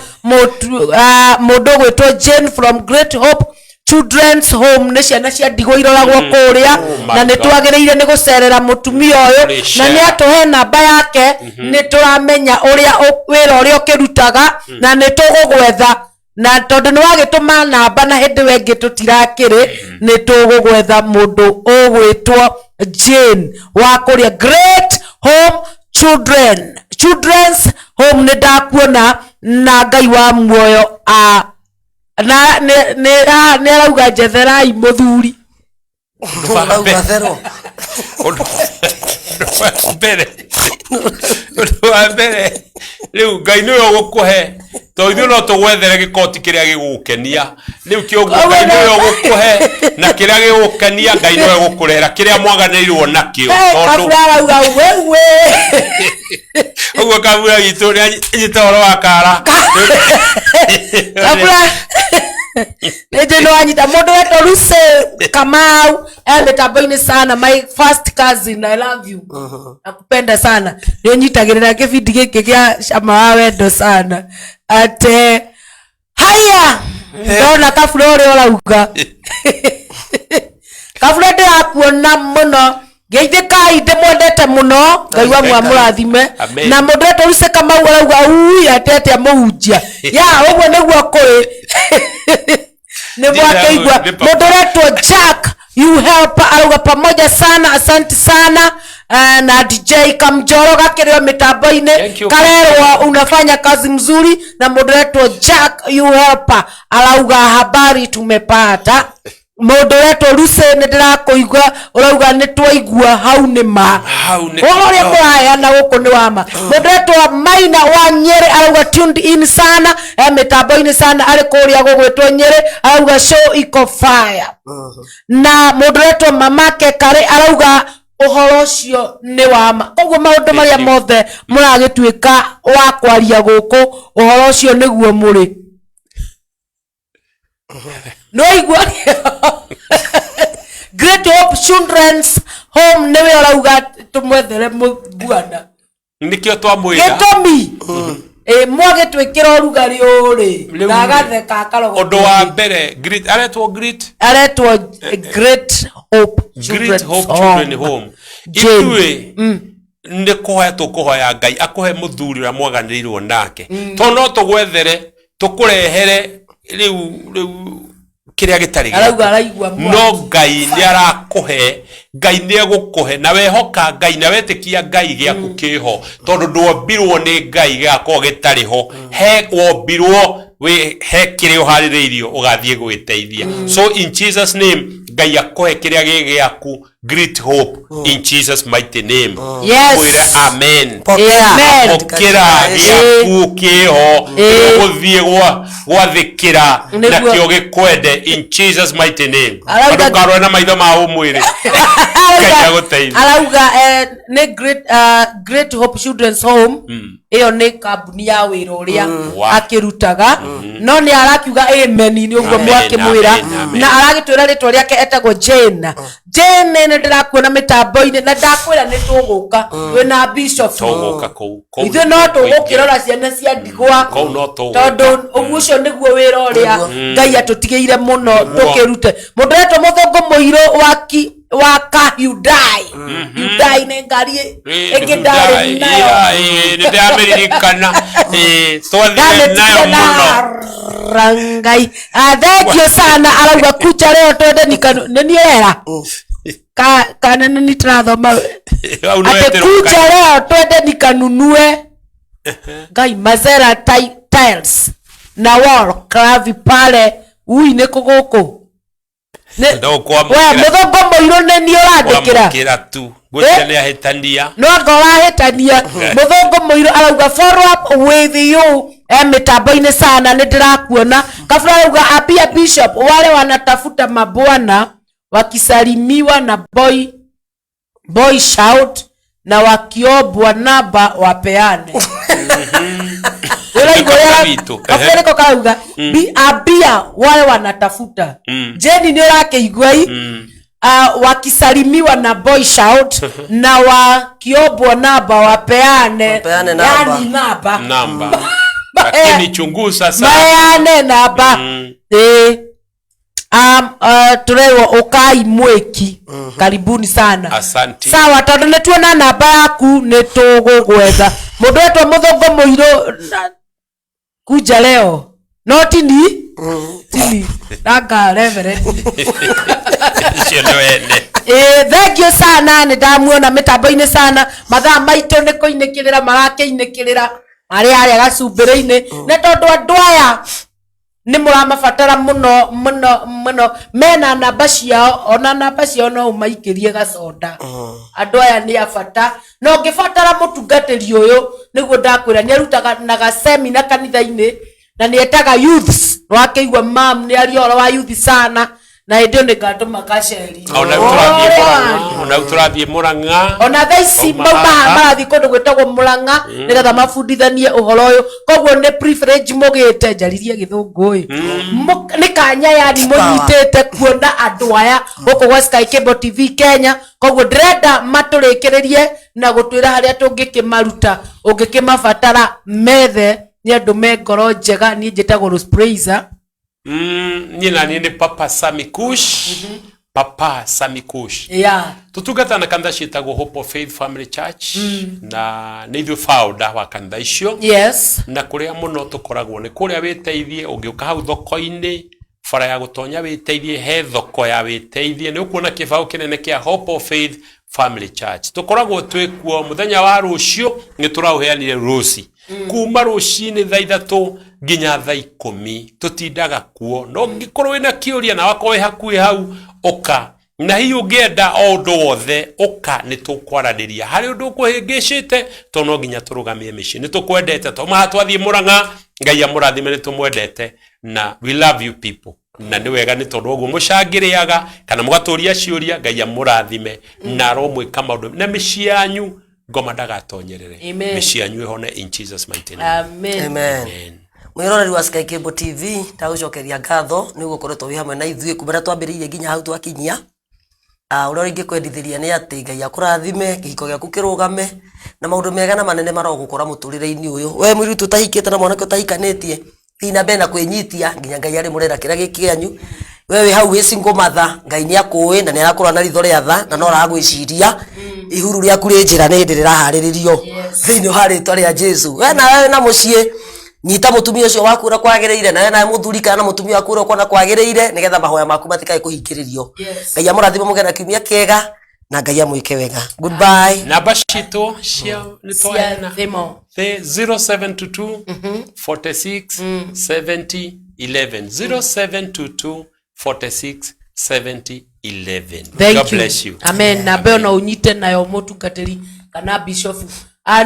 mundu gwitwo Jane from Great Hope Children's Home ni ciana cia ndigo iroragwo kuria na ni twagereire ni gucerera mutumia uyu na ni atuhe namba yake ni turamenya uria wira uria ukirutaga na ni tugugwetha na tondu ni wagituma namba na hindi wengi tutirakiri ni tugugwetha mundu ugwitwo Jane wa kuria Great Home Children's Home ni ndakuona na Ngai wa muoyo na ne arauga jetherai muthuri mbere riu Ngai ni ugukuhe to ithu no tugwethere gikoti kiria gigukenia riu kioguo Ngai ni ugukuhe na kiria gigukenia Ngai ni ugukurera kiria mwaganirirwo nakio tondu arauga wewe uguo kabura gitu ni nyitoro wakara kabura ndio ndo anyita Moderator Lucy Kamau mitambo-ini sana my first cousin I love you nakupenda sana ndio nyitagirira kibindi giki kia cama wa wendo sana ate haya ndona kabura uri urauga kabura ndirakuona muno geithikai ndimwendete muno Ngai wa mwamurathime na Moderator Lucy Kamau arauga ui atete muhunjia ya uguo niguo kuri ni mwakeigwa Moderator Jack you help arauga pamoja sana asante sana na DJ Kamjoro gakirio mitambo-ini karerwa unafanya kazi mzuri na Moderator Jack you help arauga habari tumepata Moderator Lucy ni ndirakuigwa urauga ni twaigua hau ni ma uria mwaya na guku ni wama Moderator Maina wa Nyeri arauga tuned in sana mitambo-ini sana ari kuria gugwitwo Nyeri arauga show iko fire na Moderator Mamake Kare arauga uhoro ucio ni wama koguo maundu maria mothe muragituika wa kwaria guku uhoro ucio niguo muri no igwa Great Hope Children's Home niwe arauga tumwethere bwana nikio twamwira gitomi mwage twikira rugari uri ndagatheka akarogo undu wa mbere aretwo Great Hope Children Home itue ni kuhetwo kuhoya Ngai akuhe muthuri uria mwaganirirwo nake to no tugwethere tukurehere riu kiria gitari no Ngai ni arakuhe Ngai ni egukuhe na wehoka Ngai na wetikia Ngai giaku kiho tondu ndombirwo ni Ngai giako gitariho he wombirwo we he kiria uhaririirio ugathie gwiteithia so in Jesus name Ngai akuhe kiria giaku Great Hope in Jesus mighty name yes amen okira giaku kiho guthie gwathikira na kio gikwende in Jesus mighty name arukarwo na maitho ma umwire arauga ne Great Hope Children's Home iyo ni kambuni ya wira uria akirutaga no ni arakiuga amen ni uguo mwake mwira na aragitwira ritwa riake etagwo Jane ni ndirakuona mitambo-ini na ndakwira ni tuguka wina bishop tuguka ku ithu no tugukirora ciana cia ndigwa tondu uguo ucio niguo wira uria Ngai atutigeire muno tukirute Moderator Muthongo Muiro waka Hyundai ni ngari engidari nayo ni ndameririkana twathire nayo muno rangai thank you sana arauga kucha leo twende nikano neniera Kanene nitirathoma ate kuja leo twende nikanunue Ngai Mazera tiles na wall clavi pale uine kuguku we muthongo muiro ne ni urandikira tu gwetele ahitania no ngora hetania muthongo muiro arauga follow up with you mitambo-ini sana nindirakuona kabla arauga apia bishop wale wanatafuta mabwana wakisalimiwa na boy shout na wakiobwa namba wapeane Afere ko kauga abia wale wanatafuta Jeni ni yake igwai wakisalimiwa na boy shout na wakiobwa namba wapeane yani namba lakini chunguza sana maane namba tulewa Okai Mweki karibuni sana asante sawa tondu netuona namba yaku nitugugwetha mundu etwa muthongo muiro kuja leo no tini nanga reverend thank you sana ndamuona mitambo-ini sana mathaa maitu ni kuinikirira marakiinikirira ari gacumbire-ini ne tondu andu aya ni muramabatara muno mena namba ciao ona namba ciao no umaikirie gacoda andu aya ni abata no ngibatara mutungatiri uyu niguo ndakwira ni arutaga na gasemina kanitha-ini na ni etaga youths wakeigwa mam ni ari oro wa youth sana na ndio nikatuma kasheri ona uturathie Murang'a ona thaisi marathi kundu gwetagwo Murang'a nigetha mabundithanie uhoro uyu koguo ni privilege mugite njaririe githungu ni kanya yani munyitite kuona andu aya guku gwa Sky Cable TV Kenya koguo ndirenda maturikiririe na gutwira haria tungikimaruta ungikimabatara methe ni andu me ngoro njega ni njitagwo Rose Praiser nina ni Papa Samikush Papa Samikush tutugata na kanitha ciitagwo Hope of Faith Family Church na ni ithu founder wa kanitha icio na kuria muno tukoragwo ni kuria witeithie ungiuka hau thoko-ini fara ya gutonya witeithie he thoko ya witeithie ni ukuona kibao kinene kia Hope of Faith Family Church tukoragwo twikuo muthenya wa rucio ni turauheanire ruci kuma ruci-ini thaa 3 nginya thaa 10 tutindaga kuo no ngikorwo na kiuria na wako we hakuhi hau oka na hiyo ungienda undu wothe oka ni tukwaraniria hari undu kuhingicite to no nginya turugamie mici ni tukwendete to mahatwathie Murang'a Ngai amurathime ni tumwendete na we love you people na ni wega ni tondu uguo mucangiriaga kana mugaturia ciuria Ngai amurathime na romwika maundu na mici yanyu ngoma ndagatonyerere mici yanyu ihone in Jesus mighty name amen mwiroreri wa Sky Cable TV ndagucokeria ngatho ni gukoretwo wi hamwe na ithuĩ kumera twambĩrĩirie nginya hau twakinyia uria ingĩkwendithĩria nĩ atĩ Ngai akũrathime kĩhiko gĩaku kĩrũgame na maũndũ mega na manene marogũkora mũtũrĩre-inĩ ũyũ we mũirĩtu ũtahikĩte na mwanake ũtahikanĩtie thina mbere na kwĩnyitia nginya Ngai arĩ mũrera kĩrĩa gĩkĩanyu we wĩ hau wĩ single mother Ngai nĩ akũĩ na nĩ arakũra na ritho rĩa tha na no aragwĩciria ihuru rĩaku rĩ njĩra nĩ hĩndĩ rĩraharĩrĩrio thĩinĩ wa rĩtwa rĩa Jesu we na mũciĩ nyita mutumia ucio waku ura kwagiriire na muthuri kana mutumia waku ura kona kwagiriire nigetha mahoya maku matikae kuhingiririo Ngai amurathime mugena kiumia kega na Ngai amwike wega goodbye namba citu cia ni twaena 0722 46 70 11 0722 46 70 11 God bless you amen na be no unyite nayo mutungatiri kana bishop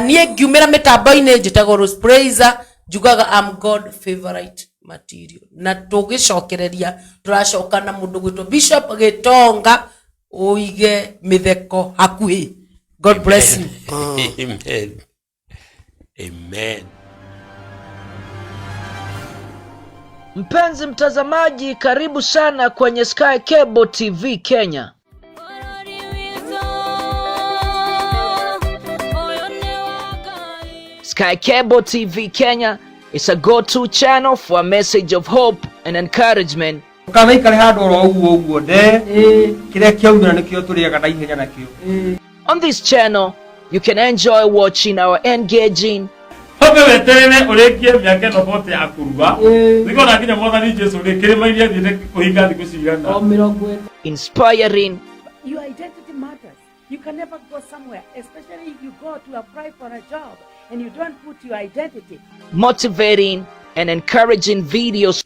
nie ngiumira mitambo-ini njitagwo Rose Praiser jugaga I'm God favorite material na tugicokereria turacoka na mundu gwitwo Bishop Gitonga uige mitheko hakuhi God bless you amen amen. Mpenzi mtazamaji, karibu sana kwenye Sky Cable TV Kenya. Sky Cable TV Kenya is a go-to channel for a message of hope and encouragement. On this channel, you can enjoy watching our engaging, inspiring, Your identity matters. You can never go somewhere, especially if you go to apply for a job and you don't put your identity. Motivating and encouraging videos.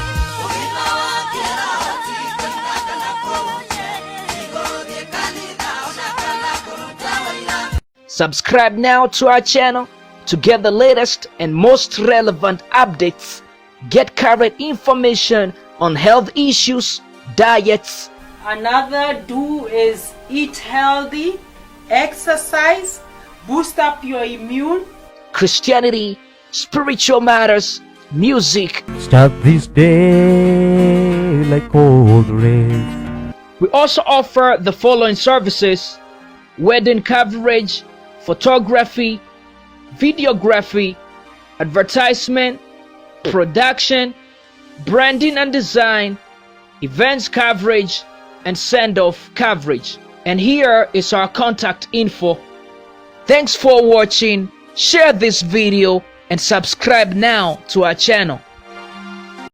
Subscribe now to our channel to get the latest and most relevant updates. Get current information on health issues, diets. Another do is eat healthy, exercise, boost up your immune. Christianity, spiritual matters, music. Start this day like cold rain. We also offer the following services: wedding coverage, photography, videography, advertisement, production, branding and design, events coverage, and send-off coverage. And here is our contact info. Thanks for watching. Share this video and subscribe now to our channel.